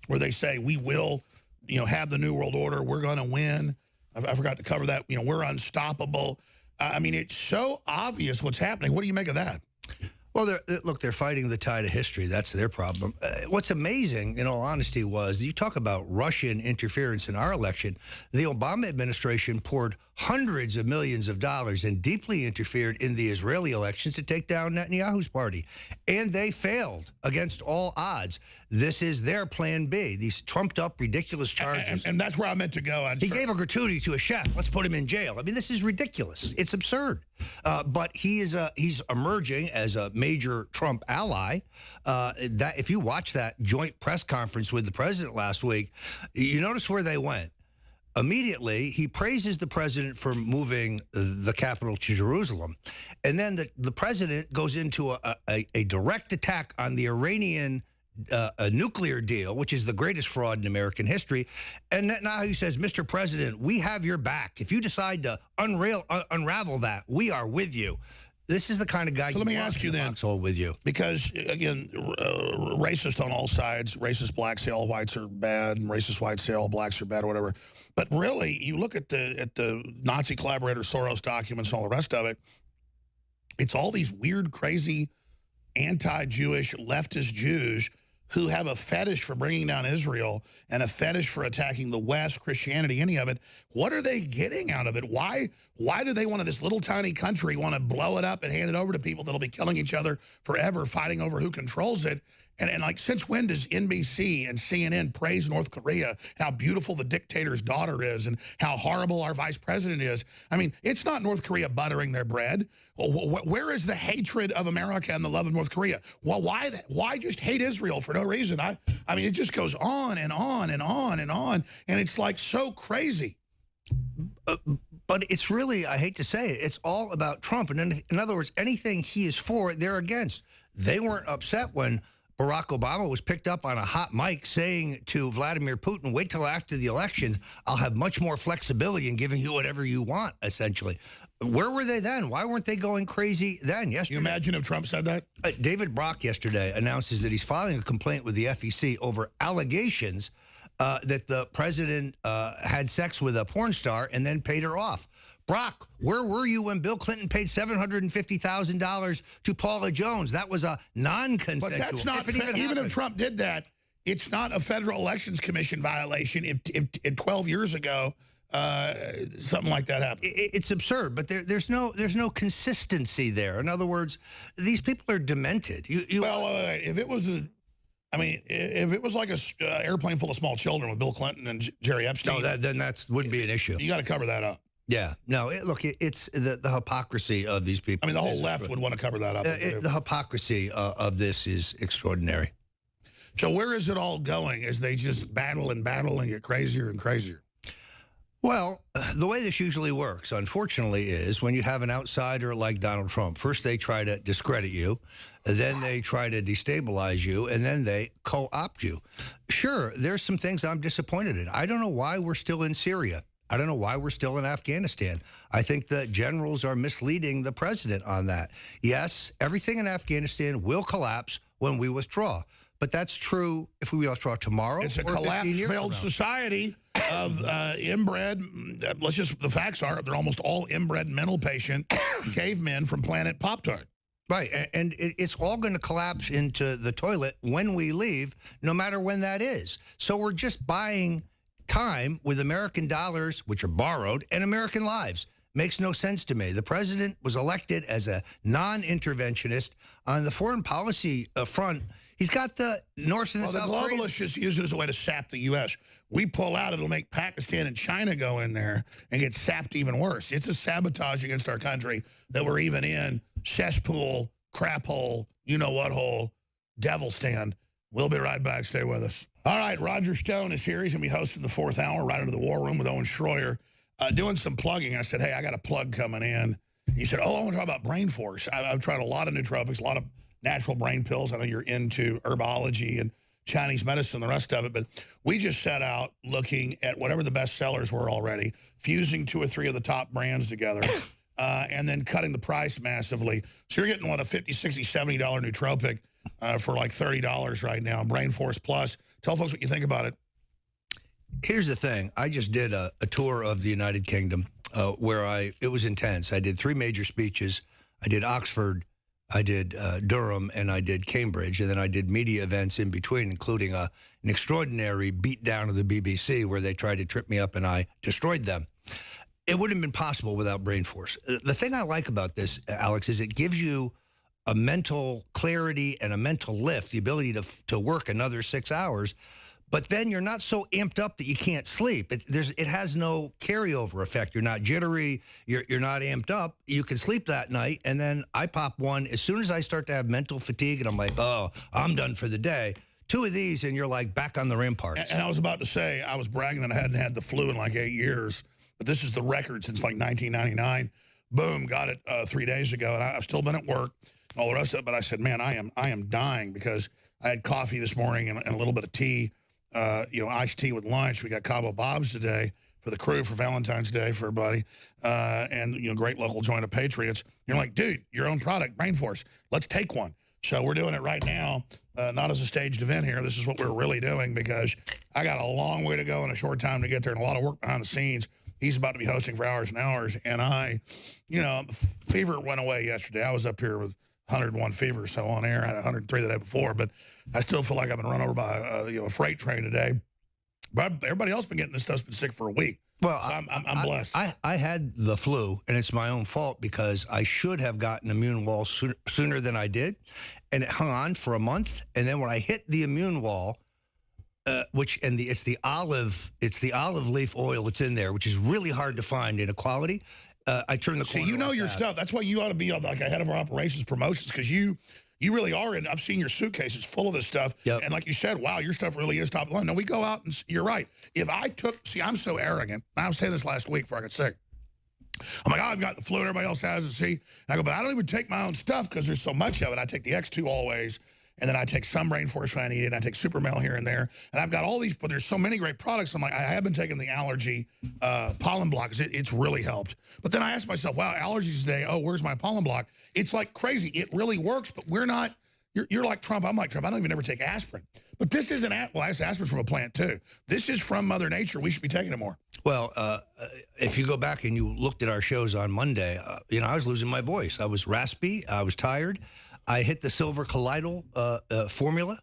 where they say we will, you know, have the New World Order. We're going to win. I forgot to cover that. You know, we're unstoppable. I mean, it's so obvious what's happening. What do you make of that? Well, look, they're fighting the tide of history. That's their problem. What's amazing, in all honesty, was you talk about Russian interference in our election. The Obama administration poured hundreds of millions of dollars and deeply interfered in the Israeli elections to take down Netanyahu's party. And they failed against all odds. This is their plan B, these trumped-up, ridiculous charges. And that's where I meant to go. He gave a gratuity to a chef. Let's put him in jail. I mean, this is ridiculous. It's absurd. But he's emerging as a major Trump ally. That if you watch that joint press conference with the president last week, you notice where they went. Immediately, he praises the president for moving the capital to Jerusalem. And then the president goes into a direct attack on the Iranian nuclear deal, which is the greatest fraud in American history. And now he says, Mr. President, we have your back. If you decide to unravel that, we are with you. This is the kind of guy. So let me ask you then, with you, because again, racist on all sides. Racist blacks say all whites are bad, and racist whites say all blacks are bad, or whatever. But really, you look at the Nazi collaborator Soros documents and all the rest of it. It's all these weird, crazy, anti-Jewish, leftist Jews who have a fetish for bringing down Israel and a fetish for attacking the West, Christianity, any of it. What are they getting out of it? Why do they want to, this little tiny country, want to blow it up and hand it over to people that'll be killing each other forever, fighting over who controls it? And like, since when does NBC and CNN praise North Korea, how beautiful the dictator's daughter is and how horrible our vice president is? I mean, it's not North Korea buttering their bread. Well, where is the hatred of America and the love of North Korea? Well, why just hate Israel for no reason? I mean, it just goes on and on and on and on. And it's like so crazy. But it's really, I hate to say it, it's all about Trump. And in other words, anything he is for, they're against. They weren't upset when Barack Obama was picked up on a hot mic saying to Vladimir Putin, wait till after the elections, I'll have much more flexibility in giving you whatever you want, essentially. Where were they then? Why weren't they going crazy then? Yesterday, you imagine if Trump said that? David Brock yesterday announces that he's filing a complaint with the FEC over allegations that the president had sex with a porn star and then paid her off. Brock, where were you when Bill Clinton paid $750,000 to Paula Jones? That was a non-consensual. But that's not, even if Trump did that, it's not a Federal Elections Commission violation if 12 years ago something like that happen. It's absurd, but there's no consistency there. In other words, these people are demented. Well, if it was if it was like a airplane full of small children with Bill Clinton and Jerry Epstein, then that wouldn't be an issue. You got to cover that up. Yeah. No, look, it's the hypocrisy of these people. I mean, the whole left would want to cover that up. The hypocrisy of this is extraordinary. So where is it all going as they just battle and get crazier and crazier? Well, the way this usually works, unfortunately, is when you have an outsider like Donald Trump, first they try to discredit you, then they try to destabilize you, and then they co-opt you. Sure, there's some things I'm disappointed in. I don't know why we're still in Syria. I don't know why we're still in Afghanistan. I think the generals are misleading the president on that. Yes, everything in Afghanistan will collapse when we withdraw. But that's true if we withdraw tomorrow. It's a collapsed, failed society of inbred. The facts are they're almost all inbred mental patient cavemen from planet Pop-Tart. Right, and it's all going to collapse into the toilet when we leave, no matter when that is. So we're just buying time with American dollars, which are borrowed, and American lives. Makes no sense to me. The president was elected as a non-interventionist. On the foreign policy front, he's got the North and the South. Well, the globalists just use it as a way to sap the U.S. We pull out, it'll make Pakistan and China go in there and get sapped even worse. It's a sabotage against our country that we're even in. Cesspool, crap hole, you-know-what hole, devil stand. We'll be right back. Stay with us. All right, Roger Stone is here. He's going to be hosting the 4th hour right into the War Room with Owen Schroyer. Doing some plugging. I said, hey, I got a plug coming in. He said, oh, I want to talk about brain force. I've tried a lot of nootropics, a lot of natural brain pills. I know you're into herbology and Chinese medicine, the rest of it. But we just set out looking at whatever the best sellers were already, fusing 2 or 3 of the top brands together, and then cutting the price massively. So you're getting, what, a $50, $60, $70 nootropic for like $30 right now, Brain Force Plus. Tell folks what you think about it. Here's the thing. I just did a tour of the United Kingdom where it was intense. I did 3 major speeches. I did Oxford, I did Durham, and I did Cambridge. And then I did media events in between, including an extraordinary beatdown of the BBC where they tried to trip me up and I destroyed them. It wouldn't have been possible without Brain Force. The thing I like about this, Alex, is it gives you a mental clarity and a mental lift, the ability to work another 6 hours. But then you're not so amped up that you can't sleep. It has no carryover effect. You're not jittery. You're not amped up. You can sleep that night. And then I pop one. As soon as I start to have mental fatigue and I'm like, oh, I'm done for the day. 2 of these and you're like back on the ramparts. And I was about to say, I was bragging that I hadn't had the flu in like 8 years. But this is the record since like 1999. Boom, got it 3 days ago. And I've still been at work, all the rest of it. But I said, man, I am dying because I had coffee this morning and a little bit of tea. Iced tea with lunch. We got Cabo Bob's today for the crew for Valentine's Day for everybody. And, great local joint of patriots. You're like, dude, your own product, Brain Force. Let's take one. So we're doing it right now, not as a staged event here. This is what we're really doing because I got a long way to go in a short time to get there and a lot of work behind the scenes. He's about to be hosting for hours and hours. And fever went away yesterday. I was up here with 101 fever, so on air. I had 103 the day before, but I still feel like I've been run over by a freight train today. But everybody else been getting this stuff's been sick for a week. Well, so I'm blessed. I had the flu, and it's my own fault because I should have gotten immune wall sooner than I did, and it hung on for a month. And then when I hit the immune wall, it's the olive leaf oil that's in there, which is really hard to find in a quality. I turned the corner. See, you know your stuff. That's why you ought to be like a head of our operations promotions because you really are. And I've seen your suitcases full of this stuff. Yep. And like you said, wow, your stuff really is top line. No, we go out and you're right. If I I'm so arrogant. I was saying this last week before I got sick. I'm like, oh, I've got the flu and everybody else has it. See, and I go, but I don't even take my own stuff because there's so much of it. I take the X2 always. And then I take some Brain Force when I need it. And I take Super Male here and there. And I've got all these, but there's so many great products. I'm like, I have been taking the allergy pollen block. It's really helped. But then I asked myself, wow, allergies today. Oh, where's my pollen block? It's like crazy. It really works, but we're not. You're like Trump. I'm like Trump. I don't even ever take aspirin. But this isn't, aspirin's from a plant too. This is from Mother Nature. We should be taking it more. Well, if you go back and you looked at our shows on Monday, I was losing my voice. I was raspy. I was tired. I hit the silver colloidal formula,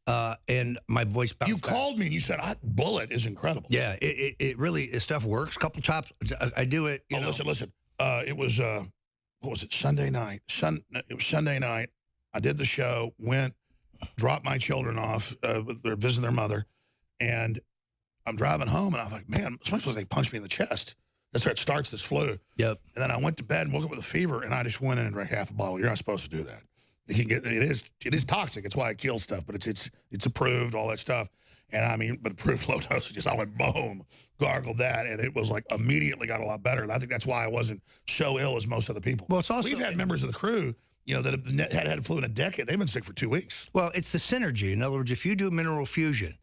and my voice bounced You called me and you said, Bullet is incredible. Yeah, it really, this stuff works. Couple chops, I do it. You know. Listen. It was, what was it, Sunday night? It was Sunday night. I did the show, went, dropped my children off. They're visiting their mother. And I'm driving home, and I was like, man, sometimes they punch me in the chest. That's where it starts, this flu. Yep. And then I went to bed and woke up with a fever, and I just went in and drank half a bottle. You're not supposed to do that. It is toxic. It's why it kills stuff, but it's approved, all that stuff. And I mean, but approved low dosages. I went boom, gargled that, and it was like immediately got a lot better. And I think that's why I wasn't so ill as most other people. Well, it's also, we've had members of the crew, you know, that have had flu in a decade. They've been sick for 2 weeks. Well, it's the synergy. In other words, if you do mineral fusion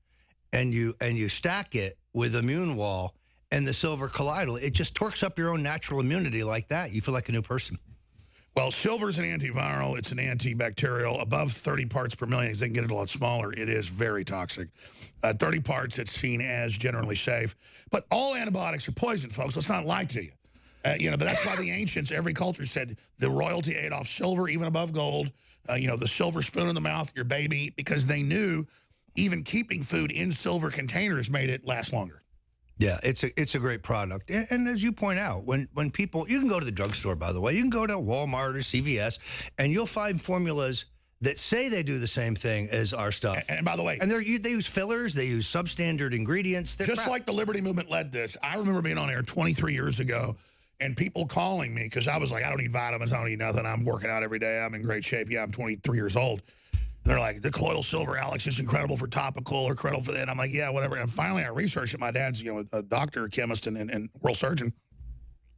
and you stack it with immune wall and the silver colloidal, it just torques up your own natural immunity like that. You feel like a new person. Well, silver's an antiviral. It's an antibacterial. Above 30 parts per million, they can get it a lot smaller. It is very toxic. 30 parts, it's seen as generally safe. But all antibiotics are poison, folks. Let's not lie to you. You know, but that's why the ancients, every culture said the royalty ate off silver, even above gold. You know, the silver spoon in the mouth, your baby, because they knew even keeping food in silver containers made it last longer. Yeah, it's a great product. And as you point out, when people, you can go to the drugstore, by the way, you can go to Walmart or CVS, and you'll find formulas that say they do the same thing as our stuff. And by the way, and they use fillers, they use substandard ingredients. Just like the Liberty Movement led this. I remember being on air 23 years ago and people calling me because I was like, I don't need vitamins, I don't need nothing. I'm working out every day. I'm in great shape. Yeah, I'm 23 years old. They're like, the colloidal silver, Alex, is incredible for topical or incredible for that. I'm like, yeah, whatever. And finally, I researched it. My dad's, you know, a doctor, a chemist, and world surgeon.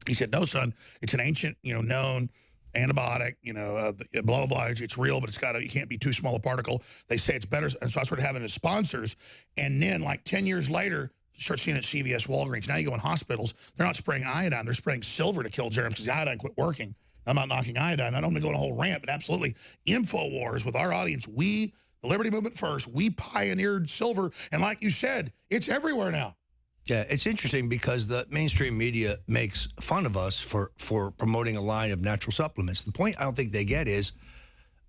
He said, no, son, it's an ancient, you know, known antibiotic, you know, blah, blah, blah. It's real, but you can't be too small a particle. They say it's better. And so I started having it as sponsors. And then, like 10 years later, you start seeing it at CVS, Walgreens. Now you go in hospitals. They're not spraying iodine. They're spraying silver to kill germs because the iodine quit working. I'm not knocking iodine. I don't want to go on a whole rant, but absolutely. Infowars with our audience, the Liberty Movement first, we pioneered silver. And like you said, it's everywhere now. Yeah, it's interesting because the mainstream media makes fun of us for promoting a line of natural supplements. The point I don't think they get is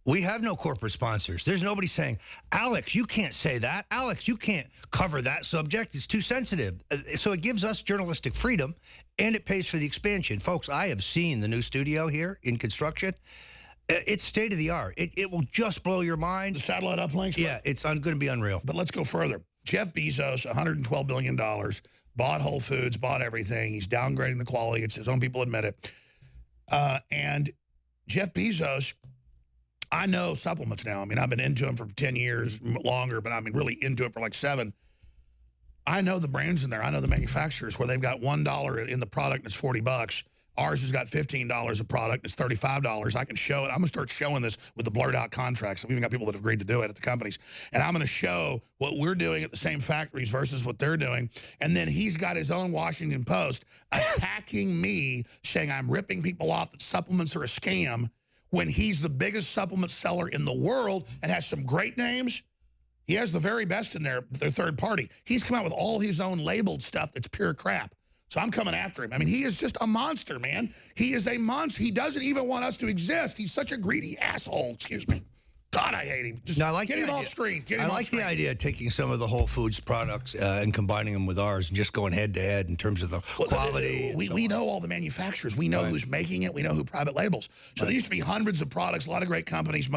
we have no corporate sponsors. There's nobody saying, Alex, you can't say that. Alex, you can't cover that subject. It's too sensitive. So it gives us journalistic freedom, and it pays for the expansion. Folks, I have seen the new studio here in construction. It's state-of-the-art. It will just blow your mind. The satellite uplinks? Yeah, it's going to be unreal. But let's go further. Jeff Bezos, $112 billion, bought Whole Foods, bought everything. He's downgrading the quality. It's his own people admit it. And Jeff Bezos, I know supplements now. I mean, I've been into them for 10 years, longer, but I mean, really into it for like 7. I know the brands in there. I know the manufacturers where they've got $1 in the product and it's $40. Ours has got $15 a product. It's $35. I can show it. I'm going to start showing this with the blurred out contracts. We've even got people that have agreed to do it at the companies. And I'm going to show what we're doing at the same factories versus what they're doing. And then he's got his own Washington Post attacking me, saying I'm ripping people off, that supplements are a scam, when he's the biggest supplement seller in the world and has some great names. He has the very best in their third party. He's come out with all his own labeled stuff that's pure crap. So I'm coming after him. I mean, he is just a monster, man. He is a monster. He doesn't even want us to exist. He's such a greedy asshole. Excuse me. God, I hate him. Just get him off screen. I like the idea of taking some of the Whole Foods products and combining them with ours and just going head-to-head in terms of the quality. We know all the manufacturers. We know who's making it. We know who private labels. So there used to be hundreds of products, a lot of great companies.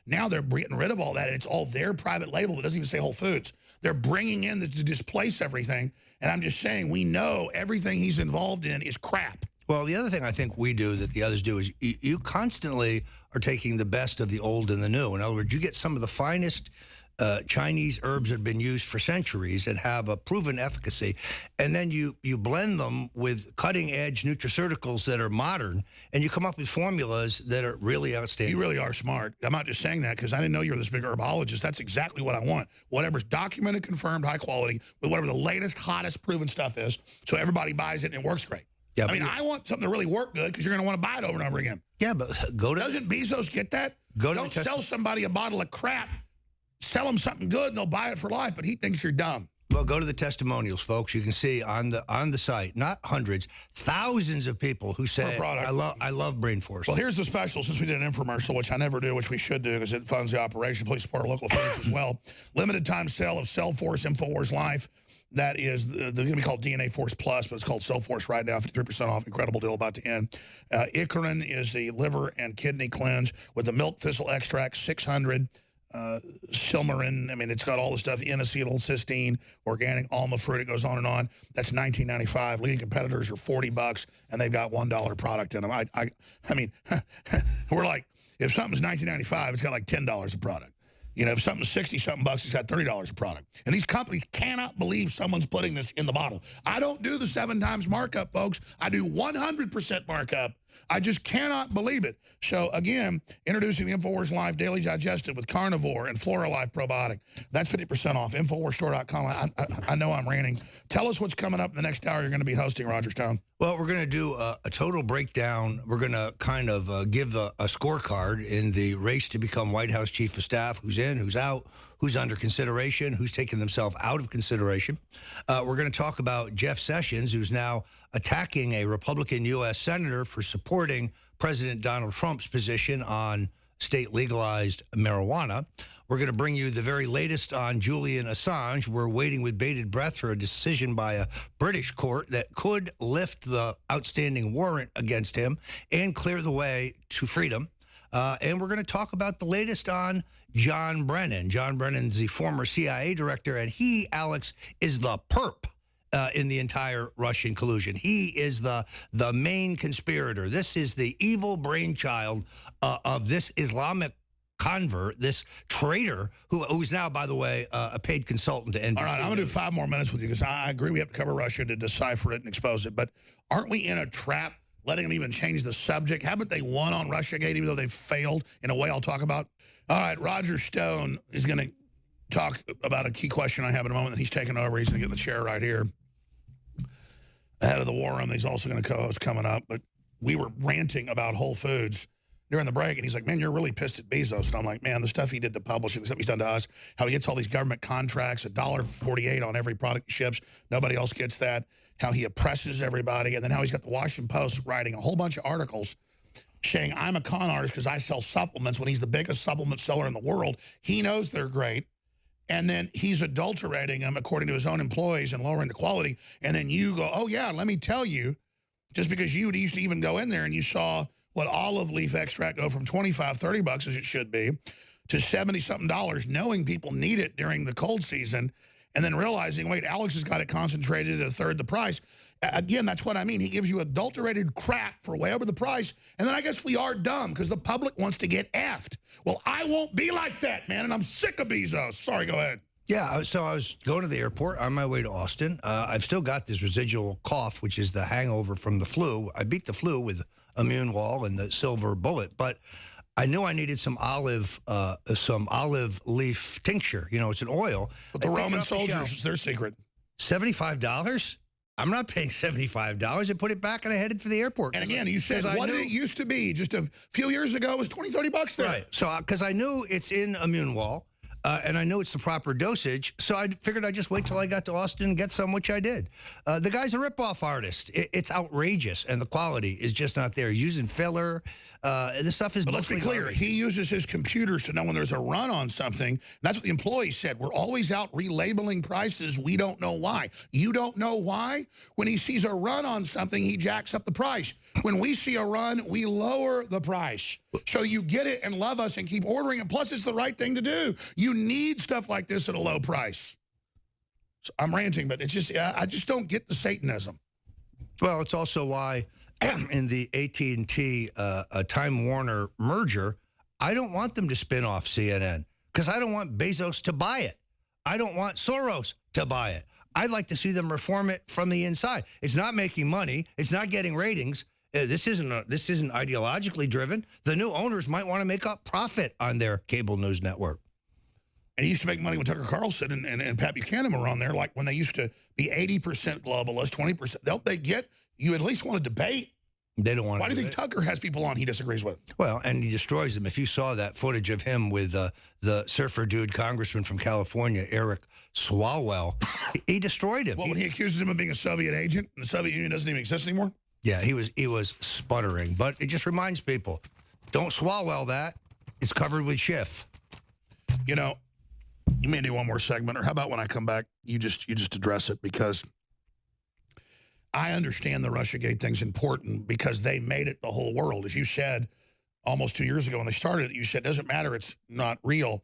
Now they're getting rid of all that, and it's all their private label. It doesn't even say Whole Foods. They're bringing in to displace everything. And I'm just saying, we know everything he's involved in is crap. Well, the other thing I think we do that the others do is you constantly are taking the best of the old and the new. In other words, you get some of the finest Chinese herbs that have been used for centuries and have a proven efficacy, and then you blend them with cutting-edge nutraceuticals that are modern, and you come up with formulas that are really outstanding. You really are smart. I'm not just saying that because I didn't know you were this big herbologist. That's exactly what I want. Whatever's documented, confirmed, high quality, with whatever the latest, hottest, proven stuff is, so everybody buys it and it works great. Yeah, I mean, I want something to really work good because you're going to want to buy it over and over again. Yeah, but Doesn't Bezos get that? Don't sell somebody a bottle of crap. Sell them something good and they'll buy it for life, but he thinks you're dumb. Well, go to the testimonials, folks. You can see on the site, not hundreds, thousands of people who say, I love Brain Force. Well, here's the special, since we did an infomercial, which I never do, which we should do because it funds the operation. Please support our local affiliates as well. Limited time sale of Cellforce Infowars Life. That is, they're going to be called DNA Force Plus, but it's called Cellforce right now, 53% off. Incredible deal about to end. Icarin is the liver and kidney cleanse with the milk thistle extract, 600. Silmarin, I mean, it's got all the stuff, N-acetylcysteine, organic almond fruit, it goes on and on. That's $19.95. Leading competitors are $40, and they've got $1 product in them. I mean, we're like, if something's $19.95, it's got like $10 a product. You know, if something's 60-something bucks, it's got $30 a product. And these companies cannot believe someone's putting this in the bottle. I don't do the 7 times markup, folks. I do 100% markup. I just cannot believe it. So, again, introducing the Infowars Life Daily Digestive with Carnivore and Flora Life Probiotic. That's 50% off. Infowarsstore.com. I know I'm ranting. Tell us what's coming up in the next hour you're going to be hosting, Roger Stone. Well, we're going to do a total breakdown. We're going to kind of give a scorecard in the race to become White House Chief of Staff, who's in, who's out, who's under consideration, who's taking themselves out of consideration. We're going to talk about Jeff Sessions, who's now attacking a Republican U.S. senator for supporting President Donald Trump's position on state legalized marijuana. We're going to bring you the very latest on Julian Assange. We're waiting with bated breath for a decision by a British court that could lift the outstanding warrant against him and clear the way to freedom. And we're going to talk about the latest on John Brennan. John Brennan's the former CIA director, and he, Alex, is the perp in the entire Russian collusion. He is the main conspirator. This is the evil brainchild of this Islamic convert, this traitor, who's now, by the way, a paid consultant to NBC. All right, I'm going to do 5 more minutes with you because I agree we have to cover Russia to decipher it and expose it. But aren't we in a trap letting them even change the subject? Haven't they won on Russiagate even though they've failed in a way I'll talk about? All right, Roger Stone is going to talk about a key question I have in a moment that he's taking over. He's going to get in the chair right here. Head of the war room, he's also going to co-host coming up. But we were ranting about Whole Foods during the break, and he's like, man, you're really pissed at Bezos. And I'm like, man, the stuff he did to publishing, the stuff he's done to us, how he gets all these government contracts, $1.48 on every product he ships. Nobody else gets that. How he oppresses everybody. And then how he's got the Washington Post writing a whole bunch of articles saying I'm a con artist because I sell supplements when he's the biggest supplement seller in the world. He knows they're great. And then he's adulterating them according to his own employees and lowering the quality. And then you go, oh, yeah, let me tell you, just because you used to even go in there and you saw what olive leaf extract go from $25, $30 as it should be to $70-something, knowing people need it during the cold season, and then realizing, wait, Alex has got it concentrated at 1/3 the price. Again, that's what I mean. He gives you adulterated crap for way over the price, and then I guess we are dumb because the public wants to get effed. Well, I won't be like that, man, and I'm sick of Bezos. Sorry, go ahead. Yeah, so I was going to the airport on my way to Austin. I've still got this residual cough, which is the hangover from the flu. I beat the flu with Immune Wall and the silver bullet, but I knew I needed some olive leaf tincture. You know, it's an oil. But the Roman soldiers, it's their secret. $75? I'm not paying $75. I put it back and I headed for the airport. And again, you said, what did it used to be? Just a few years ago, it was $20, $30 there. Right. So, because I knew it's in Immune Wall, and I knew it's the proper dosage, so I figured I'd just wait till I got to Austin and get some, which I did. The guy's a ripoff artist. It's outrageous, and the quality is just not there. He's using filler. This stuff is. But let's be clear. He uses his computers to know when there's a run on something. That's what the employees said. We're always out relabeling prices. We don't know why. You don't know why? When he sees a run on something, he jacks up the price. When we see a run, we lower the price. So you get it and love us and keep ordering it. Plus, it's the right thing to do. You need stuff like this at a low price. So I'm ranting, but it's just I just don't get the Satanism. Well, it's also why in the AT&T Time Warner merger, I don't want them to spin off CNN because I don't want Bezos to buy it. I don't want Soros to buy it. I'd like to see them reform it from the inside. It's not making money. It's not getting ratings. This isn't ideologically driven. The new owners might want to make up profit on their cable news network. And he used to make money when Tucker Carlson and Pat Buchanan were on there, like when they used to be 80% globalist, 20%. Don't they get, you at least want to debate. They don't want to. Why do you think Tucker has people on he disagrees with? Well, and he destroys them. If you saw that footage of him with the surfer dude congressman from California, Eric Swalwell, he destroyed him. Well, when he accuses him of being a Soviet agent, and the Soviet Union doesn't even exist anymore? Yeah, he was sputtering. But it just reminds people, don't Swalwell that. It's covered with Schiff. You know, you may do one more segment, or how about when I come back, you just address it, because I understand the Russiagate thing's important because they made it the whole world. As you said almost 2 years ago when they started it, you said, it doesn't matter, it's not real.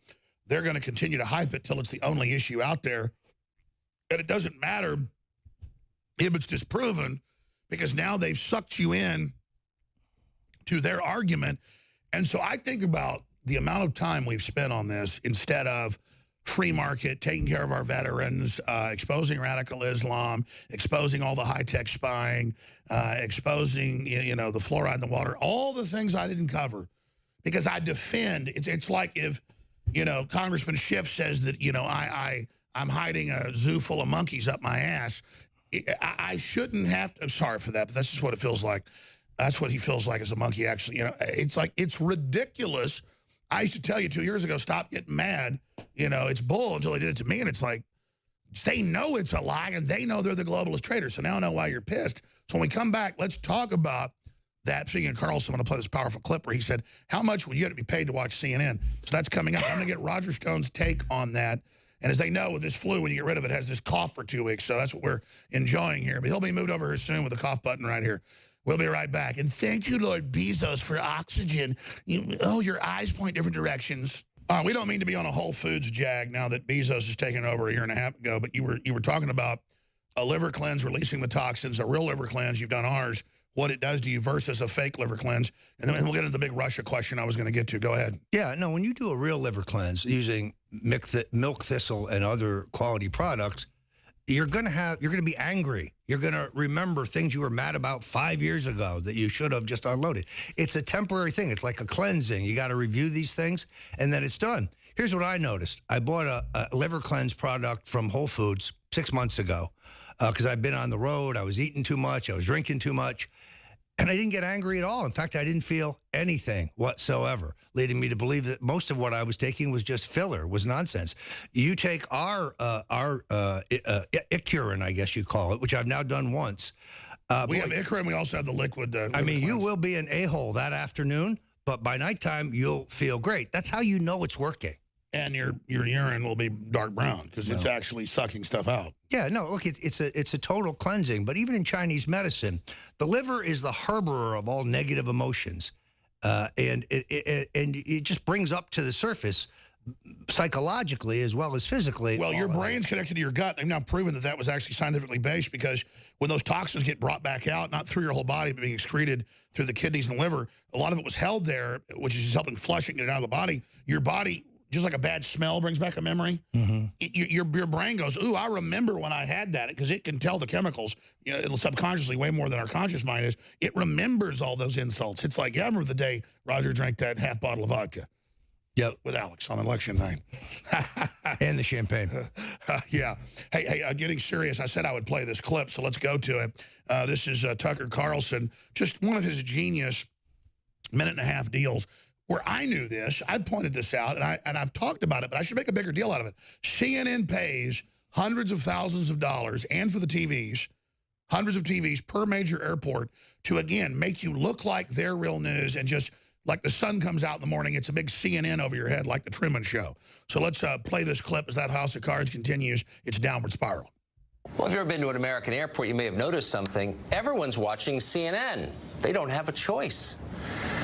They're going to continue to hype it till it's the only issue out there. And it doesn't matter if it's disproven, because now they've sucked you in to their argument. And so I think about the amount of time we've spent on this instead of free market, taking care of our veterans, exposing radical Islam, exposing all the high-tech spying, exposing, you know, the fluoride in the water, all the things I didn't cover, because I defend. It's like if, you know, Congressman Schiff says that, you know, I'm hiding a zoo full of monkeys up my ass. I shouldn't have to. I'm sorry for that, but that's just what it feels like. That's what he feels like as a monkey, actually. You know, it's like, it's ridiculous. I used to tell you 2 years ago, stop getting mad. You know, it's bull, until they did it to me. And it's like, they know it's a lie, and they know they're the globalist traitors. So now I know why you're pissed. So when we come back, let's talk about that. Speaking of Carlson, I'm going to play this powerful clip where he said, how much would you have to be paid to watch CNN? So that's coming up. I'm going to get Roger Stone's take on that. And as they know, with this flu, when you get rid of it, it has this cough for 2 weeks. So that's what we're enjoying here. But he'll be moved over here soon with the cough button right here. We'll be right back. And thank you, Lord Bezos, for oxygen. Your eyes point different directions. We don't mean to be on a Whole Foods jag now that Bezos has taken over a year and a half ago, but you were talking about a liver cleanse, releasing the toxins, a real liver cleanse. You've done ours, what it does to you versus a fake liver cleanse. And then we'll get into the big Russia question I was going to get to. Go ahead. Yeah, no, when you do a real liver cleanse using milk thistle and other quality products, you're going to be angry. You're going to remember things you were mad about 5 years ago that you should have just unloaded. It's a temporary thing. It's like a cleansing. You got to review these things, and then it's done. Here's what I noticed. I bought a liver cleanse product from Whole Foods 6 months ago because I've been on the road. I was eating too much. I was drinking too much. And I didn't get angry at all. In fact, I didn't feel anything whatsoever, leading me to believe that most of what I was taking was just filler, was nonsense. You take our Icurin, I guess you call it, which I've now done once. We have Icurin. We also have the liquid. I mean, you will be an a-hole that afternoon, but by nighttime, you'll feel great. That's how you know it's working. And your urine will be dark brown because it's actually sucking stuff out. Yeah, no, look, it's a total cleansing. But even in Chinese medicine, the liver is the harborer of all negative emotions, and it just brings up to the surface psychologically as well as physically. Well, your brain's connected to your gut. They've now proven that that was actually scientifically based, because when those toxins get brought back out, not through your whole body, but being excreted through the kidneys and liver, a lot of it was held there, which is just helping flush it and get it out of the body. Your body, just like a bad smell brings back a memory, your brain goes, ooh, I remember when I had that, because it can tell the chemicals, you know, it'll subconsciously, way more than our conscious mind is. It remembers all those insults. It's like, yeah, I remember the day Roger drank that half bottle of vodka. Yep. With Alex on election night. And the champagne. Yeah. Hey, getting serious, I said I would play this clip, so let's go to it. This is Tucker Carlson, just one of his genius minute-and-a-half deals, where I knew this. I pointed this out, and I've talked about it, but I should make a bigger deal out of it. CNN pays hundreds of thousands of dollars, and for the TVs, hundreds of TVs per major airport, to, again, make you look like they're real news, and just like the sun comes out in the morning, it's a big CNN over your head, like the Truman Show. So let's play this clip as that house of cards continues its downward spiral. Well, if you've ever been to an American airport, you may have noticed something. Everyone's watching CNN. They don't have a choice.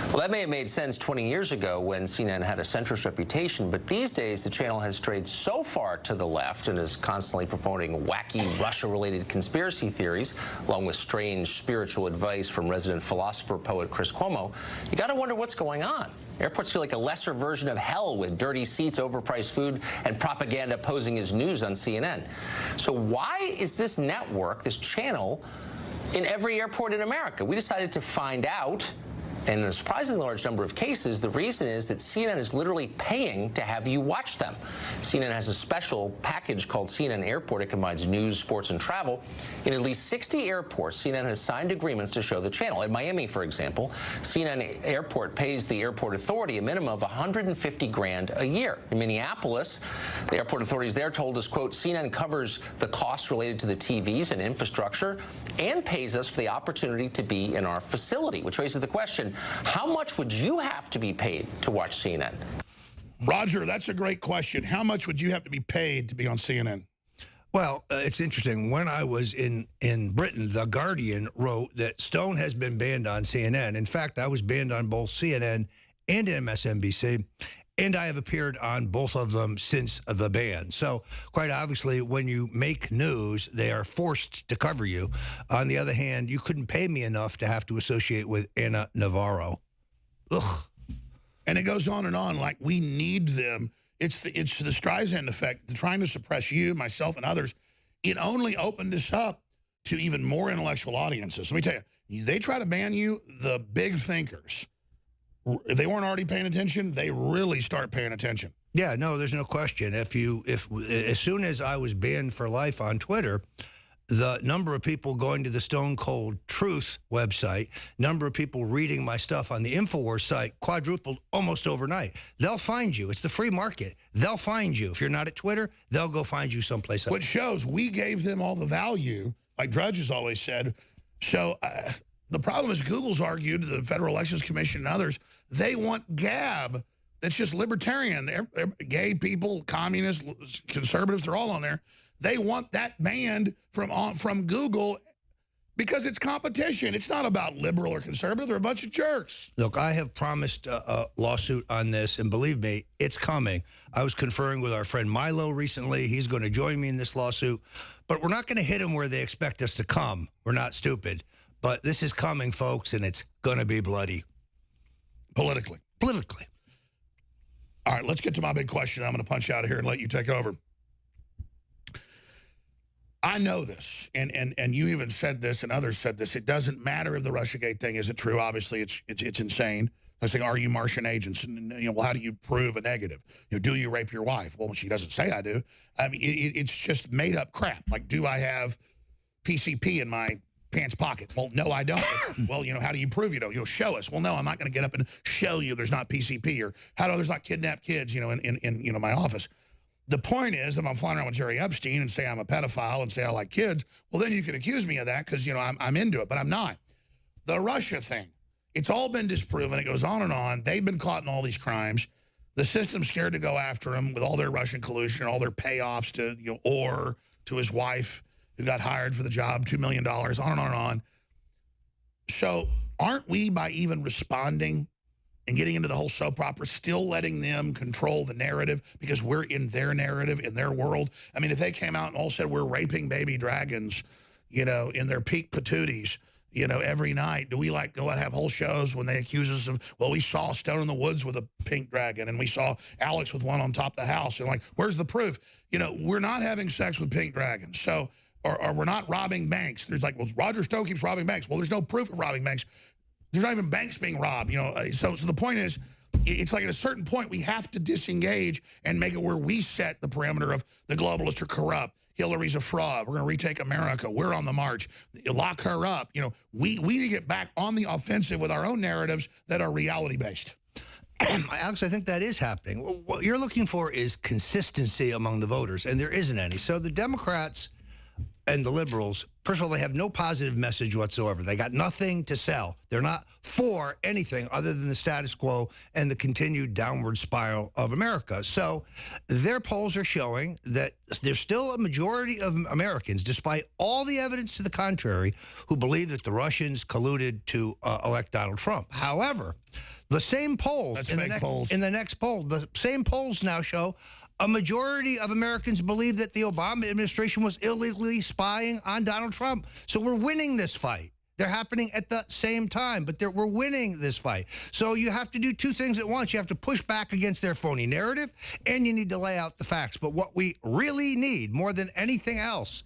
Well, that may have made sense 20 years ago when CNN had a centrist reputation, but these days the channel has strayed so far to the left and is constantly promoting wacky Russia-related conspiracy theories, along with strange spiritual advice from resident philosopher poet Chris Cuomo. You got to wonder what's going on. Airports feel like a lesser version of hell, with dirty seats, overpriced food, and propaganda posing as news on CNN. So why is this network, this channel, in every airport in America? We decided to find out And in a surprisingly large number of cases, the reason is that CNN is literally paying to have you watch them. CNN has a special package called CNN Airport. It combines news, sports, and travel. In at least 60 airports, CNN has signed agreements to show the channel. In Miami, for example, CNN Airport pays the airport authority a minimum of $150 grand a year. In Minneapolis, the airport authorities there told us, quote, CNN covers the costs related to the TVs and infrastructure and pays us for the opportunity to be in our facility, which raises the question, how much would you have to be paid to watch CNN? Roger, that's a great question. How much would you have to be paid to be on CNN? Well, it's interesting. When I was in Britain, The Guardian wrote that Stone has been banned on CNN. In fact, I was banned on both CNN and MSNBC, and I have appeared on both of them since the ban. So, quite obviously, when you make news, they are forced to cover you. On the other hand, you couldn't pay me enough to have to associate with Ana Navarro. Ugh. And it goes on and on, like we need them. It's the Streisand effect, the trying to suppress you, myself, and others. It only opened us up to even more intellectual audiences. Let me tell you, they try to ban you, the big thinkers. If they weren't already paying attention, they really start paying attention. Yeah, no, there's no question. If as soon as I was banned for life on Twitter, the number of people going to the Stone Cold Truth website, number of people reading my stuff on the Infowar site quadrupled almost overnight. They'll find you. It's the free market. They'll find you. If you're not at Twitter, they'll go find you someplace else. Which shows we gave them all the value, like Drudge has always said. So the problem is Google's argued, the Federal Elections Commission and others, they want Gab that's just libertarian. They're gay people, communists, conservatives, they're all on there. They want that banned from Google because it's competition. It's not about liberal or conservative. They're a bunch of jerks. Look, I have promised a lawsuit on this, and believe me, it's coming. I was conferring with our friend Milo recently. He's going to join me in this lawsuit. But we're not going to hit them where they expect us to come. We're not stupid. But this is coming, folks, and it's going to be bloody. Politically. Politically. All right, let's get to my big question. I'm going to punch out of here and let you take over. I know this, and you even said this and others said this. It doesn't matter if the Russiagate thing isn't true. Obviously, it's insane. I was saying, are you Martian agents? And, well, how do you prove a negative? Do you rape your wife? Well, she doesn't say I do. I mean, it's just made up crap. Like, do I have PCP in my pants pocket? Well, no, I don't. Well, how do you prove you don't? Show us. Well, no, I'm not going to get up and show you there's not PCP, or how do there's not kidnapped kids, in my office. The point is, if I'm flying around with Jerry Epstein and say I'm a pedophile and say I like kids, well, then you can accuse me of that because, I'm into it, but I'm not. The Russia thing, it's all been disproven. It goes on and on. They've been caught in all these crimes. The system's scared to go after them with all their Russian collusion, all their payoffs to, Orr, to his wife who got hired for the job, $2 million, on and on and on. So aren't we, by even responding and getting into the whole soap opera, still letting them control the narrative because we're in their narrative, in their world? I mean, if they came out and all said we're raping baby dragons, in their peak patooties, every night, do we go out and have whole shows when they accuse us of, well, we saw Stone in the woods with a pink dragon and we saw Alex with one on top of the house, and where's the proof? We're not having sex with pink dragons. So, or we're not robbing banks. There's well, Roger Stone keeps robbing banks. Well, there's no proof of robbing banks. There's not even banks being robbed, So the point is, it's like at a certain point we have to disengage and make it where we set the parameter of the globalists are corrupt, Hillary's a fraud, we're going to retake America, we're on the march, lock her up. We need to get back on the offensive with our own narratives that are reality-based. Alex, I think that is happening. What you're looking for is consistency among the voters, and there isn't any. So the Democrats and the liberals, first of all, they have no positive message whatsoever. They got nothing to sell. They're not for anything other than the status quo and the continued downward spiral of America. So their polls are showing that there's still a majority of Americans, despite all the evidence to the contrary, who believe that the Russians colluded to elect Donald Trump. However, the same polls, in the next poll, the same polls now show a majority of Americans believe that the Obama administration was illegally spying on Donald Trump. So we're winning this fight. They're happening at the same time, but we're winning this fight. So you have to do two things at once. You have to push back against their phony narrative, and you need to lay out the facts. But what we really need, more than anything else,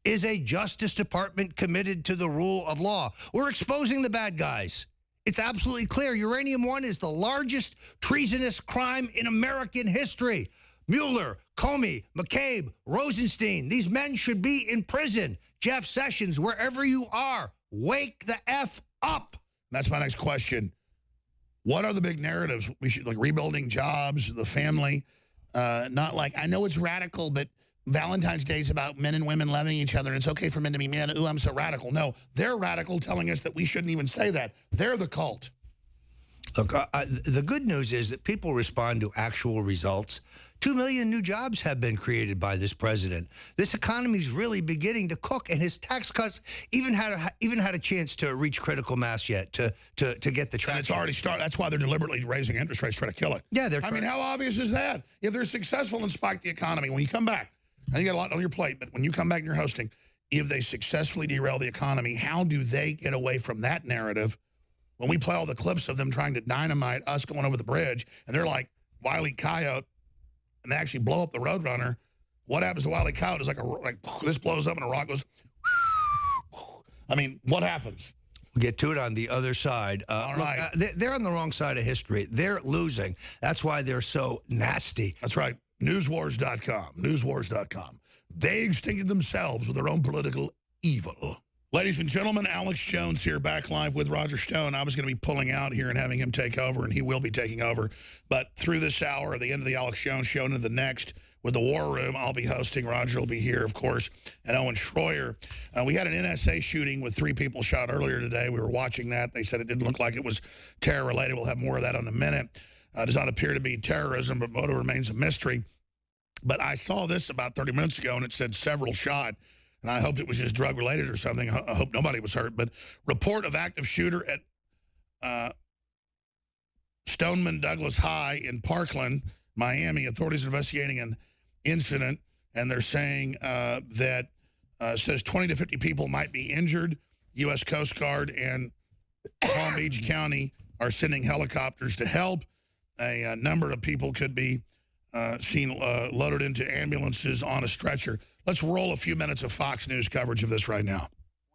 is a Justice Department committed to the rule of law. We're exposing the bad guys. It's absolutely clear. Uranium One is the largest treasonous crime in American history. Mueller, Comey, McCabe, Rosenstein, these men should be in prison. Jeff Sessions, wherever you are, wake the F up. That's my next question. What are the big narratives? We should, like, rebuilding jobs, the family, not like, I know it's radical, but Valentine's Day is about men and women loving each other, and it's okay for men to be men. Ooh, I'm so radical. No, they're radical, telling us that we shouldn't even say that. They're the cult. Look, the good news is that people respond to actual results. 2 million new jobs have been created by this president. This economy is really beginning to cook, and his tax cuts even had a chance to reach critical mass yet to get the traction. And it's already started. That's why they're deliberately raising interest rates, trying to kill it. Yeah, I mean, how obvious is that? If they're successful and spike the economy, when you come back, and you got a lot on your plate, but when you come back and you're hosting, if they successfully derail the economy, how do they get away from that narrative? When we play all the clips of them trying to dynamite us going over the bridge, and they're like Wile E. Coyote, and they actually blow up the Roadrunner, what happens to Wile E. Coyote is like this blows up and a rock goes. I mean, what happens? We'll get to it on the other side. All right. They're on the wrong side of history. They're losing. That's why they're so nasty. That's right. Newswars.com. Newswars.com. They extincted themselves with their own political evil. Ladies and gentlemen, Alex Jones here, back live with Roger Stone. I was going to be pulling out here and having him take over, and he will be taking over. But through this hour, at the end of the Alex Jones show, into the next, with the War Room, I'll be hosting. Roger will be here, of course, and Owen Schroyer. We had an NSA shooting with 3 people shot earlier today. We were watching that. They said it didn't look like it was terror-related. We'll have more of that in a minute. It does not appear to be terrorism, but motive remains a mystery. But I saw this about 30 minutes ago, and it said several shot. And I hoped it was just drug-related or something. I hope nobody was hurt. But report of active shooter at Stoneman Douglas High in Parkland, Miami. Authorities are investigating an incident, and they're saying that says 20 to 50 people might be injured. U.S. Coast Guard and Palm Beach County are sending helicopters to help. A number of people could be seen loaded into ambulances on a stretcher. Let's roll a few minutes of Fox News coverage of this right now.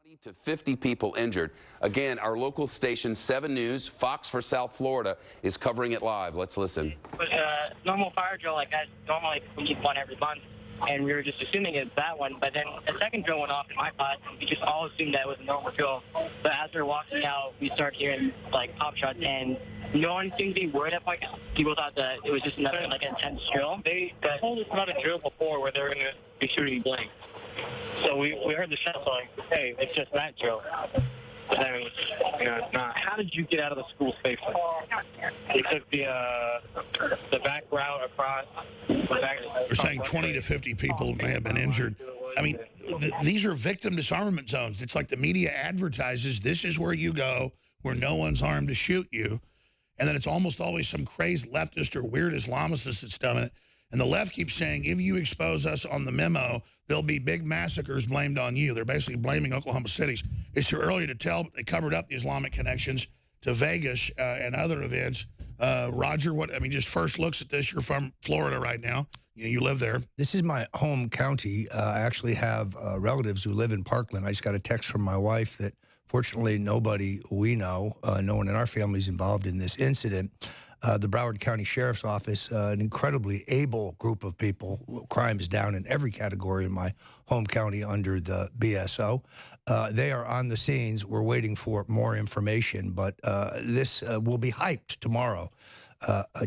20 to 50 people injured. Again, our local station, 7 News, Fox for South Florida, is covering it live. Let's listen. It was a normal fire drill like that. Normally we keep one every month, and we were just assuming it's that one. But then the second drill went off in my pod, and we just all assumed that it was a normal drill. But as we were walking out, we started hearing like pop shots, and no one seemed to be worried at point. People thought that it was just another like intense drill. They told us about a drill before where they were going to be shooting blanks. So we heard the shots like, hey, it's just that drill. But then, you know, it's not. How did you get out of the school safely? We took the back route across. They're saying 20 to 50 people may have been injured. I mean, these are victim disarmament zones. It's like the media advertises, this is where you go, where no one's armed to shoot you. And then it's almost always some crazed leftist or weird Islamicist that's done it. And the left keeps saying, if you expose us on the memo, there'll be big massacres blamed on you. They're basically blaming Oklahoma cities. It's too early to tell, but they covered up the Islamic connections to Vegas and other events. Roger, just first looks at this. You're from Florida right now. You live there. This is my home county. I actually have relatives who live in Parkland. I just got a text from my wife that fortunately nobody we know, no one in our family is involved in this incident. The Broward County Sheriff's Office, an incredibly able group of people. Crime is down in every category in my home county under the BSO. They are on the scenes. We're waiting for more information, but this will be hyped tomorrow.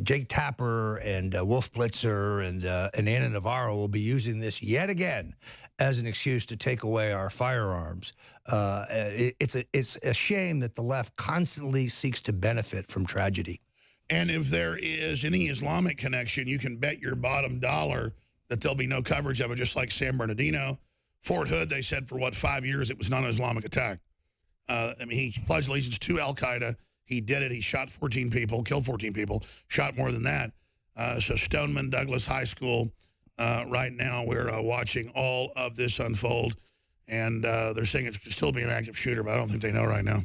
Jake Tapper and Wolf Blitzer and Anna Navarro will be using this yet again as an excuse to take away our firearms. It's a shame that the left constantly seeks to benefit from tragedy. And if there is any Islamic connection, you can bet your bottom dollar that there'll be no coverage of it, just like San Bernardino. Fort Hood, they said for, 5 years it was not an Islamic attack. He pledged allegiance to al-Qaeda. He did it. He shot 14 people, killed 14 people, shot more than that. So Stoneman Douglas High School, right now we're watching all of this unfold. And they're saying it could still be an active shooter, but I don't think they know right now.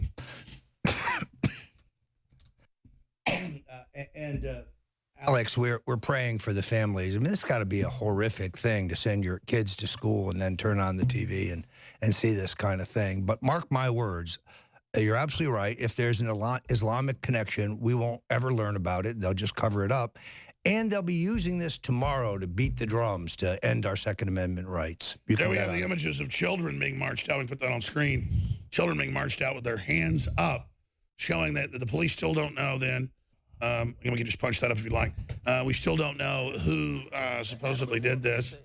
Alex, we're praying for the families. I mean, this has got to be a horrific thing to send your kids to school and then turn on the TV and see this kind of thing. But mark my words, You're absolutely right. If there's an Islamic connection, we won't ever learn about it. They'll just cover it up. And they'll be using this tomorrow to beat the drums to end our Second Amendment rights. There we have the images of children being marched out. We put that on screen. Children being marched out with their hands up, showing that the police still don't know then. We can just punch that up if you like. We still don't know who supposedly did this.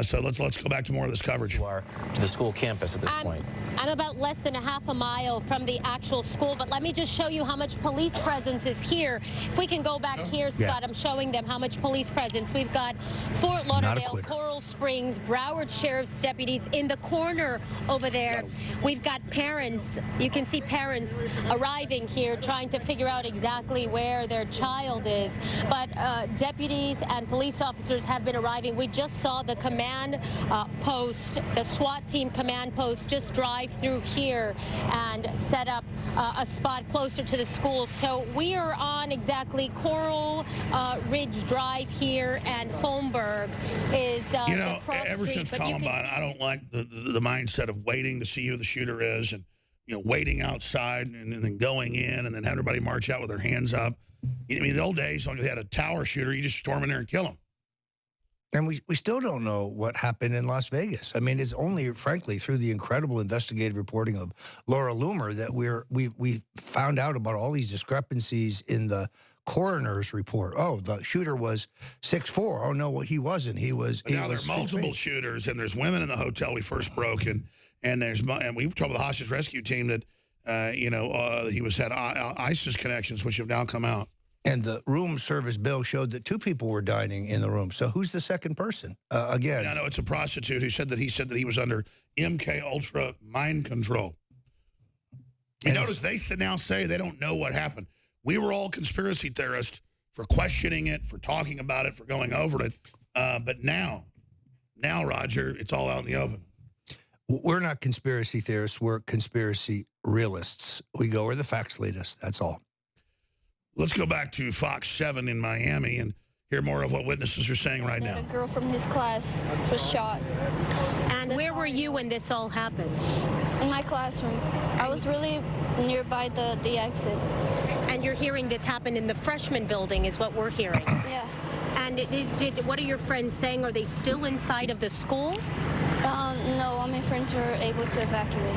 So let's go back to more of this coverage. To the school campus at this point. I'm about less than a half a mile from the actual school, but let me just show you how much police presence is here. If we can go back here, Scott, I'm showing them how much police presence. We've got Fort Lauderdale, Coral Springs, Broward Sheriff's deputies in the corner over there. We've got parents. You can see parents arriving here trying to figure out exactly where their child is. But deputies and police officers have been arriving. We just saw the command post, the SWAT team command post, just drive through here and set up a spot closer to the school. So we are on exactly Coral Ridge Drive here, and Holmberg is you know, ever since Columbine, I don't like the mindset of waiting to see who the shooter is, and waiting outside and then going in and then having everybody march out with their hands up. I mean, in the old days, when they had a tower shooter, you just storm in there and kill him. And we still don't know what happened in Las Vegas. I mean, it's only, frankly, through the incredible investigative reporting of Laura Loomer that we found out about all these discrepancies in the coroner's report. Oh, the shooter was 6'4". Oh, no, he wasn't. He was. But now there are multiple shooters, and there's women in the hotel we first broke, and we told the hostage rescue team that he had ISIS connections, which have now come out. And the room service bill showed that 2 people were dining in the room. So who's the second person? Again. No, it's a prostitute who said that he was under MK Ultra mind control. You notice they now say they don't know what happened. We were all conspiracy theorists for questioning it, for talking about it, for going over it. But now, Roger, it's all out in the open. We're not conspiracy theorists. We're conspiracy realists. We go where the facts lead us. That's all. Let's go back to Fox 7 in Miami and hear more of what witnesses are saying right now. A girl from his class was shot. And where were you when this all happened? In my classroom. I was really nearby the exit. And you're hearing this happen in the freshman building is what we're hearing. Yeah. And what are your friends saying? Are they still inside of the school? No, all my friends were able to evacuate.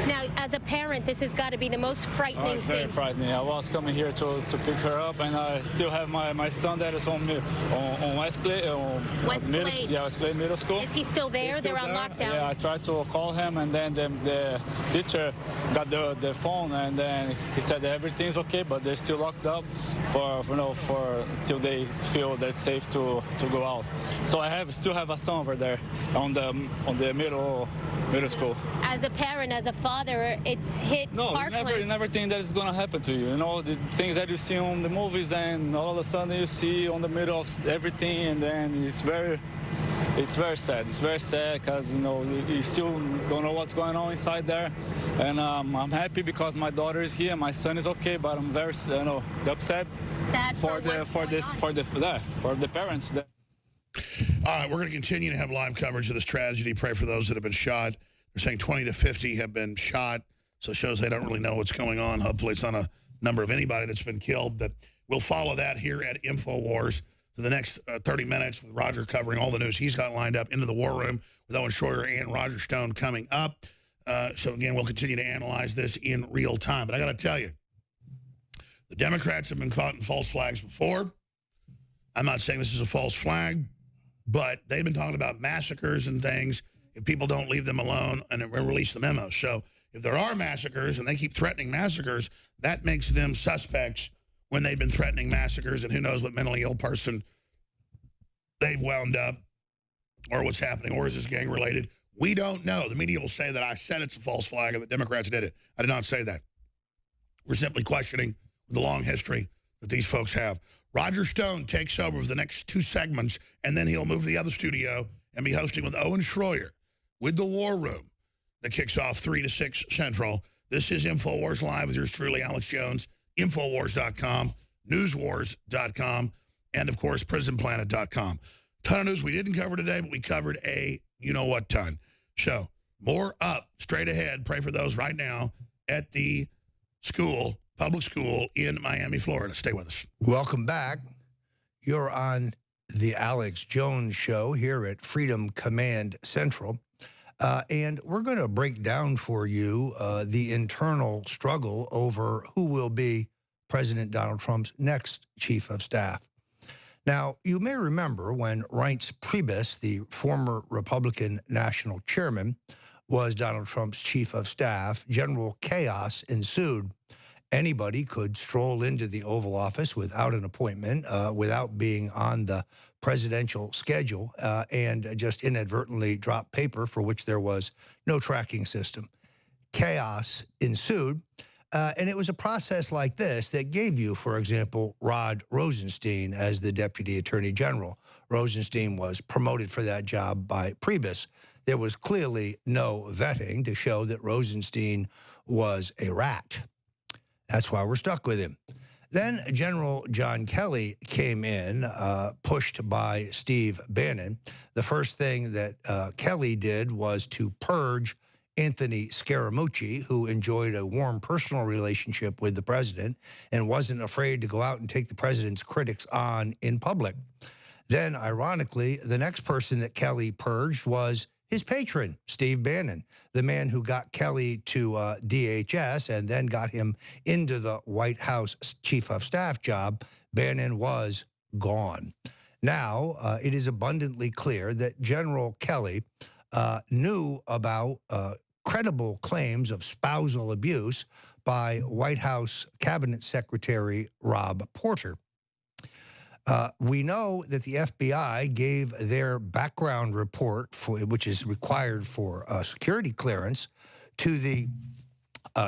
Now, as a parent, this has got to be the most frightening it's thing. Very frightening. I was coming here to pick her up, and I still have my son that is on Westglade, Westglade Middle School. Is he still there? They're on lockdown. Yeah, I tried to call him, and then the teacher got the phone, and then he said that everything's okay, but they're still locked up for till they feel that it's safe to go out. So I still have a son over there on the middle school. As a parent, as a father, it's hit Parkland. You never think that it's going to happen to you. You know, the things that you see on the movies, and all of a sudden you see on the middle of everything, and then it's very sad. It's very sad because, you still don't know what's going on inside there. And I'm happy because my daughter is here, my son is okay, but I'm very, upset for the parents. All right, we're going to continue to have live coverage of this tragedy. Pray for those that have been shot. They're saying 20 to 50 have been shot, so it shows they don't really know what's going on. Hopefully it's not a number of anybody that's been killed. But we'll follow that here at Infowars for the next 30 minutes with Roger covering all the news he's got lined up into the war room with Owen Schroyer and Roger Stone coming up. So, again, we'll continue to analyze this in real time. But I got to tell you, the Democrats have been caught in false flags before. I'm not saying this is a false flag, but they've been talking about massacres and things if people don't leave them alone and release the memo. So if there are massacres and they keep threatening massacres, that makes them suspects when they've been threatening massacres, and who knows what mentally ill person they've wound up or what's happening, or is this gang related? We don't know. The media will say that I said it's a false flag and the Democrats did it. I did not say that. We're simply questioning the long history that these folks have. Roger Stone takes over for the next 2 segments, and then he'll move to the other studio and be hosting with Owen Schroyer with the War Room that kicks off 3 to 6 Central. This is InfoWars Live with yours truly, Alex Jones, Infowars.com, Newswars.com, and, of course, PrisonPlanet.com. Ton of news we didn't cover today, but we covered a you-know-what ton. So, more up straight ahead. Pray for those right now. at the school, public school in Miami, Florida. Stay with us. Welcome back. You're on the Alex Jones Show here at Freedom Command Central. And we're going to break down for you the internal struggle over who will be President Donald Trump's next chief of staff. Now, you may remember when Reince Priebus, the former Republican national chairman, was Donald Trump's chief of staff, general chaos ensued. Anybody could stroll into the Oval Office without an appointment, without being on the presidential schedule, and just inadvertently drop paper for which there was no tracking system. Chaos ensued, and it was a process like this that gave you, for example, Rod Rosenstein as the Deputy Attorney General. Rosenstein was promoted for that job by Priebus. There was clearly no vetting to show that Rosenstein was a rat. That's why we're stuck with him. Then General John Kelly came in, pushed by Steve Bannon. The first thing that Kelly did was to purge Anthony Scaramucci, who enjoyed a warm personal relationship with the president and wasn't afraid to go out and take the president's critics on in public. Then, ironically, the next person that Kelly purged was his patron, Steve Bannon, the man who got Kelly to DHS and then got him into the White House chief of staff job. Bannon was gone. Now, it is abundantly clear that General Kelly knew about credible claims of spousal abuse by White House Cabinet Secretary Rob Porter. We know that the FBI gave their background report, which is required for security clearance, to the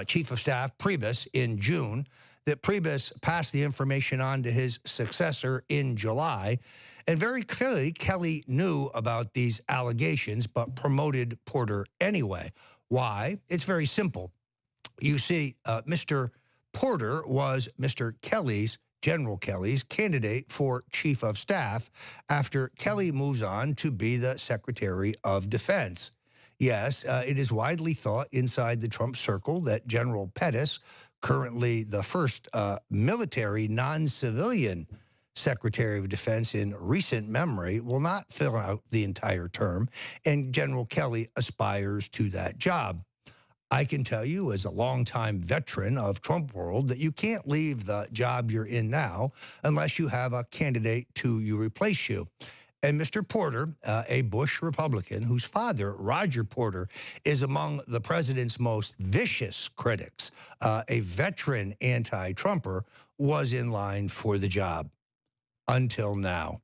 Chief of Staff, Priebus, in June, that Priebus passed the information on to his successor in July. And very clearly, Kelly knew about these allegations, but promoted Porter anyway. Why? It's very simple. You see, Mr. Porter was Mr. Kelly's, General Kelly's, candidate for Chief of Staff after Kelly moves on to be the Secretary of Defense. Yes, it is widely thought inside the Trump circle that General Pettis, currently the first military non-civilian Secretary of Defense in recent memory, will not fill out the entire term, and General Kelly aspires to that job. I can tell you as a longtime veteran of Trump world that you can't leave the job you're in now unless you have a candidate to replace you. And Mr. Porter, a Bush Republican whose father, Roger Porter, is among the president's most vicious critics, a veteran anti-Trumper, was in line for the job until now.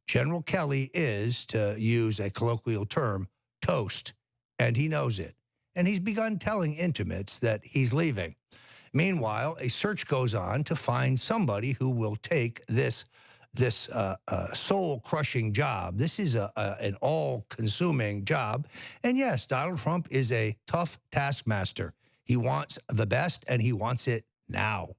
General Kelly is, to use a colloquial term, toast, and he knows it. And he's begun telling intimates that he's leaving. Meanwhile, a search goes on to find somebody who will take this soul-crushing job. This is an all-consuming job. And yes, Donald Trump is a tough taskmaster. He wants the best, and he wants it now.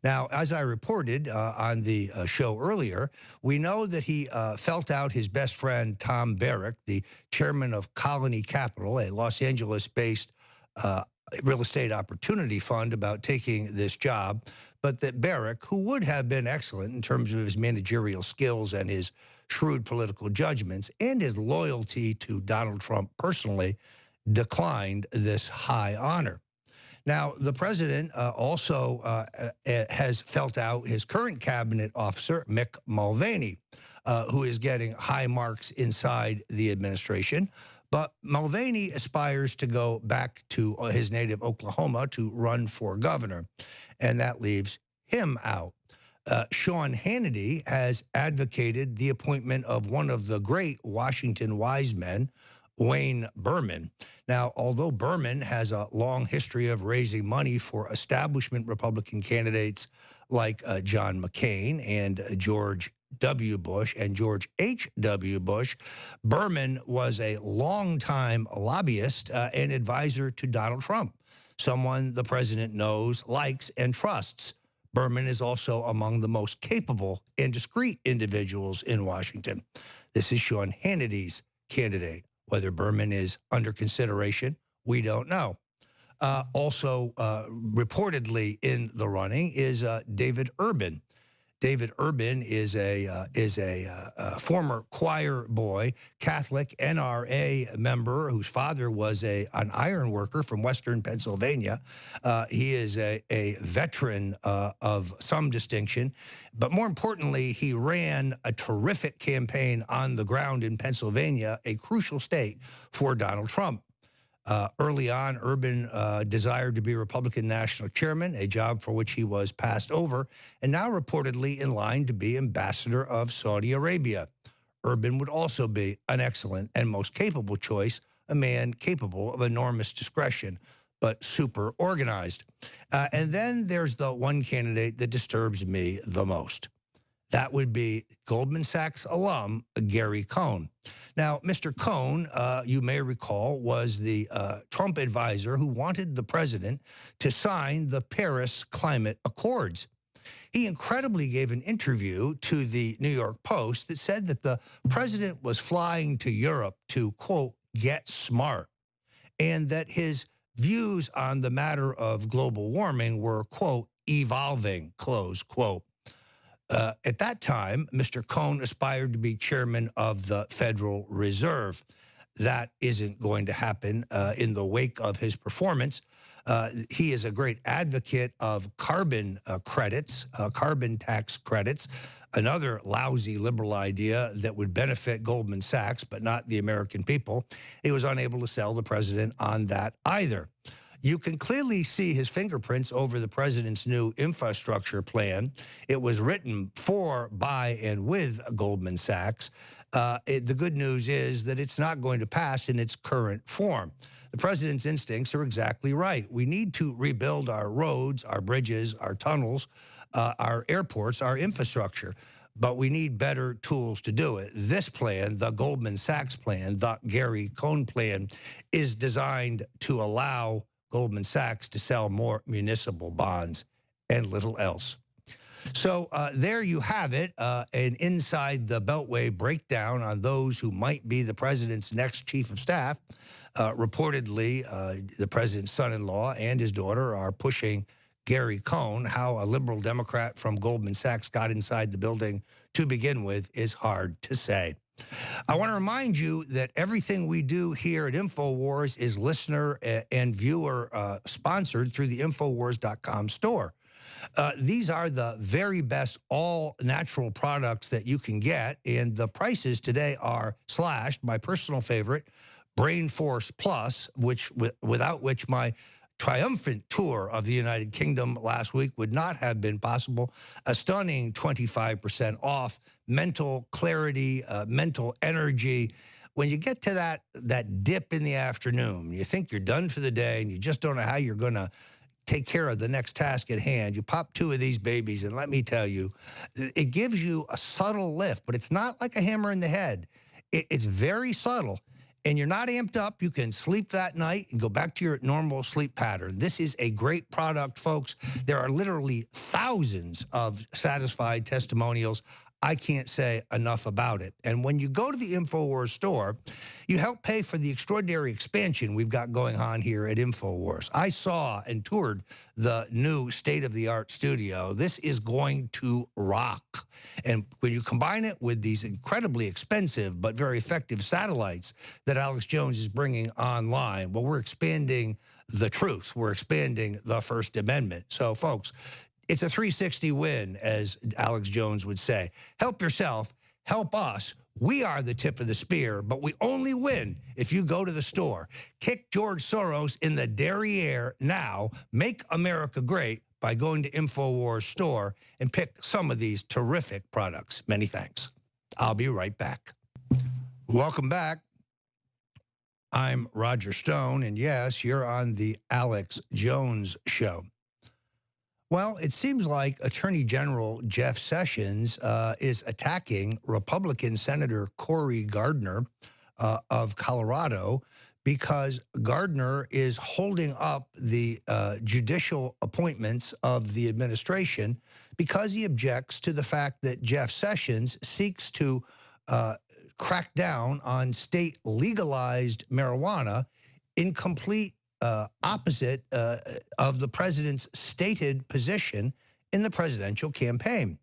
Now, as I reported on the show earlier, we know that he felt out his best friend, Tom Barrack, the chairman of Colony Capital, a Los Angeles-based real estate opportunity fund, about taking this job, but that Barrack, who would have been excellent in terms of his managerial skills and his shrewd political judgments and his loyalty to Donald Trump personally, declined this high honor. Now, the president also has felt out his current cabinet officer, Mick Mulvaney, who is getting high marks inside the administration. But Mulvaney aspires to go back to his native Oklahoma to run for governor, and that leaves him out. Sean Hannity has advocated the appointment of one of the great Washington wise men, Wayne Berman. Now, although Berman has a long history of raising money for establishment Republican candidates like John McCain and George W. Bush and George H.W. Bush, Berman was a longtime lobbyist and advisor to Donald Trump, someone the president knows, likes, and trusts. Berman is also among the most capable and discreet individuals in Washington. This is Sean Hannity's candidate. Whether Berman is under consideration, we don't know. Also reportedly in the running is David Urban. David Urban is a former choir boy, Catholic NRA member whose father was an iron worker from Western Pennsylvania. He is a veteran of some distinction, but more importantly, he ran a terrific campaign on the ground in Pennsylvania, a crucial state for Donald Trump. Early on, Urban desired to be Republican national chairman, a job for which he was passed over, and now reportedly in line to be ambassador of Saudi Arabia. Urban would also be an excellent and most capable choice, a man capable of enormous discretion, but super organized. And then there's the one candidate that disturbs me the most. That would be Goldman Sachs alum Gary Cohn. Now, Mr. Cohn, you may recall, was the Trump advisor who wanted the president to sign the Paris Climate Accords. He incredibly gave an interview to the New York Post that said that the president was flying to Europe to, quote, get smart, and that his views on the matter of global warming were, quote, evolving, close quote. At that time, Mr. Cohn aspired to be chairman of the Federal Reserve. That isn't going to happen in the wake of his performance. He is a great advocate of carbon credits, carbon tax credits, another lousy liberal idea that would benefit Goldman Sachs, but not the American people. He was unable to sell the president on that either. You can clearly see his fingerprints over the president's new infrastructure plan. It was written for, by, and with Goldman Sachs. The good news is that it's not going to pass in its current form. The president's instincts are exactly right. We need to rebuild our roads, our bridges, our tunnels, our airports, our infrastructure. But we need better tools to do it. This plan, the Goldman Sachs plan, the Gary Cohn plan, is designed to allow Goldman Sachs to sell more municipal bonds and little else. So there you have it, an inside the Beltway breakdown on those who might be the president's next chief of staff. Reportedly, the president's son-in-law and his daughter are pushing Gary Cohn. How a liberal Democrat from Goldman Sachs got inside the building to begin with is hard to say. I want to remind you that everything we do here at Infowars is listener and viewer sponsored through the Infowars.com store. These are the very best all-natural products that you can get, and the prices today are slashed. My personal favorite, Brain Force Plus, without which my triumphant tour of the United Kingdom last week would not have been possible. A stunning 25% off, mental clarity, mental energy. When you get to that dip in the afternoon, you think you're done for the day and you just don't know how you're going to take care of the next task at hand. You pop 2 of these babies, and let me tell you, it gives you a subtle lift, but it's not like a hammer in the head. It's very subtle. And you're not amped up, you can sleep that night and go back to your normal sleep pattern. This is a great product, folks. There are literally thousands of satisfied testimonials. I can't say enough about it. And when you go to the Infowars store, you help pay for the extraordinary expansion we've got going on here at Infowars. I saw and toured the new state-of-the-art studio. This is going to rock. And when you combine it with these incredibly expensive but very effective satellites that Alex Jones is bringing online, well, we're expanding the truth. We're expanding the First Amendment. So, folks, it's a 360 win, as Alex Jones would say. Help yourself, help us. We are the tip of the spear, but we only win if you go to the store. Kick George Soros in the derriere now. Make America great by going to Infowars store and pick some of these terrific products. Many thanks. I'll be right back. Welcome back. I'm Roger Stone, and yes, you're on the Alex Jones Show. Well, it seems like Attorney General Jeff Sessions is attacking Republican Senator Cory Gardner of Colorado because Gardner is holding up the judicial appointments of the administration because he objects to the fact that Jeff Sessions seeks to crack down on state legalized marijuana in complete opposite of the president's stated position in the presidential campaign.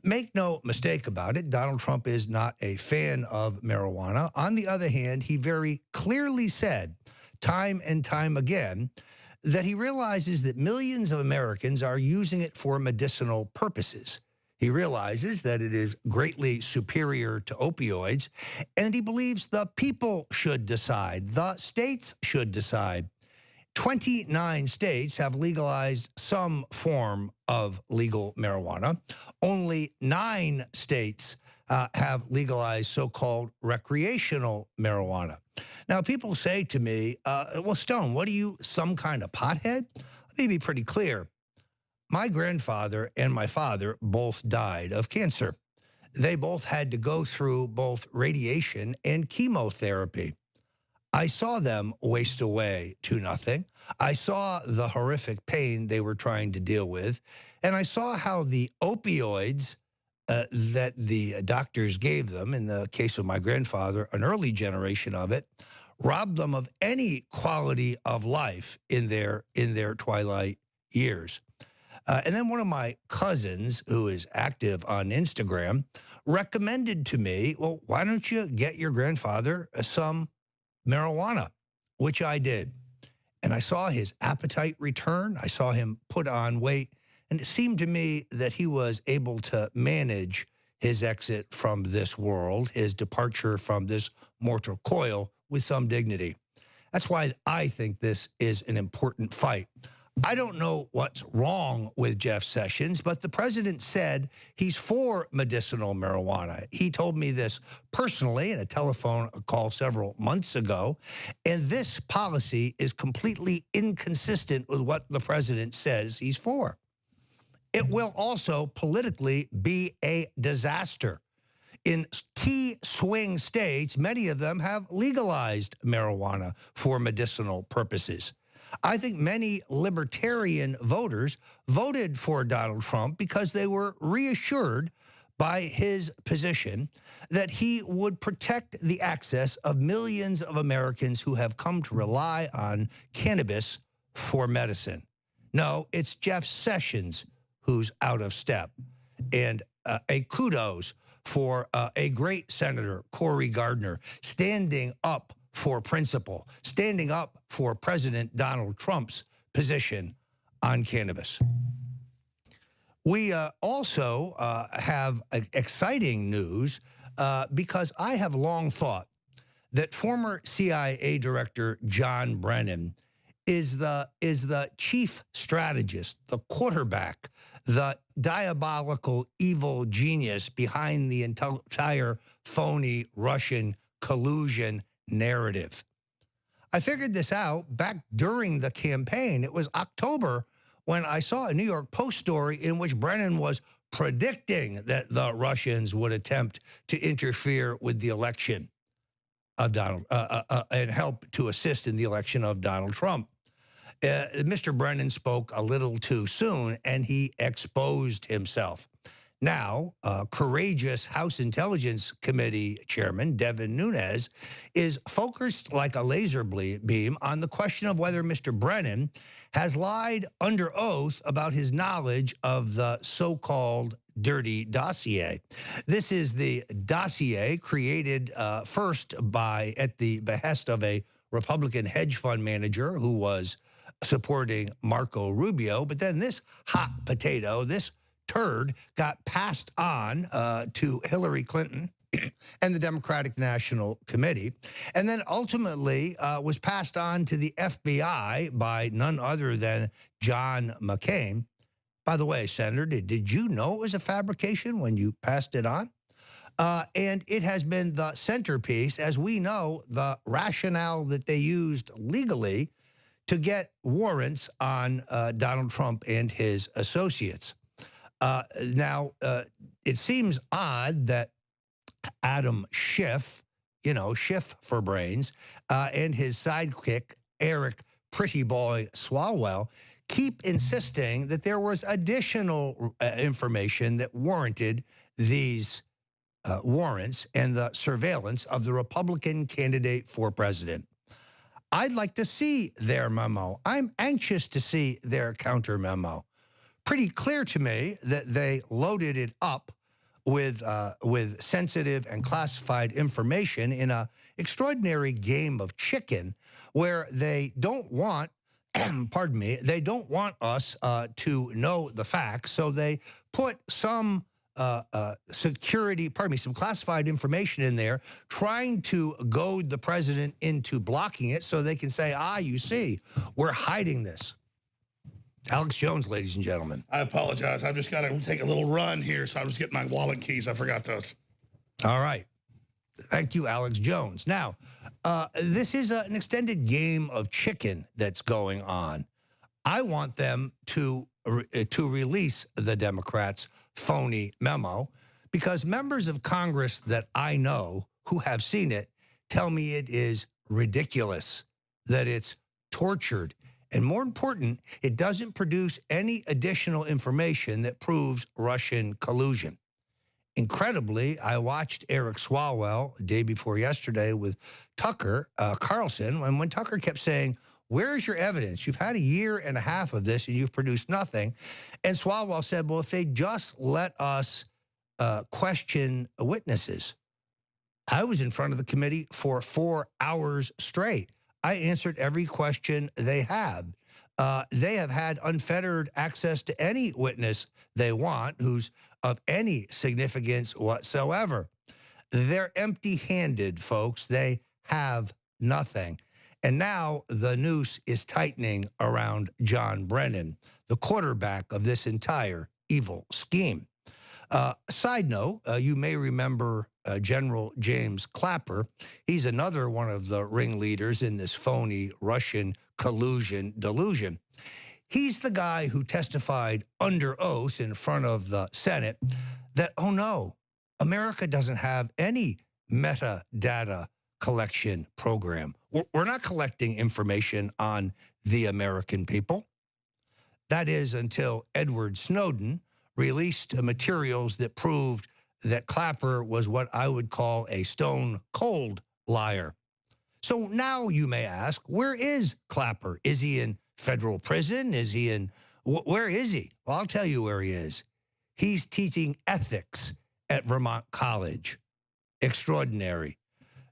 Make no mistake about it, Donald Trump is not a fan of marijuana. On the other hand, he very clearly said, time and time again, that he realizes that millions of Americans are using it for medicinal purposes. He realizes that it is greatly superior to opioids, and he believes the people should decide, the states should decide. 29 states have legalized some form of legal marijuana. Only 9 states have legalized so-called recreational marijuana. Now, people say to me, well, Stone, what are you, some kind of pothead? Let me be pretty clear. My grandfather and my father both died of cancer. They both had to go through both radiation and chemotherapy. I saw them waste away to nothing. I saw the horrific pain they were trying to deal with, and I saw how the opioids that the doctors gave them, in the case of my grandfather, an early generation of it, robbed them of any quality of life in their twilight years. And then one of my cousins, who is active on Instagram, recommended to me, well, why don't you get your grandfather some marijuana, which I did. And I saw his appetite return. I saw him put on weight. And it seemed to me that he was able to manage his exit from this world, his departure from this mortal coil, with some dignity. That's why I think this is an important fight. I don't know what's wrong with Jeff Sessions, but the president said he's for medicinal marijuana. He told me this personally in a telephone call several months ago, and this policy is completely inconsistent with what the president says he's for. It will also politically be a disaster. In key swing states, many of them have legalized marijuana for medicinal purposes. I think many libertarian voters voted for Donald Trump because they were reassured by his position that he would protect the access of millions of Americans who have come to rely on cannabis for medicine. No, it's Jeff Sessions who's out of step. And a kudos for a great Senator, Cory Gardner, standing up for principle, standing up for President Donald Trump's position on cannabis. We also have exciting news because I have long thought that former CIA Director John Brennan is the chief strategist, the quarterback, the diabolical evil genius behind the entire phony Russian collusion narrative. I figured this out back during the campaign. It was October when I saw a New York Post story in which Brennan was predicting that the Russians would attempt to interfere with the election of Donald and help to assist in the election of Donald Trump. Mr. Brennan spoke a little too soon, and he exposed himself. Now, courageous House Intelligence Committee Chairman Devin Nunes is focused like a laser beam on the question of whether Mr. Brennan has lied under oath about his knowledge of the so-called dirty dossier. This is the dossier created first at the behest of a Republican hedge fund manager who was supporting Marco Rubio, but then this hot potato, this turd, got passed on to Hillary Clinton and the Democratic National Committee, and then ultimately was passed on to the FBI by none other than John McCain. By the way, Senator, did you know it was a fabrication when you passed it on? And it has been the centerpiece, as we know, the rationale that they used legally to get warrants on Donald Trump and his associates. Now, it seems odd that Adam Schiff, you know, Schiff for brains, and his sidekick, Eric Pretty Boy Swalwell, keep insisting that there was additional information that warranted these warrants and the surveillance of the Republican candidate for president. I'd like to see their memo. I'm anxious to see their counter memo. Pretty clear to me that they loaded it up with sensitive and classified information in a extraordinary game of chicken where they don't want, pardon me, they don't want us to know the facts, so they put some some classified information in there, trying to goad the president into blocking it so they can say, you see, we're hiding this. Alex Jones, ladies and gentlemen. I apologize. I've just got to take a little run here, so I was getting my wallet keys. I forgot those. All right. Thank you, Alex Jones. Now, this is an extended game of chicken that's going on. I want them to release the Democrats' phony memo, because members of Congress that I know who have seen it tell me it is ridiculous, that it's tortured, and more important, it doesn't produce any additional information that proves Russian collusion. Incredibly, I watched Eric Swalwell day before yesterday with Tucker Carlson, and when Tucker kept saying, where's your evidence? You've had a year and a half of this and you've produced nothing. And Swalwell said, well, if they just let us question witnesses. I was in front of the committee for 4 hours straight. I answered every question they have. They have had unfettered access to any witness they want who's of any significance whatsoever. They're empty-handed, folks. They have nothing. And now the noose is tightening around John Brennan, the quarterback of this entire evil scheme. Side note, you may remember General James Clapper. He's another one of the ringleaders in this phony Russian collusion delusion. He's the guy who testified under oath in front of the Senate that, oh no, America doesn't have any metadata collection program. We're not collecting information on the American people. That is until Edward Snowden released materials that proved that Clapper was what I would call a stone-cold liar. So now you may ask, where is Clapper? Is he in federal prison? Is he in, where is he? Well, I'll tell you where he is. He's teaching ethics at Vermont College. Extraordinary.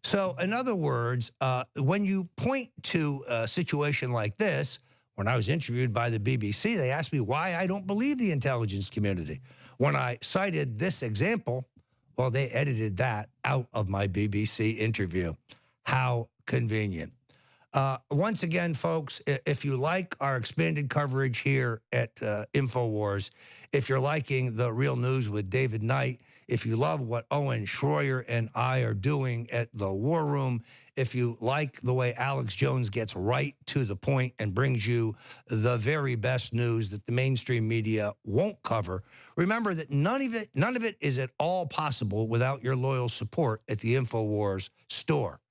So in other words, when you point to a situation like this, when I was interviewed by the BBC, they asked me why I don't believe the intelligence community. When I cited this example, well, they edited that out of my BBC interview. How convenient. Once again, folks, if you like our expanded coverage here at Infowars, if you're liking the Real News with David Knight, if you love what Owen Schroyer and I are doing at the War Room, if you like the way Alex Jones gets right to the point and brings you the very best news that the mainstream media won't cover, remember that none of it is at all possible without your loyal support at the Infowars store.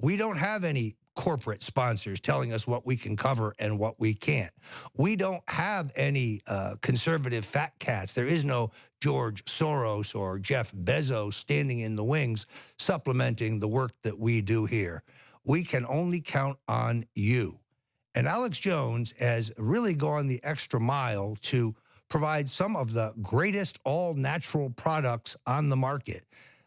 We don't have any corporate sponsors telling us what we can cover and what we can't. We don't have any conservative fat cats. There is no George Soros or Jeff Bezos standing in the wings supplementing the work that we do here. We can only count on you. And Alex Jones has really gone the extra mile to provide some of the greatest all-natural products on the market.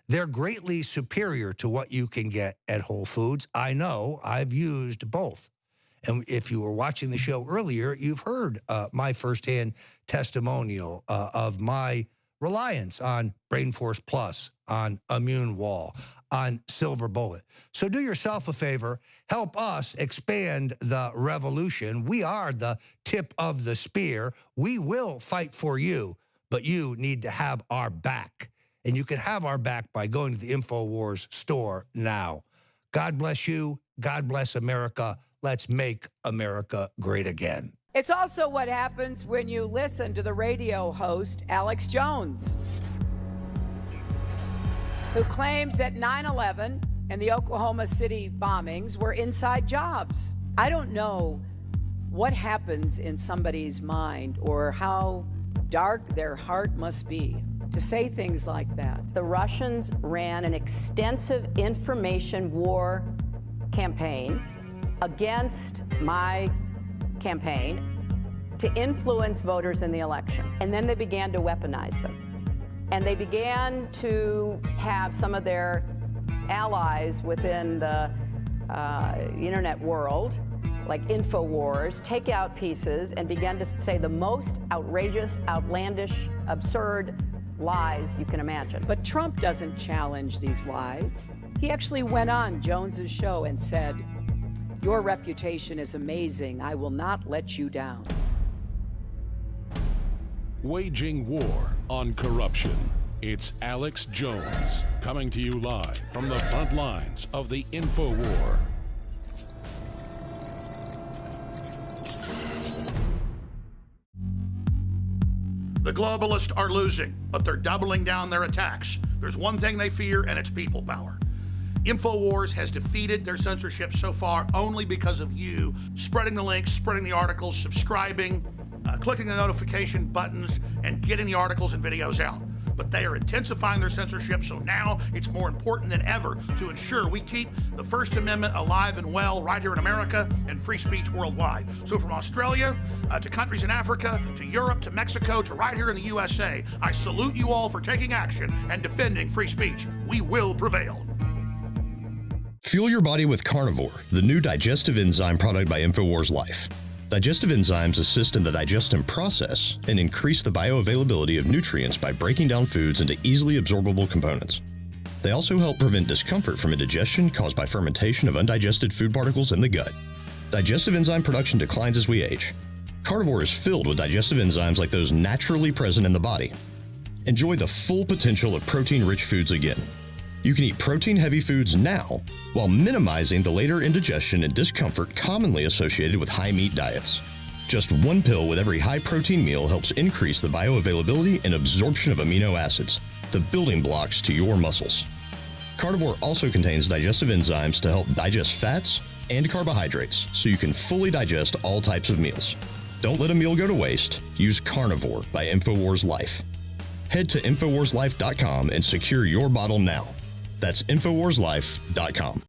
They're greatly superior to what you can get at Whole Foods. I know, I've used both. And if you were watching the show earlier, you've heard my firsthand testimonial of my reliance on Brain Force Plus, on Immune Wall, on Silver Bullet. So do yourself a favor, help us expand the revolution. We are the tip of the spear. We will fight for you, but you need to have our back. And you can have our back by going to the Infowars store now. God bless you. God bless America. Let's make America great again. It's also what happens when you listen to the radio host, Alex Jones, who claims that 9/11 and the Oklahoma City bombings were inside jobs. I don't know what happens in somebody's mind or how dark their heart must be to say things like that. The Russians ran an extensive information war campaign against my campaign to influence voters in the election. And then they began to weaponize them. And they began to have some of their allies within the internet world, like Infowars, take out pieces and began to say the most outrageous, outlandish, absurd lies you can imagine. But Trump doesn't challenge these lies. He actually went on Jones's show and said, "Your reputation is amazing. I will not let you down." Waging war on corruption. It's Alex Jones coming to you live from the front lines of the Infowar. The globalists are losing, but they're doubling down their attacks. There's one thing they fear, and it's people power. Infowars has defeated their censorship so far only because of you spreading the links, spreading the articles, subscribing, clicking the notification buttons, and getting the articles and videos out. But they are intensifying their censorship, so now it's more important than ever to ensure we keep the First Amendment alive and well right here in America and free speech worldwide. So from Australia to countries in Africa, to Europe, to Mexico, to right here in the USA, I salute you all for taking action and defending free speech. We will prevail. Fuel your body with Carnivore, the new digestive enzyme product by Infowars Life. Digestive enzymes assist in the digestion process and increase the bioavailability of nutrients by breaking down foods into easily absorbable components. They also help prevent discomfort from indigestion caused by fermentation of undigested food particles in the gut. Digestive enzyme production declines as we age. Carnivore is filled with digestive enzymes like those naturally present in the body. Enjoy the full potential of protein-rich foods again. You can eat protein-heavy foods now while minimizing the later indigestion and discomfort commonly associated with high-meat diets. Just one pill with every high-protein meal helps increase the bioavailability and absorption of amino acids, the building blocks to your muscles. Carnivore also contains digestive enzymes to help digest fats and carbohydrates so you can fully digest all types of meals. Don't let a meal go to waste. Use Carnivore by Infowars Life. Head to InfowarsLife.com and secure your bottle now. That's InfowarsLife.com.